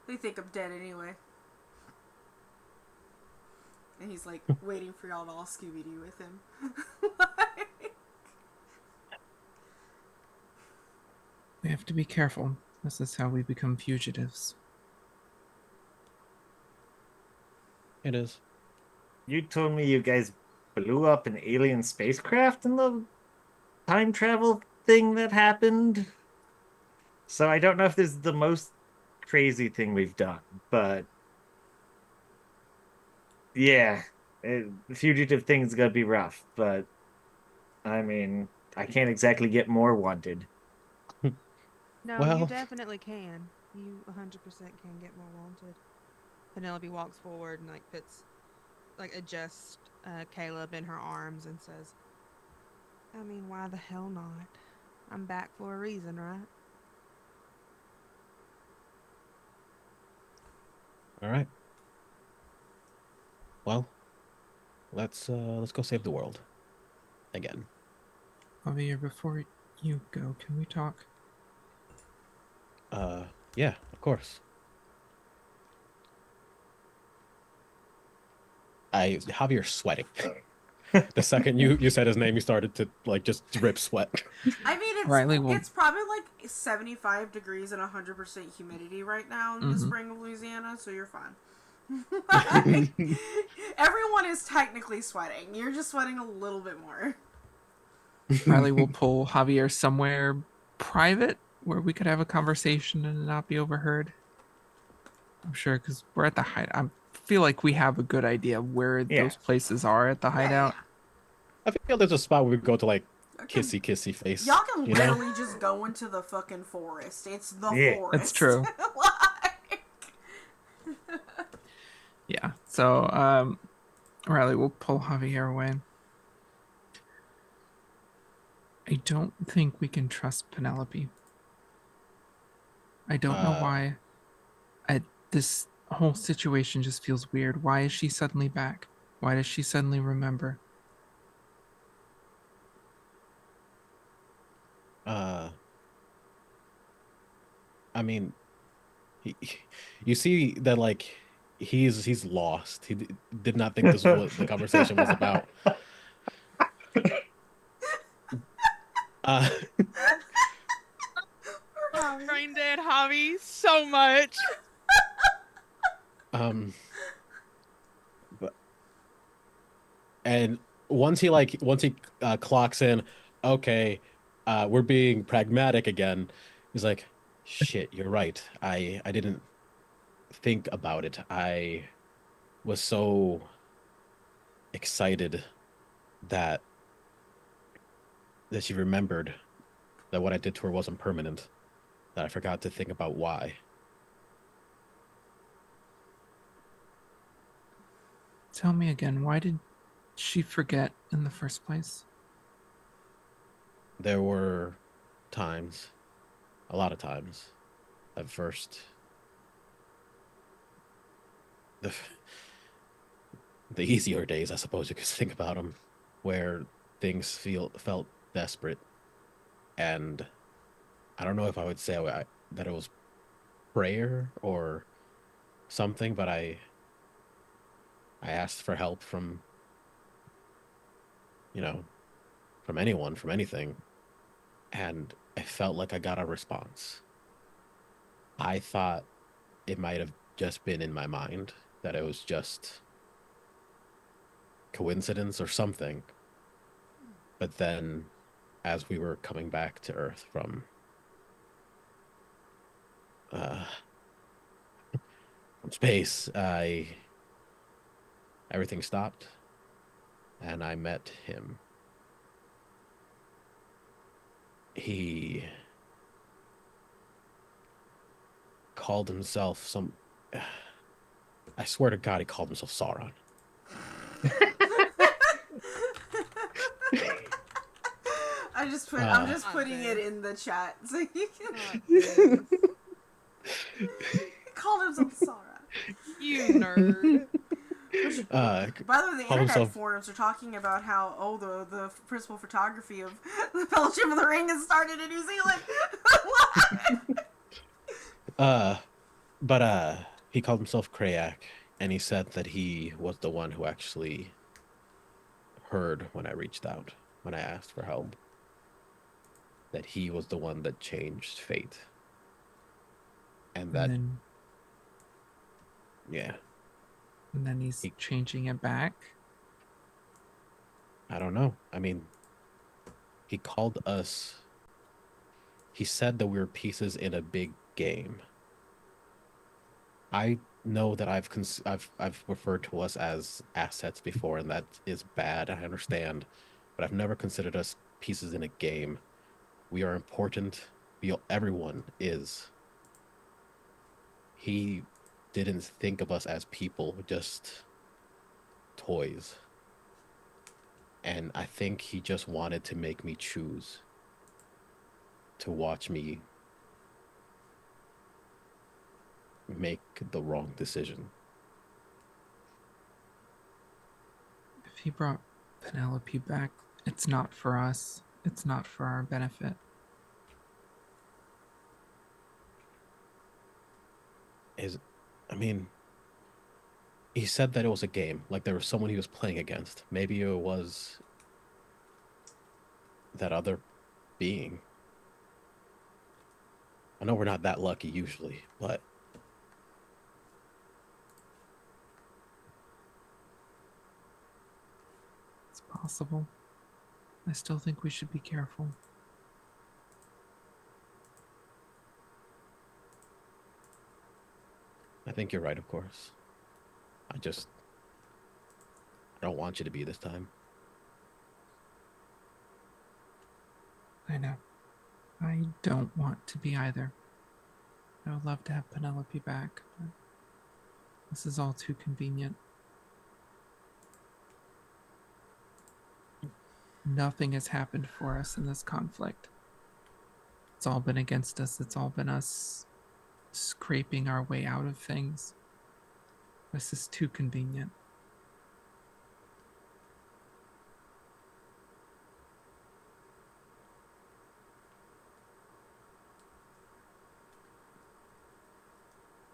S1: They think I'm dead anyway. And he's like waiting for y'all to all Scooby-Doo with him.
S5: We have to be careful. This is how we become fugitives.
S8: It is.
S7: You told me you guys blew up an alien spacecraft in the time travel thing that happened. So I don't know if this is the most crazy thing we've done, but yeah, fugitive thing's gonna be rough, but I mean, I can't exactly get more wanted.
S6: No,
S8: Well-
S6: you definitely can. You 100% can get more wanted. Penelope walks forward and adjusts Caleb in her arms and says, "I mean, why the hell not? I'm back for a reason, right?"
S8: All right. Well, let's go save the world again.
S5: Javier, before you go, can we talk?
S8: Yeah, of course. Javier's sweating. The second you said his name, he started to like just drip sweat.
S1: I mean,
S5: Riley
S1: it's probably like 75 degrees and 100% humidity right now in the spring of Louisiana, so you're fine. Everyone is technically sweating. You're just sweating a little bit more.
S5: Riley will pull Javier somewhere private where we could have a conversation and not be overheard. I'm sure, because we're at the height. I'm feel like we have a good idea where
S7: Yeah.
S5: those places are at the hideout.
S8: I feel there's a spot where we go to like
S1: Okay.
S8: kissy face.
S1: Y'all can
S8: you know?
S1: literally just go into the fucking forest. It's the
S7: Yeah.
S1: forest.
S5: That's true.
S1: Like...
S5: Yeah. So, Riley, we'll pull Javier away. I don't think we can trust Penelope. I don't know why. This whole situation just feels weird. Why is she suddenly back? Why does she suddenly remember?
S8: I mean, you see that like he's lost. He did not think this was what the conversation was about. Uh,
S6: Brain dead Javi so much.
S8: but and once he clocks in, okay, we're being pragmatic again. He's like, shit, you're right. I didn't think about it. I was so excited that she remembered that what I did to her wasn't permanent, that I forgot to think about why.
S5: Tell me again, why did she forget in the first place?
S8: There were times, a lot of times, at first, the easier days, I suppose you could think about them, where things felt desperate, and I don't know if I would say that it was prayer or something, but I asked for help from, from anyone, from anything, and I felt like I got a response. I thought it might have just been in my mind, that it was just coincidence or something. But then, as we were coming back to Earth from space, everything stopped, and I met him. He called himself some. I swear to God, he called himself Sauron.
S1: I'm just putting it in the chat so you can. He called himself Sauron.
S6: You nerd.
S1: By the way, the internet forums are talking about how the principal photography of the Fellowship of the Ring has started in New Zealand.
S8: But he called himself Krayak, and he said that he was the one who actually heard when I reached out, when I asked for help. That he was the one that changed fate. And then
S5: he's changing it back.
S8: I don't know. I mean, he called us. He said that we were pieces in a big game. I know that I've referred to us as assets before, and that is bad. I understand, but I've never considered us pieces in a game. We are important. Everyone is. He didn't think of us as people, just toys. And I think he just wanted to make me choose to watch me make the wrong decision.
S5: If he brought Penelope back, it's not for us. It's not for our benefit.
S8: He said that it was a game, like there was someone he was playing against. Maybe it was that other being. I know we're not that lucky usually, but
S5: it's possible. I still think we should be careful.
S8: I think you're right, of course. I don't want you to be this time.
S5: I know. I don't want to be either. I would love to have Penelope back, but this is all too convenient. Nothing has happened for us in this conflict. It's all been against us. It's all been us scraping our way out of things. This is too convenient.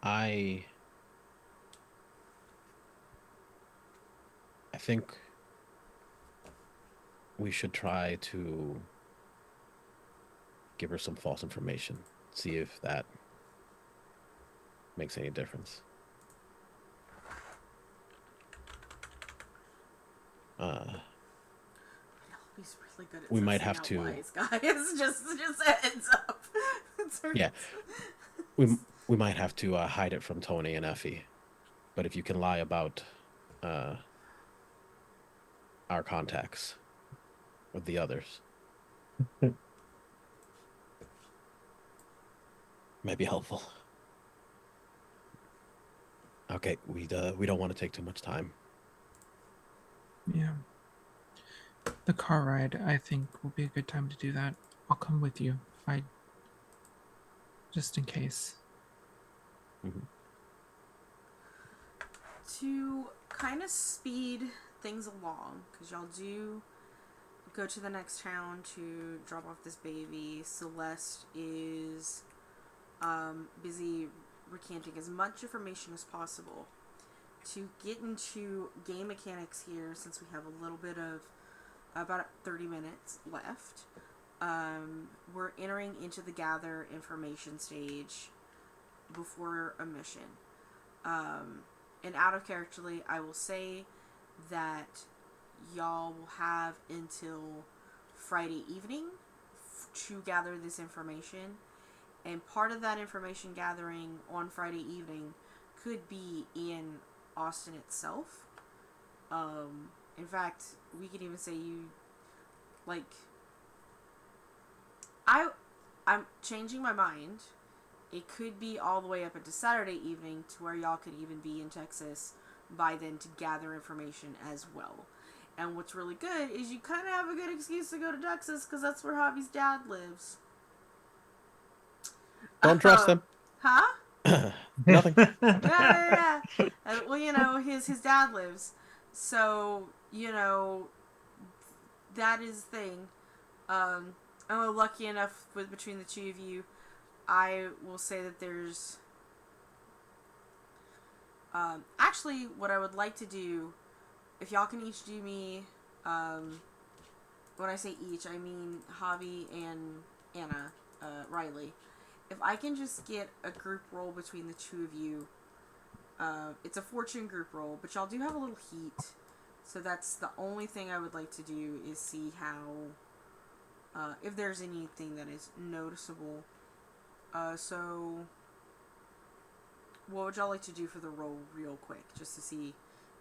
S8: I think we should try to give her some false information. See if that makes any difference.
S1: He's really good at
S8: We might
S1: sussing
S8: have
S1: out
S8: to-
S1: lies, guys. just a heads up.
S8: Yeah. We might have to hide it from Tony and Effie. But if you can lie about our contacts with the others, might be helpful. Okay, we don't want to take too much time.
S5: Yeah. The car ride, I think, will be a good time to do that. I'll come with you. Just in case.
S8: Mm-hmm.
S1: To kind of speed things along, because y'all do go to the next town to drop off this baby. Celeste is busy recanting as much information as possible. To get into game mechanics here, since we have a little bit of about 30 minutes left, we're entering into the gather information stage before a mission. And out of characterly, I will say that y'all will have until Friday evening to gather this information. And part of that information gathering on Friday evening could be in Austin itself. In fact, we could even say I'm changing my mind. It could be all the way up into Saturday evening to where y'all could even be in Texas by then to gather information as well. And what's really good is you kind of have a good excuse to go to Texas because that's where Javi's dad lives.
S8: Don't trust them.
S1: Huh?
S8: Nothing.
S1: Yeah. Well, his dad lives. So, that is the thing. I'm lucky enough between the two of you, I will say that there's actually what I would like to do, if y'all can each do me, when I say each, I mean Javi and Anna, Riley. If I can just get a group roll between the two of you, it's a fortune group roll, but y'all do have a little heat, so that's the only thing I would like to do is see how, if there's anything that is noticeable. So what would y'all like to do for the roll real quick, just to see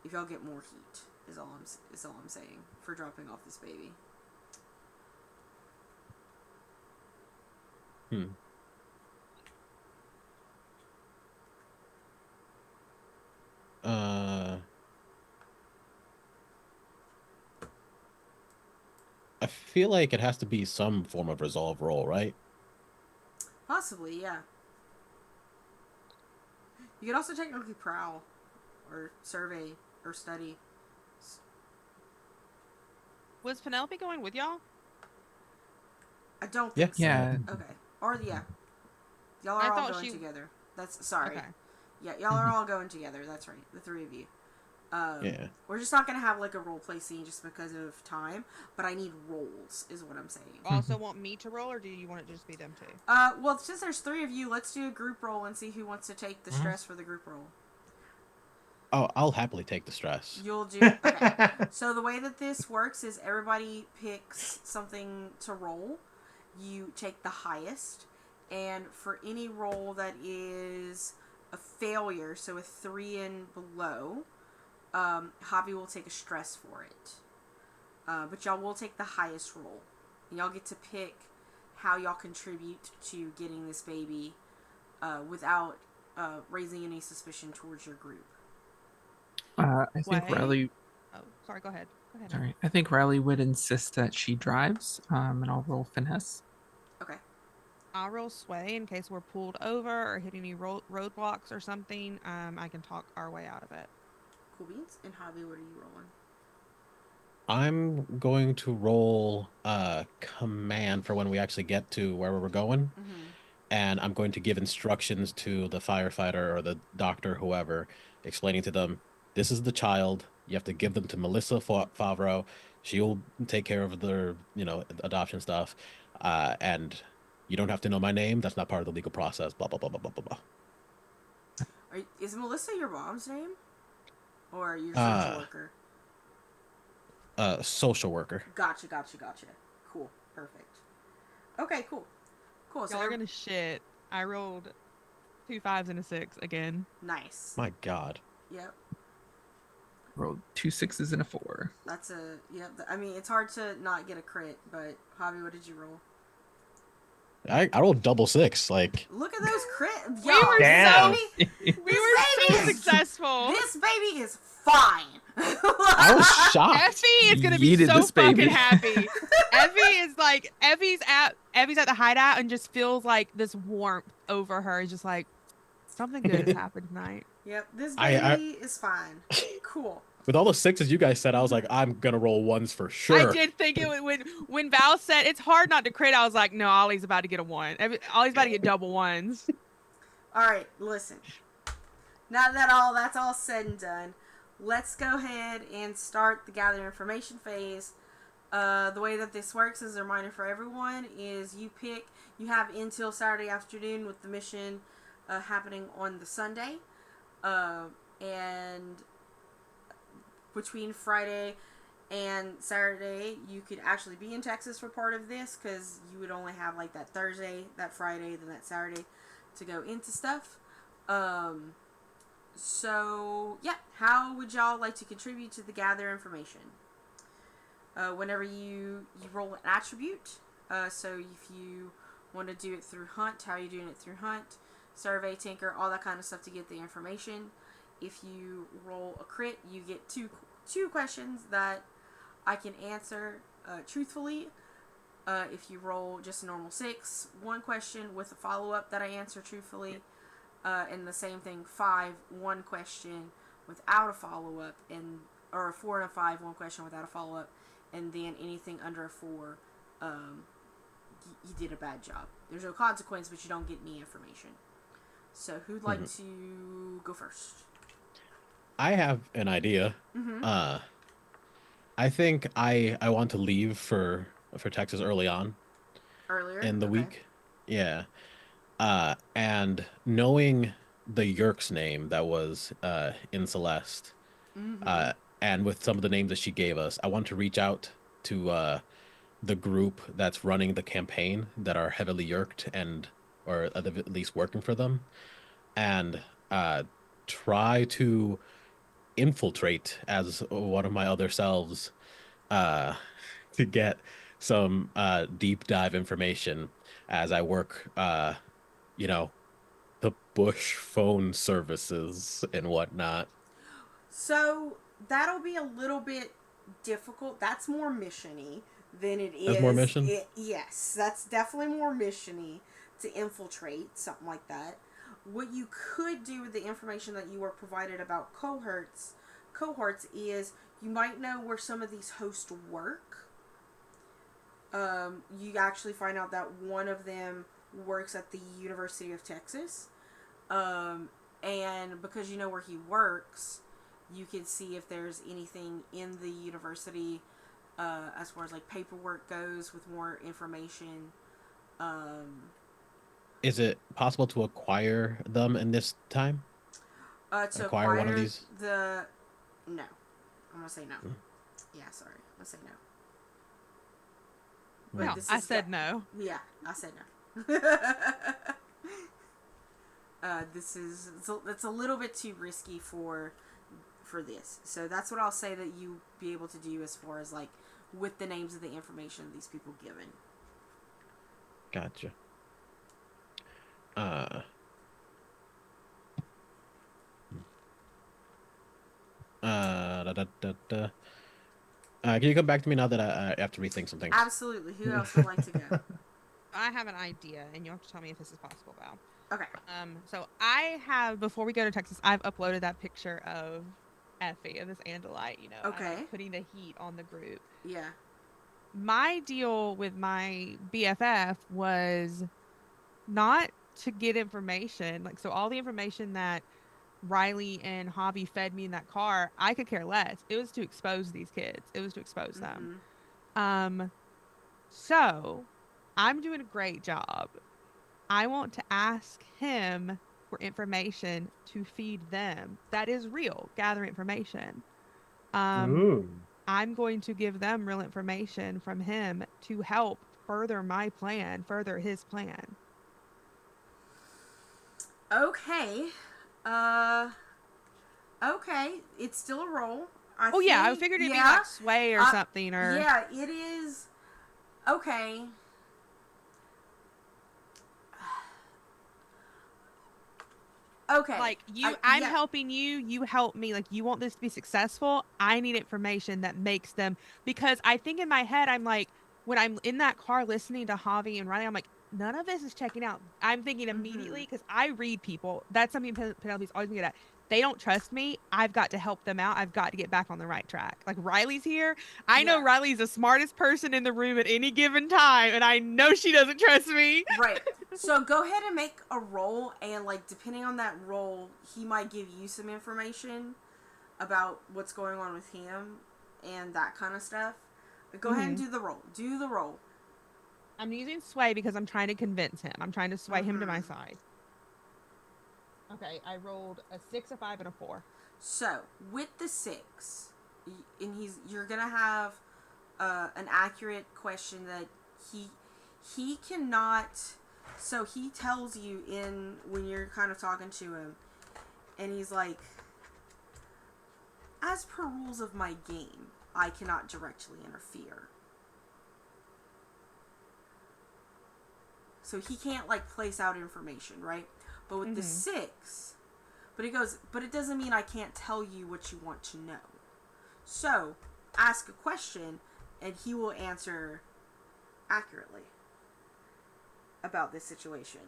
S1: if y'all get more heat, is all I'm saying, for dropping off this baby.
S8: I feel like it has to be some form of resolve roll, right?
S1: Possibly, yeah. You could also technically prowl, or survey, or study.
S6: Was Penelope going with y'all?
S1: I don't think so.
S5: Yeah.
S1: Okay. Or, yeah. Y'all
S6: I
S1: are all
S6: thought
S1: going
S6: she-
S1: together. That's, sorry.
S6: Okay.
S1: Yeah, y'all are all going together. That's right. The three of you.
S8: Yeah.
S1: We're just not going to have, like, a roleplay scene just because of time, but I need rolls, is what I'm saying.
S6: Also want me to roll, or do you want it to just be them two?
S1: Well, since there's three of you, let's do a group roll and see who wants to take the stress for the group roll.
S8: Oh, I'll happily take the stress.
S1: You'll do... Okay. So the way that this works is everybody picks something to roll. You take the highest, and for any roll that is a failure, so a 3 and below, Javi will take a stress for it. But y'all will take the highest roll. And y'all get to pick how y'all contribute to getting this baby without raising any suspicion towards your group.
S5: I think
S6: Wait.
S5: Riley.
S6: Oh, sorry. Go ahead. Go ahead.
S5: Sorry, I think Riley would insist that she drives. And I'll roll finesse.
S1: Okay.
S6: I'll roll sway in case we're pulled over or hit any roadblocks or something. I can talk our way out of it.
S1: Cool beans. And Javi, what are you rolling?
S8: I'm going to roll command for when we actually get to where we're going. And I'm going to give instructions to the firefighter or the doctor, whoever, explaining to them, this is the child. You have to give them to Melissa Favreau. She'll take care of their, adoption stuff. And you don't have to know my name. That's not part of the legal process. Blah, blah, blah, blah, blah, blah, blah.
S1: Is Melissa your mom's name? Or your social worker?
S8: Social worker.
S1: Gotcha. Cool. Perfect. Okay, cool. So
S6: Y'all are gonna shit. I rolled 2 5s and a 6 again.
S1: Nice.
S8: My God.
S1: Yep.
S5: Rolled 2 6s and a 4.
S1: That's yep. I mean, it's hard to not get a crit, but Javi, what did you roll?
S8: I rolled double 6. Like,
S1: Look at those crits.
S6: We were
S7: Damn.
S6: we were so successful.
S1: This baby is fine.
S8: I was shocked.
S6: Effie is gonna be
S5: Yeeted
S6: so
S5: this baby.
S6: fucking happy. Effie's at the hideout and just feels like this warmth over her. It's just like something good has happened tonight.
S1: Yep, this baby is fine. Cool.
S8: With all the 6s you guys said, I was like, I'm gonna roll 1s for sure.
S6: I did think it when Val said it's hard not to crit. I was like, no, Ollie's about to get a 1. Ollie's about to get double 1s.
S1: All right, listen. Now that that's all said and done, let's go ahead and start the gather information phase. The way that this works, as a reminder for everyone, is you have until Saturday afternoon with the mission happening on the Sunday. And between Friday and Saturday, you could actually be in Texas for part of this, because you would only have like that Thursday, that Friday, then that Saturday to go into stuff. So yeah, how would y'all like to contribute to the gather information? Whenever you roll an attribute, so if you want to do it through hunt, how are you doing it through hunt, survey, tinker, all that kind of stuff to get the information. If you roll a crit, you get two questions that I can answer truthfully. If you roll just a normal 6, 1 question with a follow-up that I answer truthfully. And the same thing, 5, 1 question without a follow-up, or a 4 and a 5, 1 question without a follow-up, and then anything under a 4, you did a bad job. There's no consequence, but you don't get any information. So who'd like to go first?
S8: I have an idea. I think I want to leave for Texas early on.
S1: Earlier?
S8: In the
S1: Okay.
S8: week. Yeah. And knowing the Yerk's name that was in Celeste, and with some of the names that she gave us, I want to reach out to the group that's running the campaign that are heavily Yerked or at least working for them, and try to infiltrate as one of my other selves to get some deep dive information as I work the bush phone services and whatnot.
S1: So that'll be a little bit difficult. That's more mission-y than it is.
S8: That's more mission?
S1: Yes, that's definitely more mission-y to infiltrate, something like that. What you could do with the information that you were provided about cohorts is you might know where some of these hosts work. You actually find out that one of them works at the University of Texas. And because you know where he works, you can see if there's anything in the university as far as like paperwork goes with more information.
S8: Is it possible to acquire them in this time?
S1: To
S8: acquire one of these?
S1: No. I'm gonna say no. Yeah, sorry. I'm gonna say no. But
S6: No, I said no.
S1: Yeah, I said no. it's a little bit too risky for for this. So that's what I'll say that you be able to do as far as like with the names of the information these people given.
S8: Gotcha. Da, da, da, da. Can you come back to me now that I have to rethink some things?
S1: Absolutely. Who else would like to go?
S6: I have an idea, and you'll have to tell me if this is possible, Val.
S1: Okay.
S6: So I have, before we go to Texas, I've uploaded that picture of Effie, of this Andalite, you know.
S1: Okay.
S6: I'm, like, putting the heat on the group.
S1: Yeah.
S6: My deal with my BFF was not to get information. Like, so all the information that Riley and Javi fed me in that car, I could care less. It was to expose these kids. It was to expose them. So I'm doing a great job. I want to ask him for information to feed them. That is real. Gather information. I'm going to give them real information from him to help further my plan, further his plan.
S1: Okay. Okay. It's still a roll. I
S6: figured it'd be like sway or something, or
S1: yeah, it is. Okay. Okay.
S6: Like I'm helping you, you help me. Like, you want this to be successful, I need information that makes them, because I think in my head, I'm like, when I'm in that car listening to Javi and Riley, I'm like, none of this is checking out. I'm thinking immediately, because I read people. That's something Penelope's always been good at. They don't trust me. I've got to help them out. I've got to get back on the right track. Like, Riley's here. I know Riley's the smartest person in the room at any given time, and I know she doesn't trust me.
S1: Right. So go ahead and make a roll, and like depending on that roll, he might give you some information about what's going on with him and that kind of stuff. But go ahead and do the roll. Do the roll.
S6: I'm using sway because I'm trying to convince him. I'm trying to sway him to my side. Okay, I rolled a 6, a 5, and a 4.
S1: So with the 6, and you're gonna have an accurate question that he cannot. So he tells you when you're kind of talking to him, and he's like, as per rules of my game, I cannot directly interfere. So he can't like place out information, right? But with the 6, but it doesn't mean I can't tell you what you want to know. So ask a question, and he will answer accurately about this situation.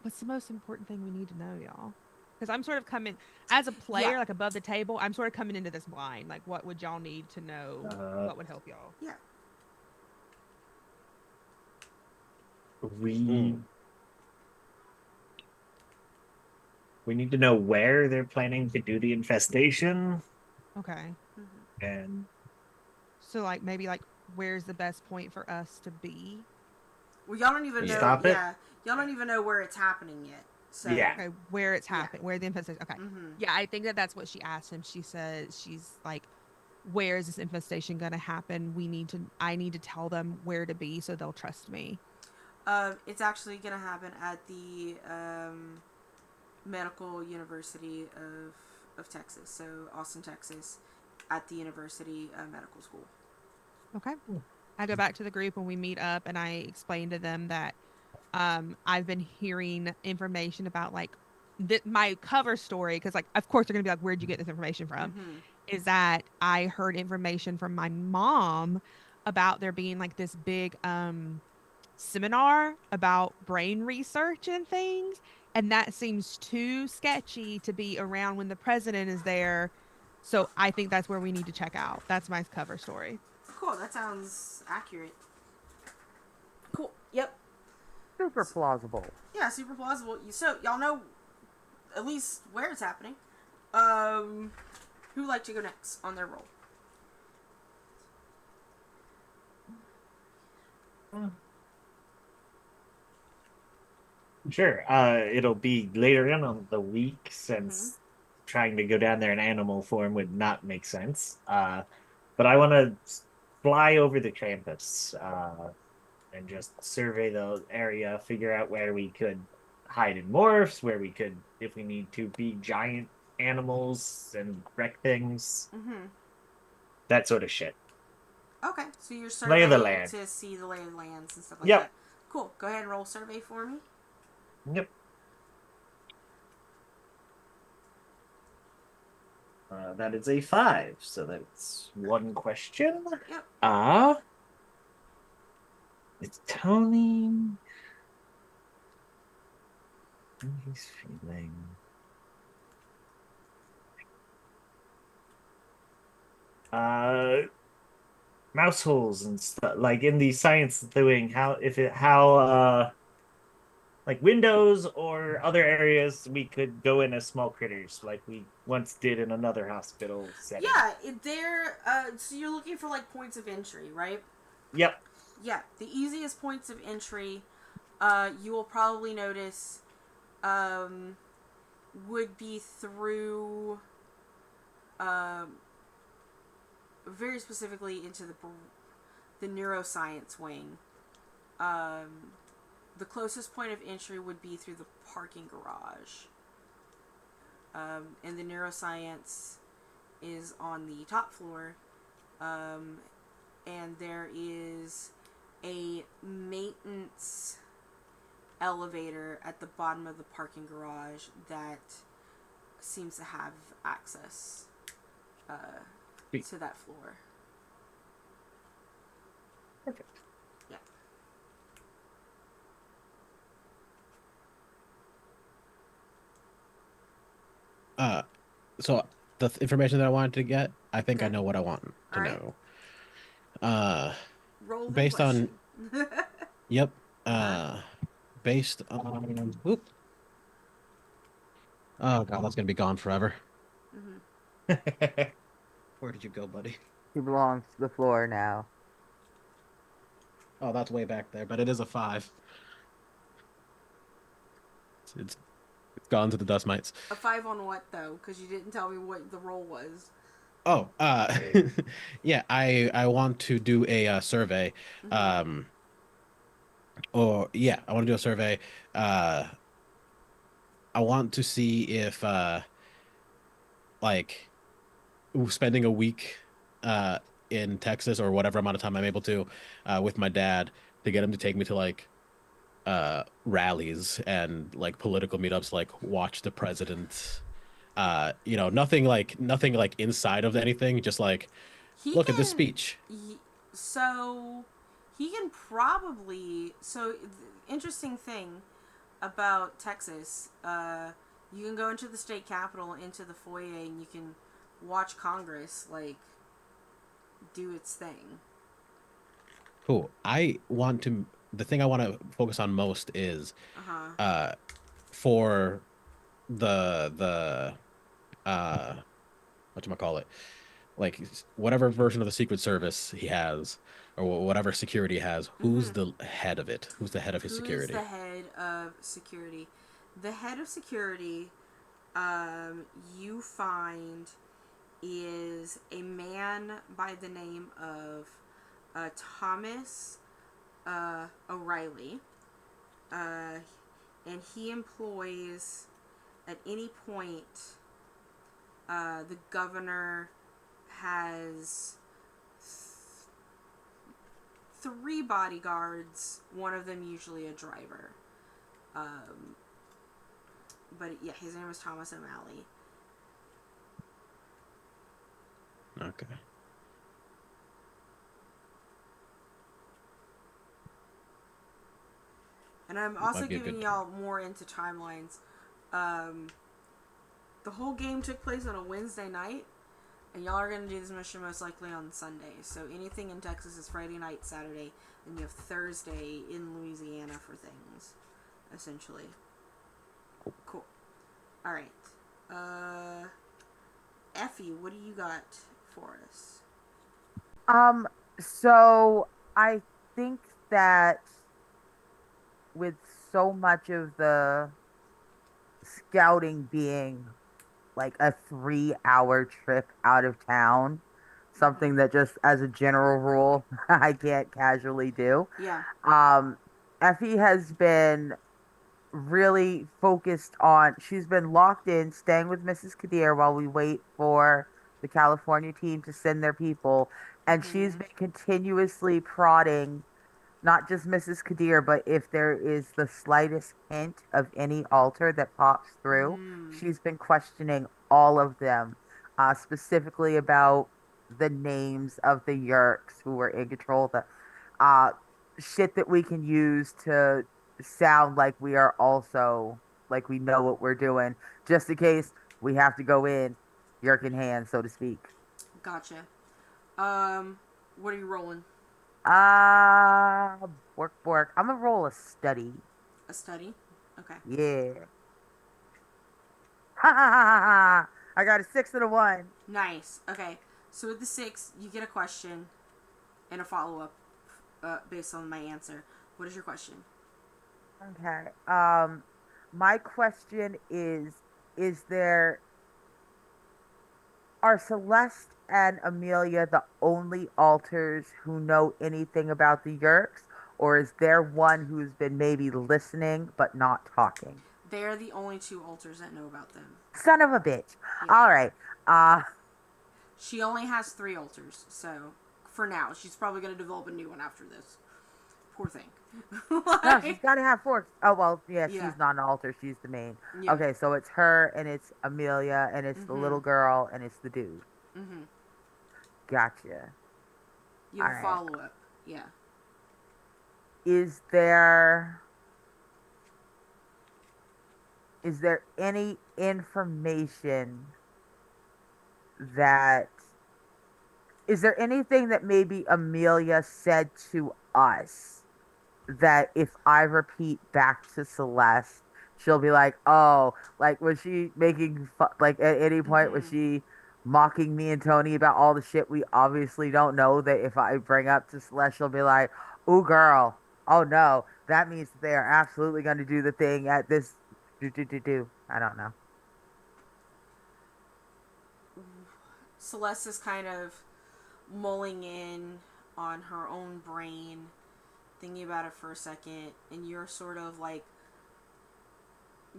S6: What's the most important thing we need to know, y'all? Because I'm sort of coming as a player, like above the table. I'm sort of coming into this blind. Like, what would y'all need to know? What would help y'all?
S1: Yeah.
S7: We need to know where they're planning to do the infestation.
S6: Okay.
S7: And
S6: so, like, maybe like, where's the best point for us to be?
S1: Well, y'all don't even know.
S7: Stop it.
S1: Yeah, y'all don't even know where it's happening yet. So
S6: Okay, where it's happening, where the infestation. Okay. Yeah, I think that's what she asked him. She said, she's like, where is this infestation going to happen? I need to tell them where to be so they'll trust me.
S1: It's actually going to happen at the Medical University of Texas. So Austin, Texas, at the University Medical School.
S6: Okay. I go back to the group when we meet up, and I explain to them that I've been hearing information about like my cover story, because like of course they're gonna be like, where'd you get this information from? Is that I heard information from my mom about there being like this big seminar about brain research and things, and that seems too sketchy to be around when the president is there. So I think that's where we need to check out. That's my cover story.
S1: Cool. That sounds accurate. Cool. Yep.
S3: Super plausible.
S1: Yeah, super plausible. So y'all know at least where it's happening. Who would like to go next on their roll?
S7: Sure. It'll be later on the week, since trying to go down there in animal form would not make sense. But I want to fly over the campus and just survey the area, figure out where we could hide in morphs, where we could, if we need to, be giant animals and wreck things.
S1: Mm-hmm.
S7: That sort of shit.
S1: Okay, so you're
S7: Lay of the
S1: surveying
S7: land.
S1: to see the lay of the lands and stuff like
S7: Yep.
S1: that. Cool. Go ahead and roll survey for me.
S7: Yep. That is a 5, so that's one question.
S1: Yep.
S7: It's Tony. How he's feeling. Mouse holes and stuff, like in the science doing how like windows or other areas we could go in as small critters like we once did in another hospital setting.
S1: Yeah, so you're looking for like points of entry, right?
S7: Yep.
S1: Yeah, the easiest points of entry, you will probably notice, would be through, very specifically into the neuroscience wing. The closest point of entry would be through the parking garage. And the neuroscience is on the top floor. And there is a maintenance elevator at the bottom of the parking garage that seems to have access to that floor.
S7: Perfect.
S1: Yeah.
S8: So the information that I wanted to get, I think I
S1: Okay.
S8: know what I want to
S1: All right.
S8: know.
S1: Roll the
S8: Based on
S1: question.
S8: yep.
S1: Uh-huh.
S8: Based on whoop. Oh god, that's gonna be gone forever.
S1: Mm-hmm.
S8: Where did you go, buddy?
S3: He belongs to the floor now.
S8: Oh, that's way back there, but it is a 5. It's it's gone to the dust mites.
S1: A 5 on what though? Because you didn't tell me what the roll was.
S8: Oh, yeah, I want to do a survey.
S1: Mm-hmm.
S8: Um, or yeah, I want to do a survey. Uh, I want to see if like spending a week uh in Texas or whatever amount of time I'm able to with my dad to get him to take me to like rallies and like political meetups, like watch the president. Nothing like inside of anything, just like
S1: He
S8: look at this
S1: can.
S8: speech.
S1: So he can probably. So interesting thing about Texas. You can go into the state capitol, into the foyer, and you can watch Congress like do its thing.
S8: Cool. The thing I want to focus on most is
S1: Uh-huh.
S8: for the uh whatchamacallit, like whatever version of the Secret Service he has or whatever security he has, who's
S1: Mm-hmm.
S8: the head of it? Who's the head of his
S1: Who is
S8: security?
S1: the head of security? The head of security, you find is a man by the name of Thomas O'Reilly. And he employs at any point, the governor has 3 bodyguards, one of them usually a driver. But yeah, his name is Thomas O'Malley.
S8: Okay.
S1: And I'm also
S8: Might be a
S1: giving
S8: good
S1: y'all more into timelines. The whole game took place on a Wednesday night, and y'all are going to do this mission most likely on Sunday. So anything in Texas is Friday night, Saturday, and you have Thursday in Louisiana for things, essentially. Cool. Alright. Effie, what do you got for us?
S3: So I think that with so much of the scouting being like a 3-hour trip out of town, something that just as a general rule I can't casually do.
S1: Yeah.
S3: Effie has been really focused on, she's been locked in, staying with Mrs. Kadir while we wait for the California team to send their people. And she's
S1: Mm-hmm.
S3: been continuously prodding not just Mrs. Kadir, but if there is the slightest hint of any altar that pops through,
S1: Mm.
S3: she's been questioning all of them, specifically about the names of the Yerks who were in control of the uh, shit that we can use to sound like we are also, like we know what we're doing, just in case we have to go in Yerk in hand, so to speak.
S1: Gotcha. Um, what are you rolling?
S3: Uh, Bork. I'm gonna roll a study.
S1: A study? Okay.
S3: Yeah. Ha ha ha ha ha. I got a 6 and a 1.
S1: Nice. Okay. So with the 6, you get a question and a follow up based on my answer. What is your question?
S3: Okay. My question is there, are Celeste and Amelia the only alters who know anything about the Yerks, or is there one who's been maybe listening but not talking?
S1: They are the only 2 alters that know about them.
S3: Son of a bitch.
S1: Yeah.
S3: All right. Uh,
S1: She only has 3 alters, so for now, she's probably going to develop a new one after this. Poor thing.
S3: No, she's got to have 4. Oh, well, yeah,
S1: Yeah.
S3: she's not an alter. She's the main.
S1: Yeah.
S3: Okay, so it's her and it's Amelia and it's the little girl and it's the dude.
S1: Mm-hmm.
S3: Gotcha.
S1: You
S3: All
S1: have a
S3: right.
S1: follow up. Yeah.
S3: Is there any information that is there anything that maybe Amelia said to us that if I repeat back to Celeste, she'll be like, "Oh, like was she making like at any point was
S1: Mm-hmm.
S3: she mocking me and Tony about all the shit we obviously don't know that if I bring up to Celeste, she'll be like, "Ooh, girl, oh no, that means that they are absolutely going to do the thing at this do." I don't know.
S1: Celeste is kind of mulling in on her own brain, thinking about it for a second, and you're sort of like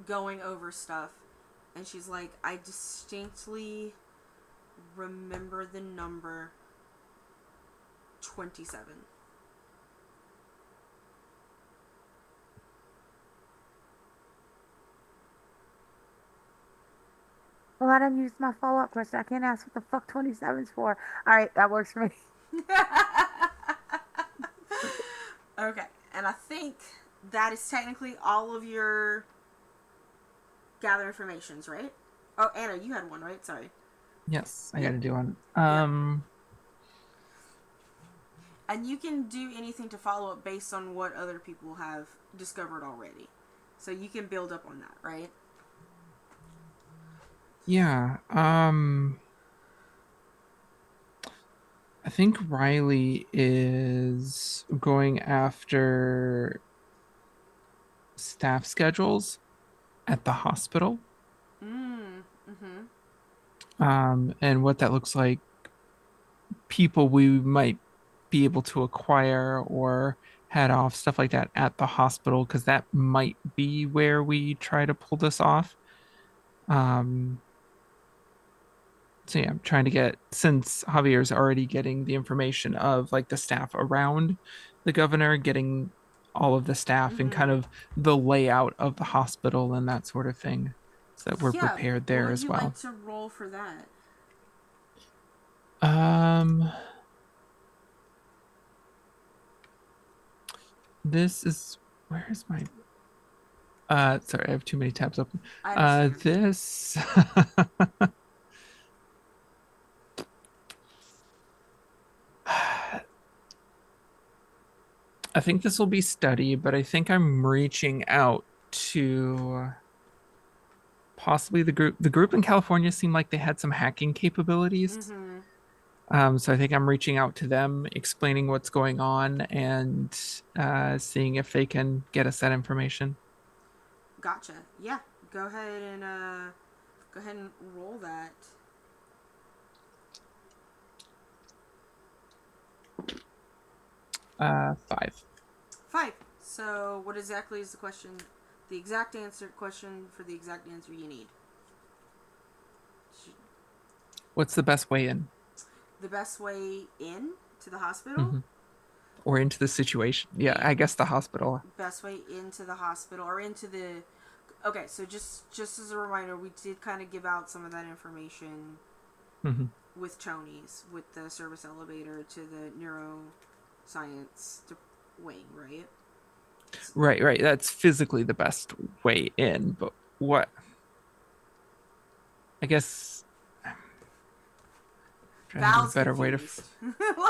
S1: going over stuff, and she's like, I distinctly remember the number 27.
S3: Well, I didn't use my follow-up question. I can't ask what the fuck 27's for. All right, that works for me.
S1: Okay, and I think that is technically all of your gather informations, right? Oh, Anna, you had one, right? Sorry.
S5: Yes, I
S1: Yeah.
S5: got to do one.
S1: Yeah. And you can do anything to follow up based on what other people have discovered already. So you can build up on that, right?
S5: Yeah. I think Riley is going after staff schedules at the hospital.
S1: Mm-hmm.
S5: And what that looks like, people we might be able to acquire or head off, stuff like that at the hospital, because that might be where we try to pull this off. Um, so yeah, I'm trying to get, since Javier's already getting the information of like the staff around the governor, getting all of the staff and kind
S1: Mm-hmm.
S5: of the layout of the hospital and that sort of thing, so that we're
S1: Yeah.
S5: prepared
S1: What
S5: there
S1: would
S5: as
S1: you
S5: well.
S1: like to roll for that?
S5: Um, this is, where's my, sorry, I have too many tabs open.
S1: I understand.
S5: This I think this will be study, but I think I'm reaching out to possibly the group. The group in California seemed like they had some hacking capabilities.
S1: Mm-hmm.
S5: So I think I'm reaching out to them, explaining what's going on, and seeing if they can get us that information.
S1: Gotcha. Yeah. Go ahead and roll that.
S5: 5.
S1: 5. So what exactly is the question The exact answer question for the exact answer you need.
S5: What's the best way in?
S1: The best way in to the hospital?
S5: Mhm. Or into the situation? Yeah, I guess the hospital.
S1: Best way into the hospital or into the... Okay, so just as a reminder, we did kind of give out some of that information with Tony's, with the service elevator to the neuroscience wing, right?
S5: Right. That's physically the best way in, but what? I guess trying to think of
S1: Val's
S5: a better way to
S1: confused.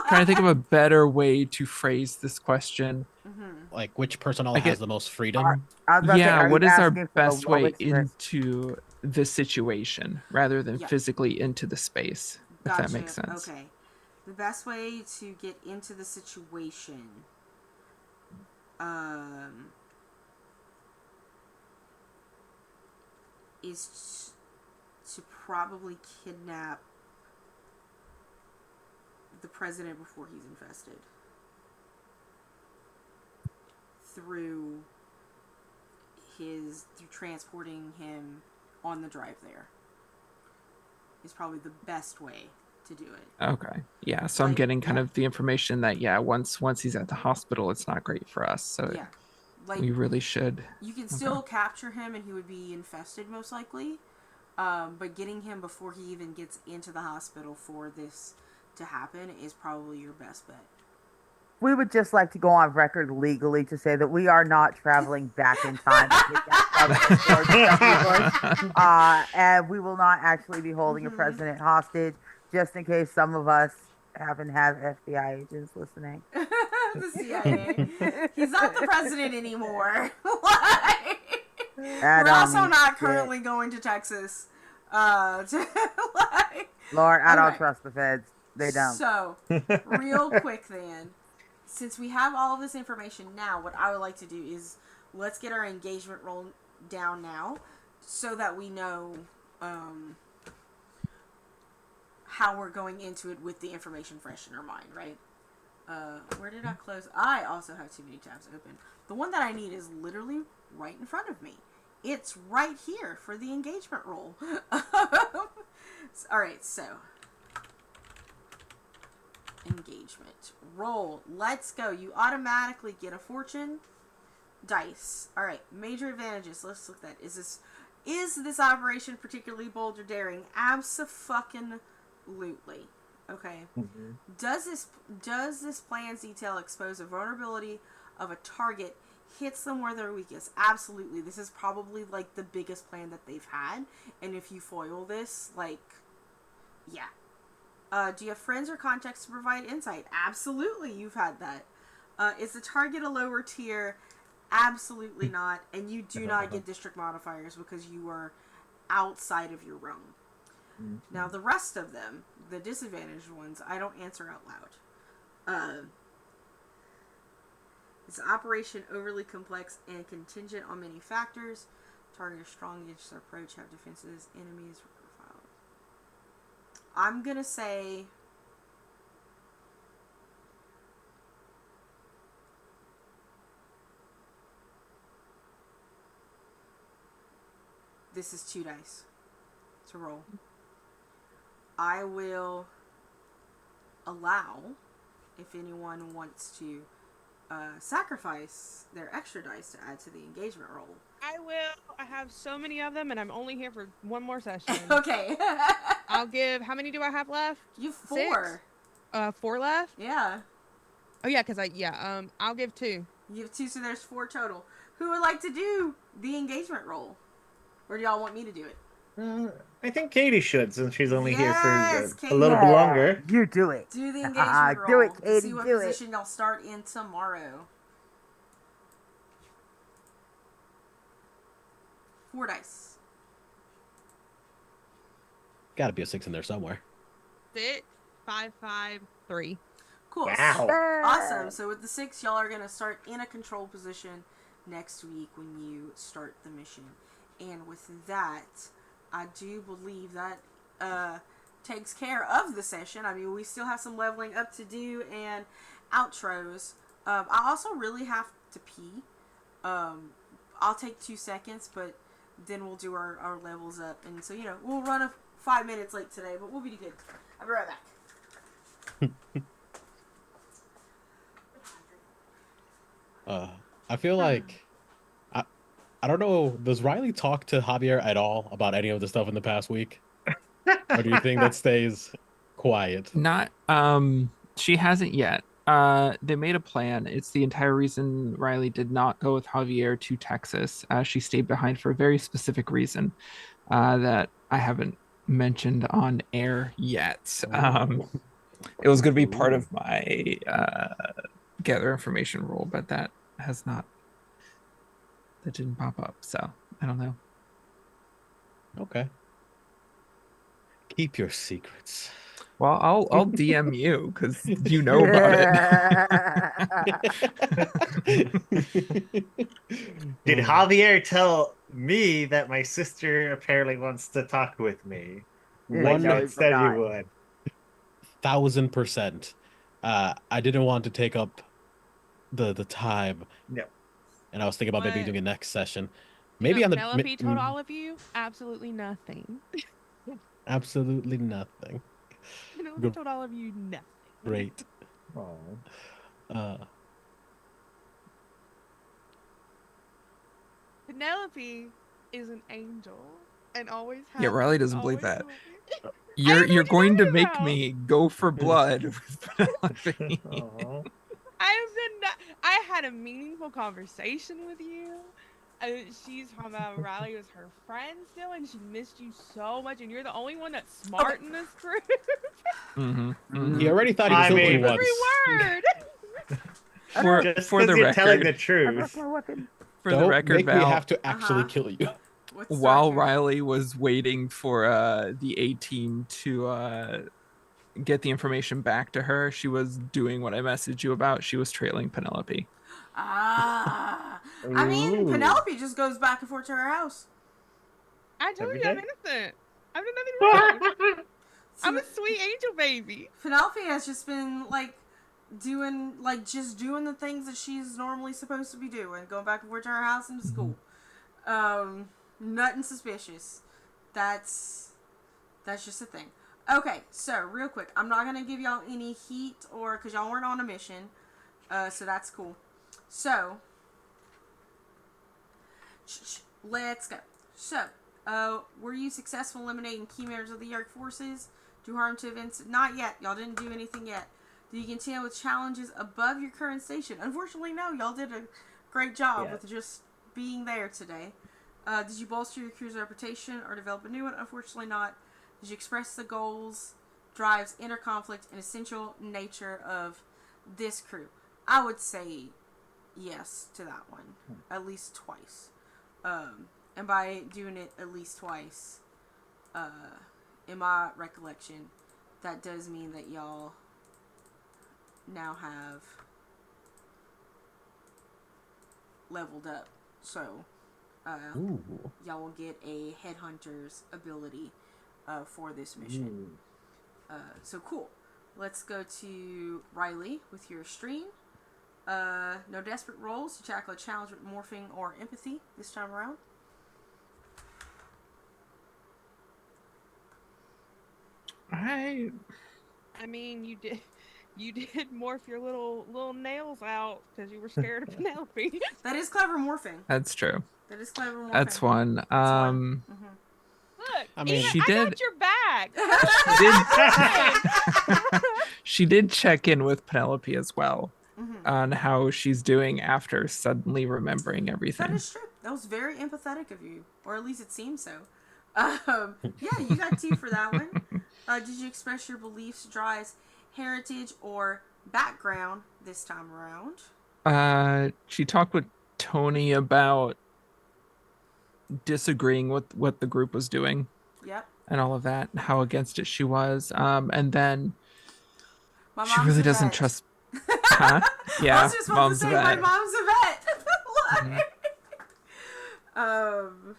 S5: trying to think of a better way to phrase this question.
S8: Like, which personnel
S5: I
S8: has
S5: get
S8: the most freedom?
S3: I was about to say,
S5: yeah.
S3: are you
S5: What is our
S3: asking for the
S5: best way
S3: lowest risk?
S5: into the situation rather than
S1: Yep.
S5: physically into the space? If that makes sense.
S1: Okay. The best way to get into the situation, is to probably kidnap the president before he's infested. Through transporting him on the drive there. Is probably the best way to do it.
S5: Okay. Yeah. So I'm getting kind of the information that once he's at the hospital, it's not great for us. So
S1: yeah.
S5: we really should.
S1: You can still capture him and he would be infested most likely. But getting him before he even gets into the hospital for this to happen is probably your best bet.
S3: We would just like to go on record legally to say that we are not traveling back in time to get that and we will not actually be holding a president hostage, just in case some of us happen to have FBI agents listening.
S1: The CIA. He's not the president anymore. We're also not currently going to Texas.
S3: Lord, I don't trust the feds. They don't.
S1: So, real quick then. Since we have all of this information now, what I would like to do is let's get our engagement roll down now so that we know how we're going into it with the information fresh in our mind, right? Where did I close? I also have too many tabs open. The one that I need is literally right in front of me. It's right here for the engagement roll. Alright, so engagement roll. Let's go. You automatically get a fortune dice. Alright, major advantages. Let's look at that. Is this operation particularly bold or daring? Abso-fucking-lutely. Okay. Does this plan's detail expose a vulnerability of a target hits them where they're weakest? Absolutely. This is probably like the biggest plan that they've had, and if you foil this, like, yeah. Do you have friends or contacts to provide insight? Absolutely, you've had that. Is the target a lower tier? Absolutely not. And you do not get district modifiers because you are outside of your realm. Now, the rest of them, the disadvantaged ones, I don't answer out loud. Is the operation overly complex and contingent on many factors? Target is strong against their approach, have defenses, enemies, profile. I'm gonna say this is 2 dice to roll. I will allow, if anyone wants to sacrifice their extra dice to add to the engagement roll.
S6: I will. I have so many of them, and I'm only here for one more session.
S1: Okay.
S6: I'll give. How many do I have left?
S1: You have 4.
S6: 4 left.
S1: Yeah.
S6: Oh yeah, because I'll give 2.
S1: You have 2, so there's 4 total. Who would like to do the engagement roll, or do y'all want me to do it?
S7: I think Katie should, since she's only here for
S1: Katie.
S7: a little bit longer.
S3: You do it.
S1: Do the engagement roll.
S3: Do it, Katie.
S1: See what
S3: do
S1: position
S3: it.
S1: y'all start in tomorrow. 4 dice.
S8: Got to be a 6 in there somewhere.
S6: 6, 5, 5, 3.
S1: Cool.
S7: Wow.
S1: Awesome. So with the 6, y'all are going to start in a control position next week when you start the mission. And with that, I do believe that takes care of the session. I mean, we still have some leveling up to do and outros. I also really have to pee. I'll take 2 seconds, but then we'll do our levels up. And so, we'll run 5 minutes late today, but we'll be good. I'll be right back.
S8: I feel like I don't know. Does Riley talk to Javier at all about any of the stuff in the past week, or do you think that stays quiet?
S5: Not she hasn't yet. They made a plan. It's the entire reason Riley did not go with Javier to Texas. She stayed behind for a very specific reason that I haven't mentioned on air yet. It was going to be part of my gather information rule, but that didn't pop up. So I don't know.
S8: Okay. Keep your secrets.
S5: Well, I'll DM you because you know about it.
S7: Did Javier tell me that my sister apparently wants to talk with me? Like you had said you would.
S8: 1000%. I didn't want to take up the time.
S7: No.
S8: And I was thinking about maybe
S6: What?
S8: doing a next session.
S6: You
S8: Maybe
S6: know,
S8: on the
S6: Penelope told all of you absolutely nothing.
S8: absolutely nothing.
S6: Penelope
S8: Good.
S6: told all of you nothing.
S8: Great.
S7: Oh.
S6: Penelope is an angel and always has.
S5: Yeah, Riley doesn't
S6: always
S5: believe that.
S6: will be.
S5: You're going to make
S6: about.
S5: me go for blood with Penelope.
S7: Oh.
S6: I had a meaningful conversation with you. She's talking about Riley was her friend still, and she missed you so much. And you're the only one that's smart in this group.
S8: He already thought he
S7: I
S8: killed
S7: mean-
S8: you once.
S6: Every word.
S7: Just
S5: For
S7: because
S5: the
S7: you're telling the
S5: record,
S7: truth.
S5: for
S8: Don't
S5: the record,
S8: make me
S5: Val,
S8: have to actually kill you.
S1: What's the
S5: while
S1: record?
S5: Riley was waiting for the A team to get the information back to her, she was doing what I messaged you about. She was trailing Penelope.
S1: I mean,
S7: Ooh.
S1: Penelope just goes back and forth to her house.
S6: I told
S7: Every
S6: you I'm
S7: day?
S6: innocent. I've done nothing wrong. I'm a
S1: So
S6: sweet angel baby.
S1: Penelope has just been doing the things that she's normally supposed to be doing, going back and forth to her house and to school. Nothing suspicious. That's just a thing. Okay, so real quick, I'm not gonna give y'all any heat because y'all weren't on a mission, so that's cool. So let's go. So, were you successful eliminating key members of the Yerk forces? Do harm to events? Not yet. Y'all didn't do anything yet. Did you continue with challenges above your current station? Unfortunately, no. Y'all did a great job with just being there today. Did you bolster your crew's reputation or develop a new one? Unfortunately, not. Did you express the goals, drives, inner conflict, and essential nature of this crew? I would say yes to that one. At least twice. And by doing it at least twice, in my recollection, that does mean that y'all now have leveled up. So, y'all will get a headhunter's ability for this mission. So cool. Let's go to Riley with your stream. No desperate rolls to tackle a challenge with morphing or empathy this time around.
S6: I mean, you did morph your little nails out because you were scared of Penelope.
S1: That is clever morphing.
S5: That's true.
S1: That is clever morphing.
S5: That's one.
S1: That's one.
S6: Look,
S8: I mean,
S5: she
S6: I
S5: did.
S6: got your back.
S5: She did check in with Penelope as well on how she's doing after suddenly remembering everything.
S1: That is true. That was very empathetic of you, or at least it seems so. Yeah, you got 2 for that one. Did you express your beliefs, drives, heritage, or background this time around?
S5: She talked with Tony about disagreeing with what the group was doing.
S1: Yep.
S5: And all of that, how against it she was. And then
S1: My
S5: she
S1: mom's
S5: really
S1: a
S5: doesn't
S1: vet.
S5: trust. Huh?
S1: I
S5: Yeah,
S1: was just about
S5: mom's
S1: to
S5: a
S1: say my
S5: vet.
S1: mom's a vet.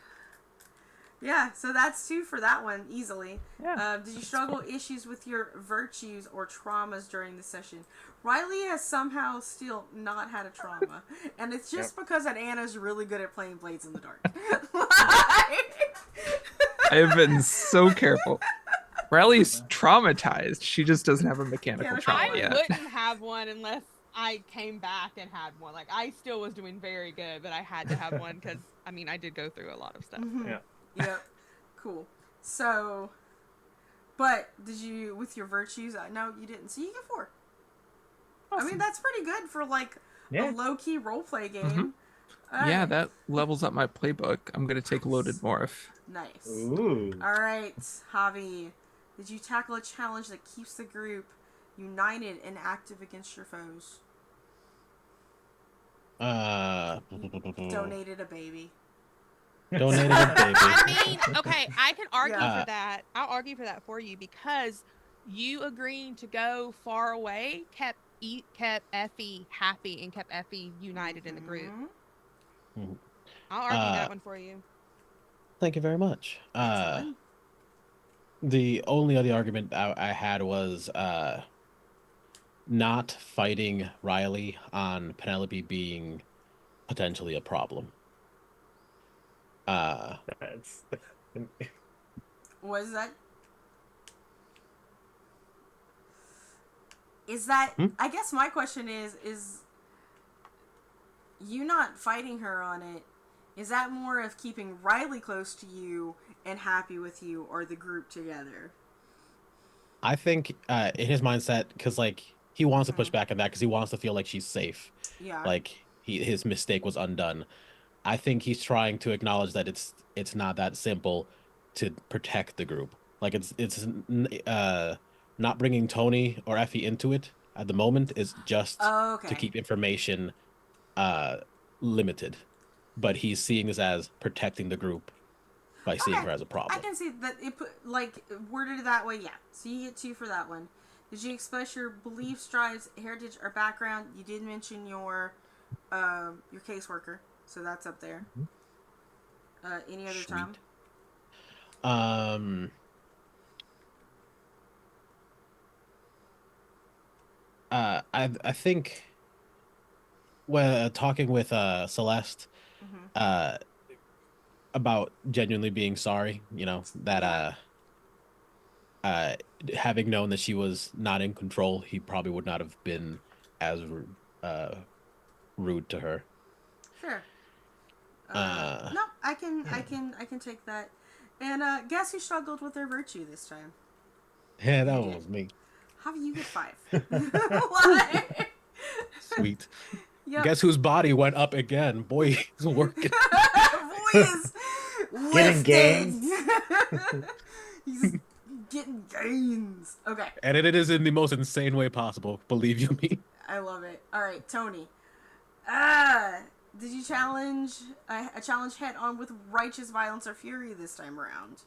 S1: Yeah, so that's 2 for that one, easily.
S5: Yeah.
S1: Did you struggle issues with your virtues or traumas during the session? Riley has somehow still not had a trauma. And it's just because that Anna's really good at playing Blades in the Dark.
S5: I have been so careful. Riley's traumatized. She just doesn't have a mechanical trauma
S6: I
S5: yet.
S6: wouldn't have one unless I came back and had one. Like, I still was doing very good, but I had to have one because, I mean, I did go through a lot of stuff.
S1: Mm-hmm.
S7: Yeah.
S1: Yep. Cool. So, but did you, with your virtues, no, you didn't. So you get 4.
S5: Awesome.
S1: I mean, that's pretty good for, like, a low-key roleplay game.
S5: Yeah, that levels up my playbook. I'm going to take Loaded Morph.
S1: Nice.
S7: Ooh.
S1: All right, Javi. Did you tackle a challenge that keeps the group united and active against your foes? Donated a baby.
S8: Donated a baby.
S6: I mean, okay, I can argue
S1: Yeah.
S6: for that. I'll argue for that for you because you agreeing to go far away kept Effie happy and kept Effie united in the group.
S8: Mhm.
S6: I'll argue that one for you.
S8: Thank you very much.
S1: Excellent.
S8: The only other argument I had was not fighting Riley on Penelope being potentially a problem.
S7: That's
S1: Was that? Is that? I guess my question is you not fighting her on it? Is that more of keeping Riley close to you and happy with you, or the group together?
S8: I think in his mindset, because like he wants to push back on that because he wants to feel like she's safe.
S1: Yeah.
S8: Like his mistake was undone. I think he's trying to acknowledge that it's not that simple to protect the group. Like it's not bringing Tony or Effie into it at the moment is just to keep information limited. But he's seeing this as protecting the group by seeing her as a problem.
S1: I can see that it put like worded that way. Yeah, so you get 2 for that one. Did you express your beliefs, drives, heritage, or background? You did mention your caseworker, so that's up there. Any other time?
S8: I think when talking with Celeste about genuinely being sorry, you know, that having known that she was not in control, he probably would not have been as rude to her.
S1: Sure. No, I can take that. And guess who struggled with their virtue this time?
S8: Yeah, that one was me.
S1: How do you get 5? What?
S8: Sweet.
S1: Yep.
S8: Guess whose body went up again? Boy, he's working.
S1: Boy is
S7: getting gains.
S1: He's getting gains. Okay.
S8: And it is in the most insane way possible. Believe you me.
S1: I love it. All right, Tony. Did you challenge a challenge head on with righteous violence or fury this time around?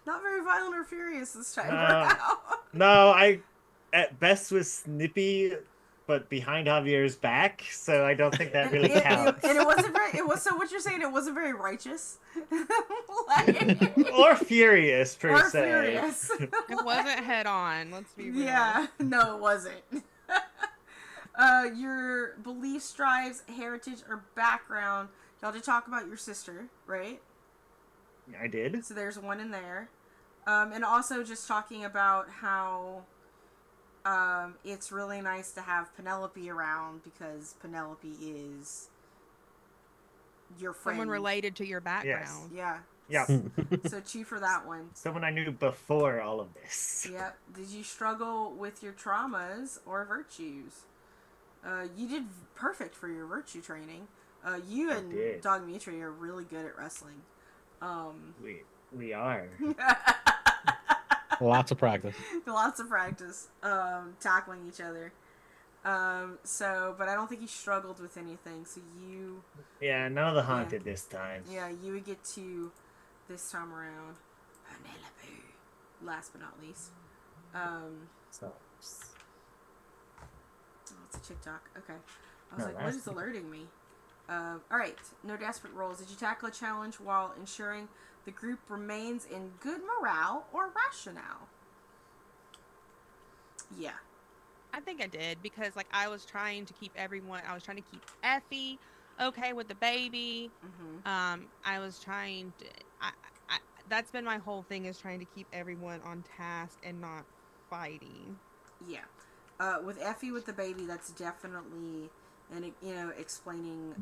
S1: Not very violent or furious this time around.
S7: No, I at best was snippy, but behind Javier's back, so I don't think that really counts.
S1: And it wasn't very. It was so. What you're saying? It wasn't very righteous,
S7: or furious per
S1: or
S7: se.
S1: furious.
S6: It wasn't head on. Let's be real.
S1: Yeah, no, it wasn't. Your beliefs, drives, heritage, or background. Y'all did talk about your sister, right?
S7: I did.
S1: So there's one in there. And also just talking about how it's really nice to have Penelope around because Penelope is your friend.
S6: Someone related to your background.
S1: Yes.
S7: Yeah.
S1: So 2 for that one.
S7: Someone I knew before all of this.
S1: Yep. Did you struggle with your traumas or virtues? You did perfect for your virtue training. You and Dog Mitri are really good at wrestling.
S7: We are.
S8: Lots of practice.
S1: Lots of practice. Tackling each other. But I don't think you struggled with anything. So you.
S7: Yeah, none of the haunted this time.
S1: Yeah, you would get 2 this time around. Penelope. Last but not least.
S7: So.
S1: Oh, it's a TikTok. Okay. I was like, what is alerting me? All right, no desperate roles. Did you tackle a challenge while ensuring the group remains in good morale or rationale? Yeah.
S6: I think I did because like I was trying to keep everyone. I was trying to keep Effie okay with the baby.
S1: Mm-hmm.
S6: I was trying to. I that's been my whole thing is trying to keep everyone on task and not fighting.
S1: Yeah. With Effie with the baby, that's definitely, and explaining,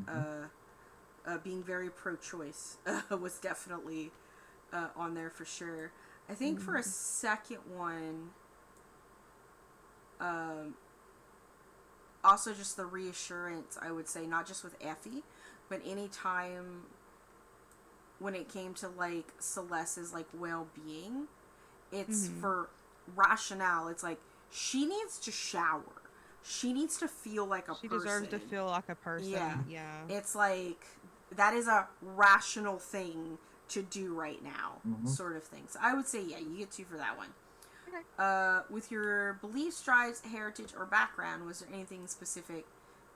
S1: being very pro-choice was definitely on there for sure. I think for a second one, um, also just the reassurance, I would say, not just with Effie, but any time when it came to like Celeste's like well-being, it's for rationale. It's like she needs to shower. She needs to feel like a
S6: She
S1: person.
S6: deserves to feel like a person.
S1: Yeah.
S6: Yeah.
S1: It's like that is a rational thing to do right now, sort of thing. So I would say, yeah, you get 2 for that one.
S6: Okay.
S1: With your beliefs, drives, heritage, or background, was there anything specific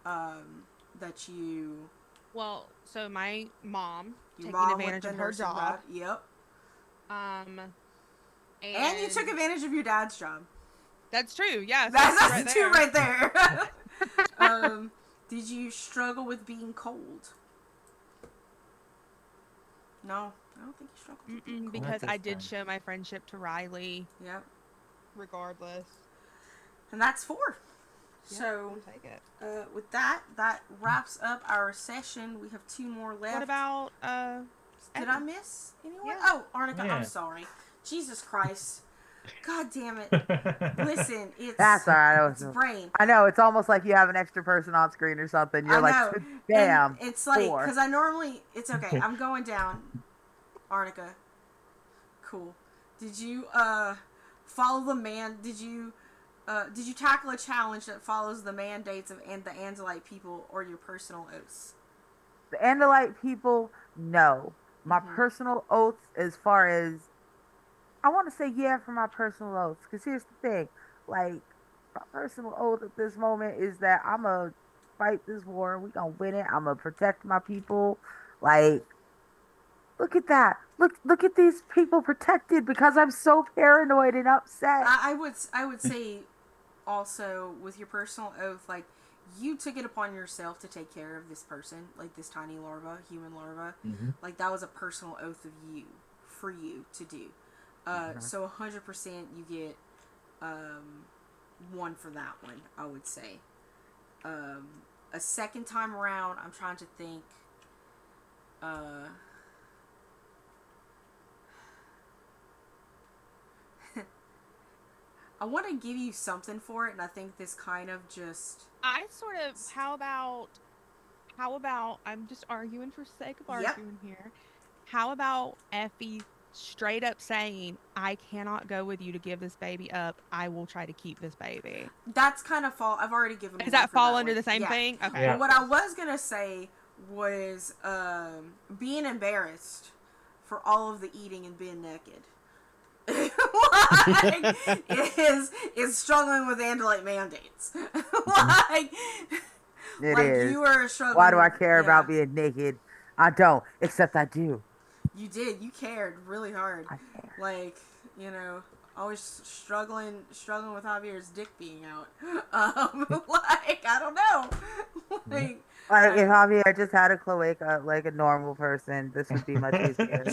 S1: that you...
S6: Well, so my mom
S1: Your
S6: taking
S1: mom with
S6: advantage
S1: the
S6: of her
S1: nursing
S6: job.
S1: job. Yep.
S6: And
S1: you took advantage of your dad's job.
S6: That's true. Yeah, so
S1: That's
S6: right
S1: 2
S6: there.
S1: right there. Did you struggle with being cold? No, I don't think you struggled with being cold.
S6: Because
S7: Not
S6: I
S7: this
S6: did
S7: time.
S6: show my friendship to Riley.
S1: Yep.
S6: Regardless.
S1: And that's 4.
S6: Yep,
S1: So,
S6: we'll take it.
S1: with that wraps up our session. We have 2 more left.
S6: What about
S1: Did I miss anyone?
S6: Yeah.
S1: Oh, Arnica,
S7: Yeah.
S1: I'm sorry. Jesus Christ. God damn it. Listen, it's...
S3: That's all right.
S1: It's brain.
S3: I know, it's almost like you have an extra person on screen or something. You're
S1: I know.
S3: like, damn.
S1: And it's like,
S3: 4.
S1: because I normally... It's okay. I'm going down. Arnica. Cool. Did you, follow the man... Did you tackle a challenge that follows the mandates of the Andalite people or your personal oaths?
S3: The Andalite people, no. My personal oaths, as far as... I want to say yeah for my personal oaths, because here's the thing. Like, my personal oath at this moment is that I'm going to fight this war and we going to win it. I'm going to protect my people. Like, look at that. Look at these people protected because I'm so paranoid and upset.
S1: I would say also with your personal oath, like, you took it upon yourself to take care of this person, like this tiny larva, human larva. Like, that was a personal oath of you, for you to do. So 100% you get 1 for that one, I would say. A second time around, I'm trying to think. I want to give you something for it, and I think this kind of just...
S6: I sort of... How about... I'm just arguing for sake of arguing here. How about Effie straight up saying, I cannot go with you to give this baby up. I will try to keep this baby.
S1: That's kind of fall... I've already given
S6: Does
S1: one
S6: that
S1: for
S6: fall
S1: that
S6: under
S1: one.
S6: the same thing? Okay.
S7: Yeah.
S1: Well, what I was going to say was being embarrassed for all of the eating and being naked. Like, is struggling with Andalite mandates. Like,
S3: It
S1: like
S3: is.
S1: you were struggling.
S3: Why do I care about being naked? I don't, except I do.
S1: You did. You cared really hard.
S3: I care.
S1: Like, always struggling with Javier's dick being out. Like, I don't know. Like,
S3: if Javier just had a cloaca like a normal person, this would be much easier.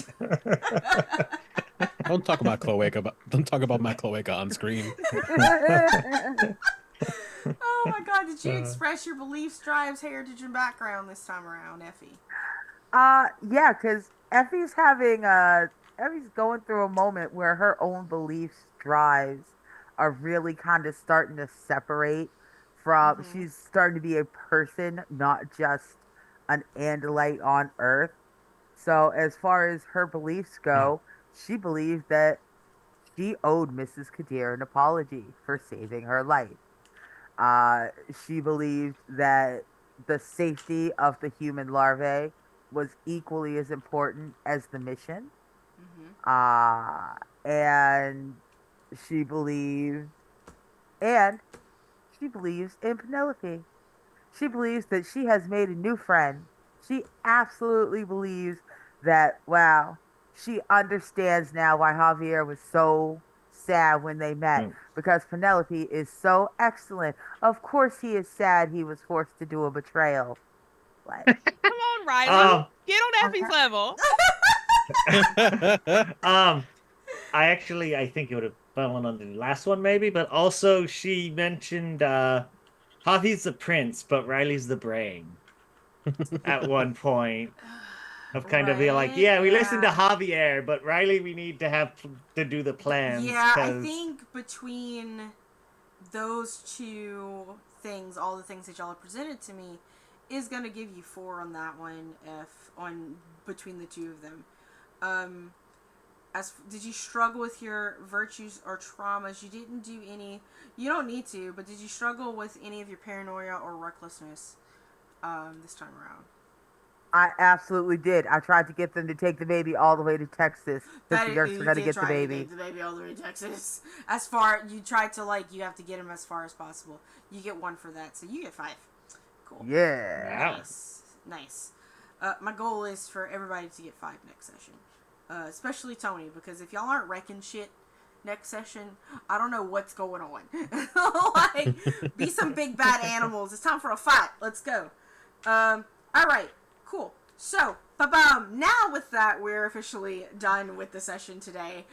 S8: Don't talk about cloaca. Don't talk about my cloaca on screen.
S1: Oh my God! Did you express your beliefs, drives, heritage, and background this time around, Effie?
S3: Yeah, because Effie's going through a moment where her own beliefs, drives are really kind of starting to separate from. She's starting to be a person, not just an Andalite on Earth. So as far as her beliefs go, she believed that she owed Mrs. Kadir an apology for saving her life. Uh, she believed that the safety of the human larvae was equally as important as the mission. Uh, and she believed, and she believes in Penelope. She believes that she has made a new friend She absolutely believes that, wow, she understands now why Javier was so sad when they met
S7: Hmm.
S3: because Penelope is so excellent. Of course, he is sad he was forced to do a betrayal. Like,
S6: Come on, Riley.
S7: Um,
S6: Get on Effie's level.
S7: um, I think it would have fallen on the last one maybe, but also she mentioned Javi's the prince, but Riley's the brain at one point. Of kind of being like,
S1: Right?
S7: yeah, we listened to
S1: Yeah.
S7: Javier, but Riley, we need to have to do the plans
S1: Yeah, I
S7: because
S1: think between those two things, all the things that y'all have presented to me, is gonna give you 4 on that one. If on between the two of them, um, did you struggle with your virtues or traumas? You didn't do any. You don't need to, but did you struggle with any of your paranoia or recklessness this time around?
S3: I absolutely did. I tried to get them to take the baby all the way to Texas because
S1: That
S3: the Yerks were
S1: you
S3: going to
S1: did
S3: get the
S1: try to take
S3: baby.
S1: the baby all the way to Texas. As far you tried to you have to get him as far as possible. You get 1 for that, so you get 5. Cool.
S3: Yeah.
S7: wow.
S1: Nice. My goal is for everybody to get 5 next session, especially Tony, because if y'all aren't wrecking shit next session, I don't know what's going on. Be some big bad animals. It's time for a fight. Let's go. All right. Cool. So, now with that, we're officially done with the session today.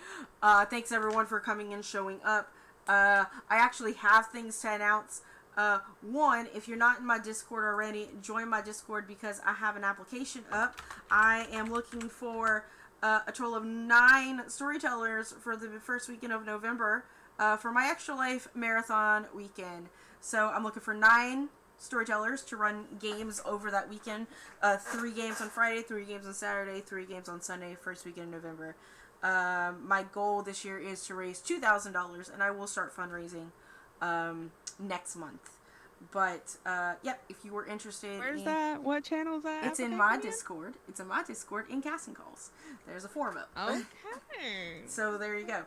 S1: Thanks everyone for coming and showing up. I actually have things to announce. One, if you're not in my Discord already, join my Discord because I have an application up. I am looking for a total of 9 storytellers for the first weekend of November for my Extra Life Marathon weekend. So I'm looking for 9 storytellers to run games over that weekend. 3 games on Friday, 3 games on Saturday, 3 games on Sunday, first weekend in November. My goal this year is to raise $2,000, and I will start fundraising next month. But yep, if you were interested,
S6: Where's that? What channel is that?
S1: It's in my Discord. It's in my Discord in Casting Calls. There's a forum up.
S6: Okay.
S1: So there you go.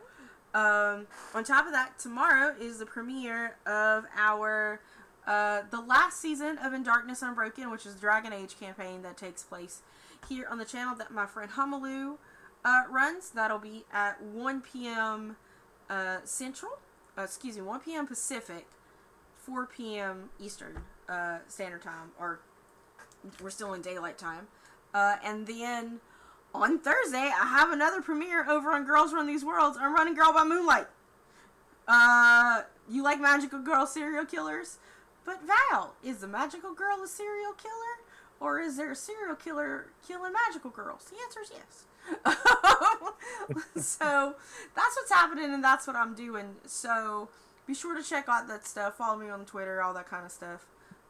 S1: On top of that, tomorrow is the premiere of our the last season of In Darkness Unbroken, which is the Dragon Age campaign that takes place here on the channel that my friend Humaloo runs. That'll be at 1 p.m. Central. 1 p.m. Pacific, 4 p.m. Eastern Standard Time, or we're still in daylight time. And then on Thursday, I have another premiere over on Girls Run These Worlds. I'm running Girl by Moonlight. You like magical girl serial killers? But Val, is the magical girl a serial killer? Or is there a serial killer killing magical girls? The answer is yes. So that's what's happening and that's what I'm doing. So be sure to check out that stuff. Follow me on Twitter, all that kind of stuff.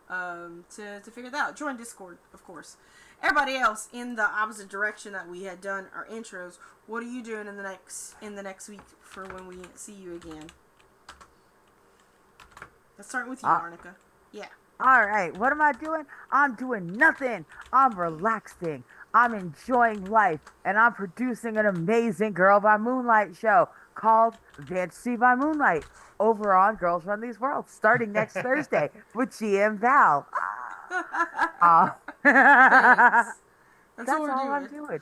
S1: To figure that out. Join Discord, of course. Everybody else in the opposite direction that we had done our intros, what are you doing in the next week for when we see you again? Let's start with you, Arnica. Yeah.
S3: All right, what am I doing? I'm doing nothing. I'm relaxing. I'm enjoying life, and I'm producing an amazing Girl by Moonlight show called Fantasy by Moonlight over on Girls Run These Worlds, starting next Thursday with GM Val.
S1: Thanks.
S3: That's
S1: what we're
S3: all I'm
S1: doing.
S3: doing.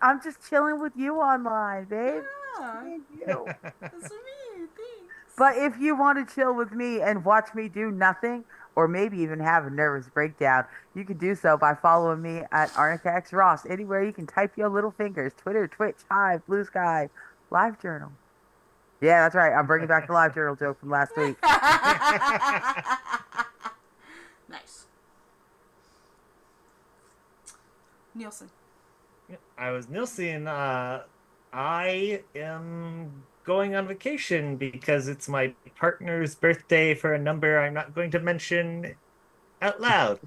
S3: I'm just chilling with you online, babe.
S1: Yeah.
S3: Me and you.
S1: That's me. Thanks.
S3: But if you want to chill with me and watch me do nothing, or maybe even have a nervous breakdown, you can do so by following me at Arnica X Ross. Anywhere you can type your little fingers. Twitter, Twitch, Hive, Blue Sky, Live Journal. Yeah, that's right. I'm bringing back the Live Journal joke from last week.
S1: Nice. Nielsen.
S7: I was Nilsian. I am going on vacation because it's my partner's birthday for a number I'm not going to mention out loud.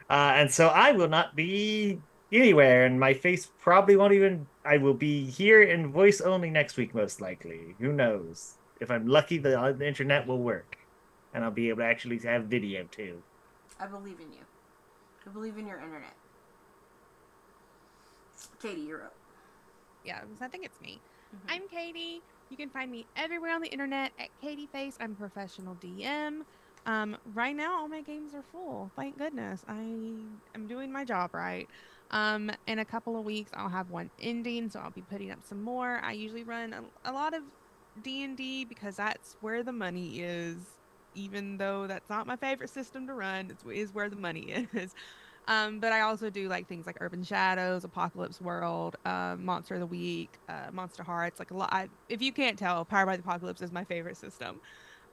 S7: And so I will not be anywhere, and my face probably won't even. I will be here in voice only next week, most likely. Who knows? If I'm lucky, the internet will work, and I'll be able to actually have video too.
S1: I believe in you. I believe in your internet. Katie, you're up.
S6: Yeah, because I think it's me.
S1: Mm-hmm.
S6: I'm Katie. You can find me everywhere on the internet at Katie Face. I'm a professional DM. Right now, all my games are full. Thank goodness. I am doing my job right. In a couple of weeks, I'll have one ending, so I'll be putting up some more. I usually run a lot of D&D because that's where the money is. Even though that's not my favorite system to run, is where the money is. But I also do like things like Urban Shadows, Apocalypse World, Monster of the Week, Monster Hearts. Like a lot. If you can't tell, Powered by the Apocalypse is my favorite system.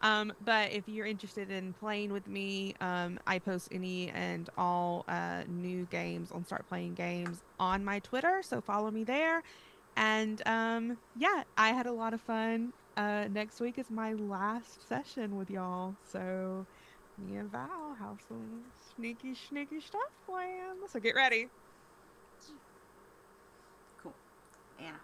S6: But if you're interested in playing with me, I post any and all new games on Start Playing Games on my Twitter, so follow me there. And yeah, I had a lot of fun. Next week is my last session with y'all, so me and Val have some sneaky stuff planned. So get ready.
S1: Cool. Anna.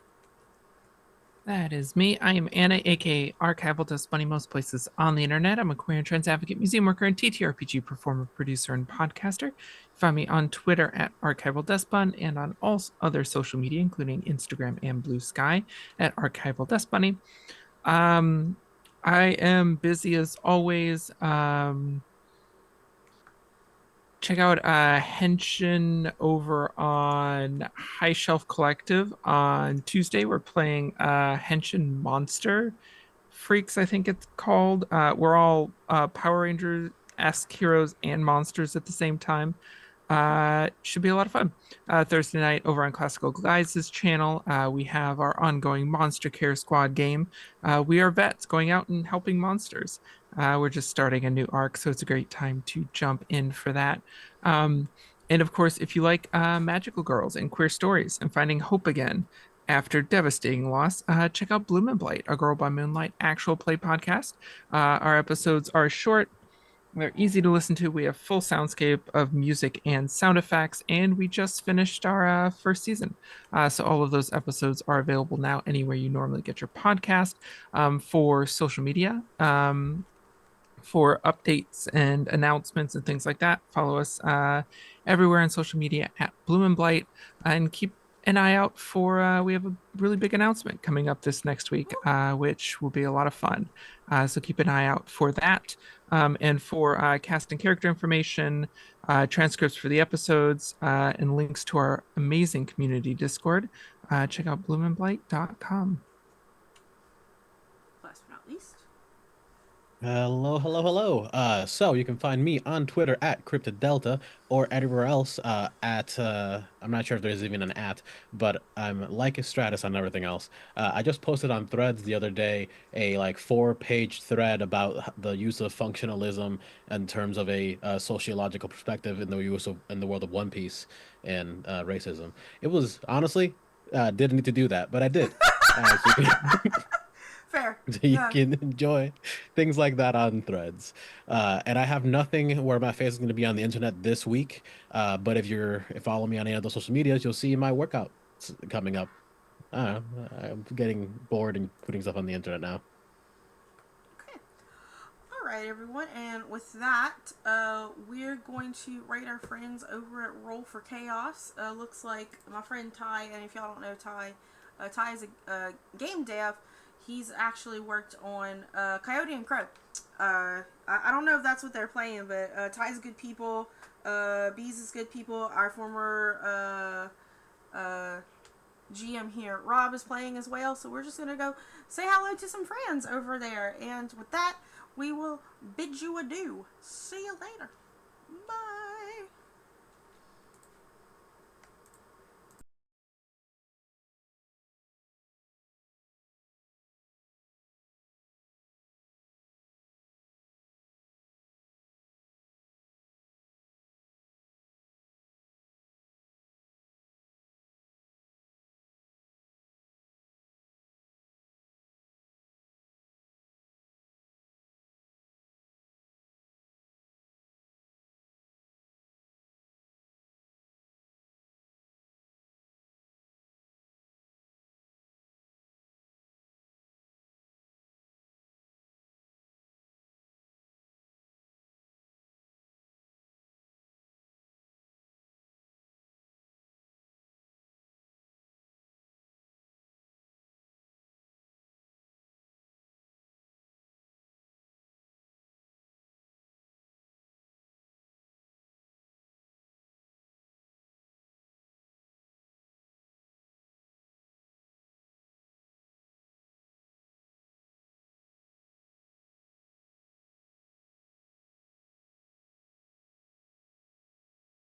S5: That is me. I am Anna, aka Archival Dust Bunny most places on the internet. I'm a queer and trans advocate, museum worker, and TTRPG performer, producer, and podcaster. You find me on Twitter at Archival Dust Bun and on all other social media, including Instagram and Blue Sky at Archival Dust Bunny. I am busy as always. Check out Henshin over on High Shelf Collective on Tuesday. We're playing Henshin Monster Freaks, I think it's called. We're all Power Ranger-esque heroes and monsters at the same time. Should be a lot of fun. Thursday night over on Classical Guys' channel, we have our ongoing Monster Care Squad game. We are vets going out and helping monsters. We're just starting a new arc, so it's a great time to jump in for that. And of course, if you like magical girls and queer stories and finding hope again after devastating loss, check out Bloom and Blight, a Girl by Moonlight actual play podcast. Our episodes are short, they're easy to listen to. We have full soundscape of music and sound effects, and we just finished our first season. So all of those episodes are available now anywhere you normally get your podcast. For social media, for updates and announcements and things like that, follow us everywhere on social media at Bloom and Blight, and keep an eye out for we have a really big announcement coming up this next week, which will be a lot of fun. So keep an eye out for that. And for cast and character information, transcripts for the episodes, and links to our amazing community Discord, check out bloomandblight.com.
S1: Last but not least.
S8: Hello, hello, hello. So you can find me on Twitter at CryptidDelta or everywhere else at I'm not sure if there's even an at, but I'm like a Stratus on everything else. I just posted on Threads the other day a like 4-page thread about the use of functionalism in terms of a sociological perspective in the use of in the world of One Piece and racism. It was honestly didn't need to do that, but I did. So you can
S1: Fair.
S8: so you
S1: Yeah.
S8: can enjoy things like that on Threads. And I have nothing where my face is going to be on the internet this week. But if you follow me on any of those social medias, you'll see my workout coming up. I don't know. I'm getting bored and putting stuff on the internet now.
S1: Okay. All right, everyone. And with that, we're going to rate our friends over at Roll for Chaos. Looks like my friend Ty, and if y'all don't know Ty, Ty is a game dev. He's actually worked on Coyote and Crow. I don't know if that's what they're playing, but Ty's good people. Bees is good people. Our former GM here, Rob, is playing as well. So we're just going to go say hello to some friends over there. And with that, we will bid you adieu. See you later. Bye.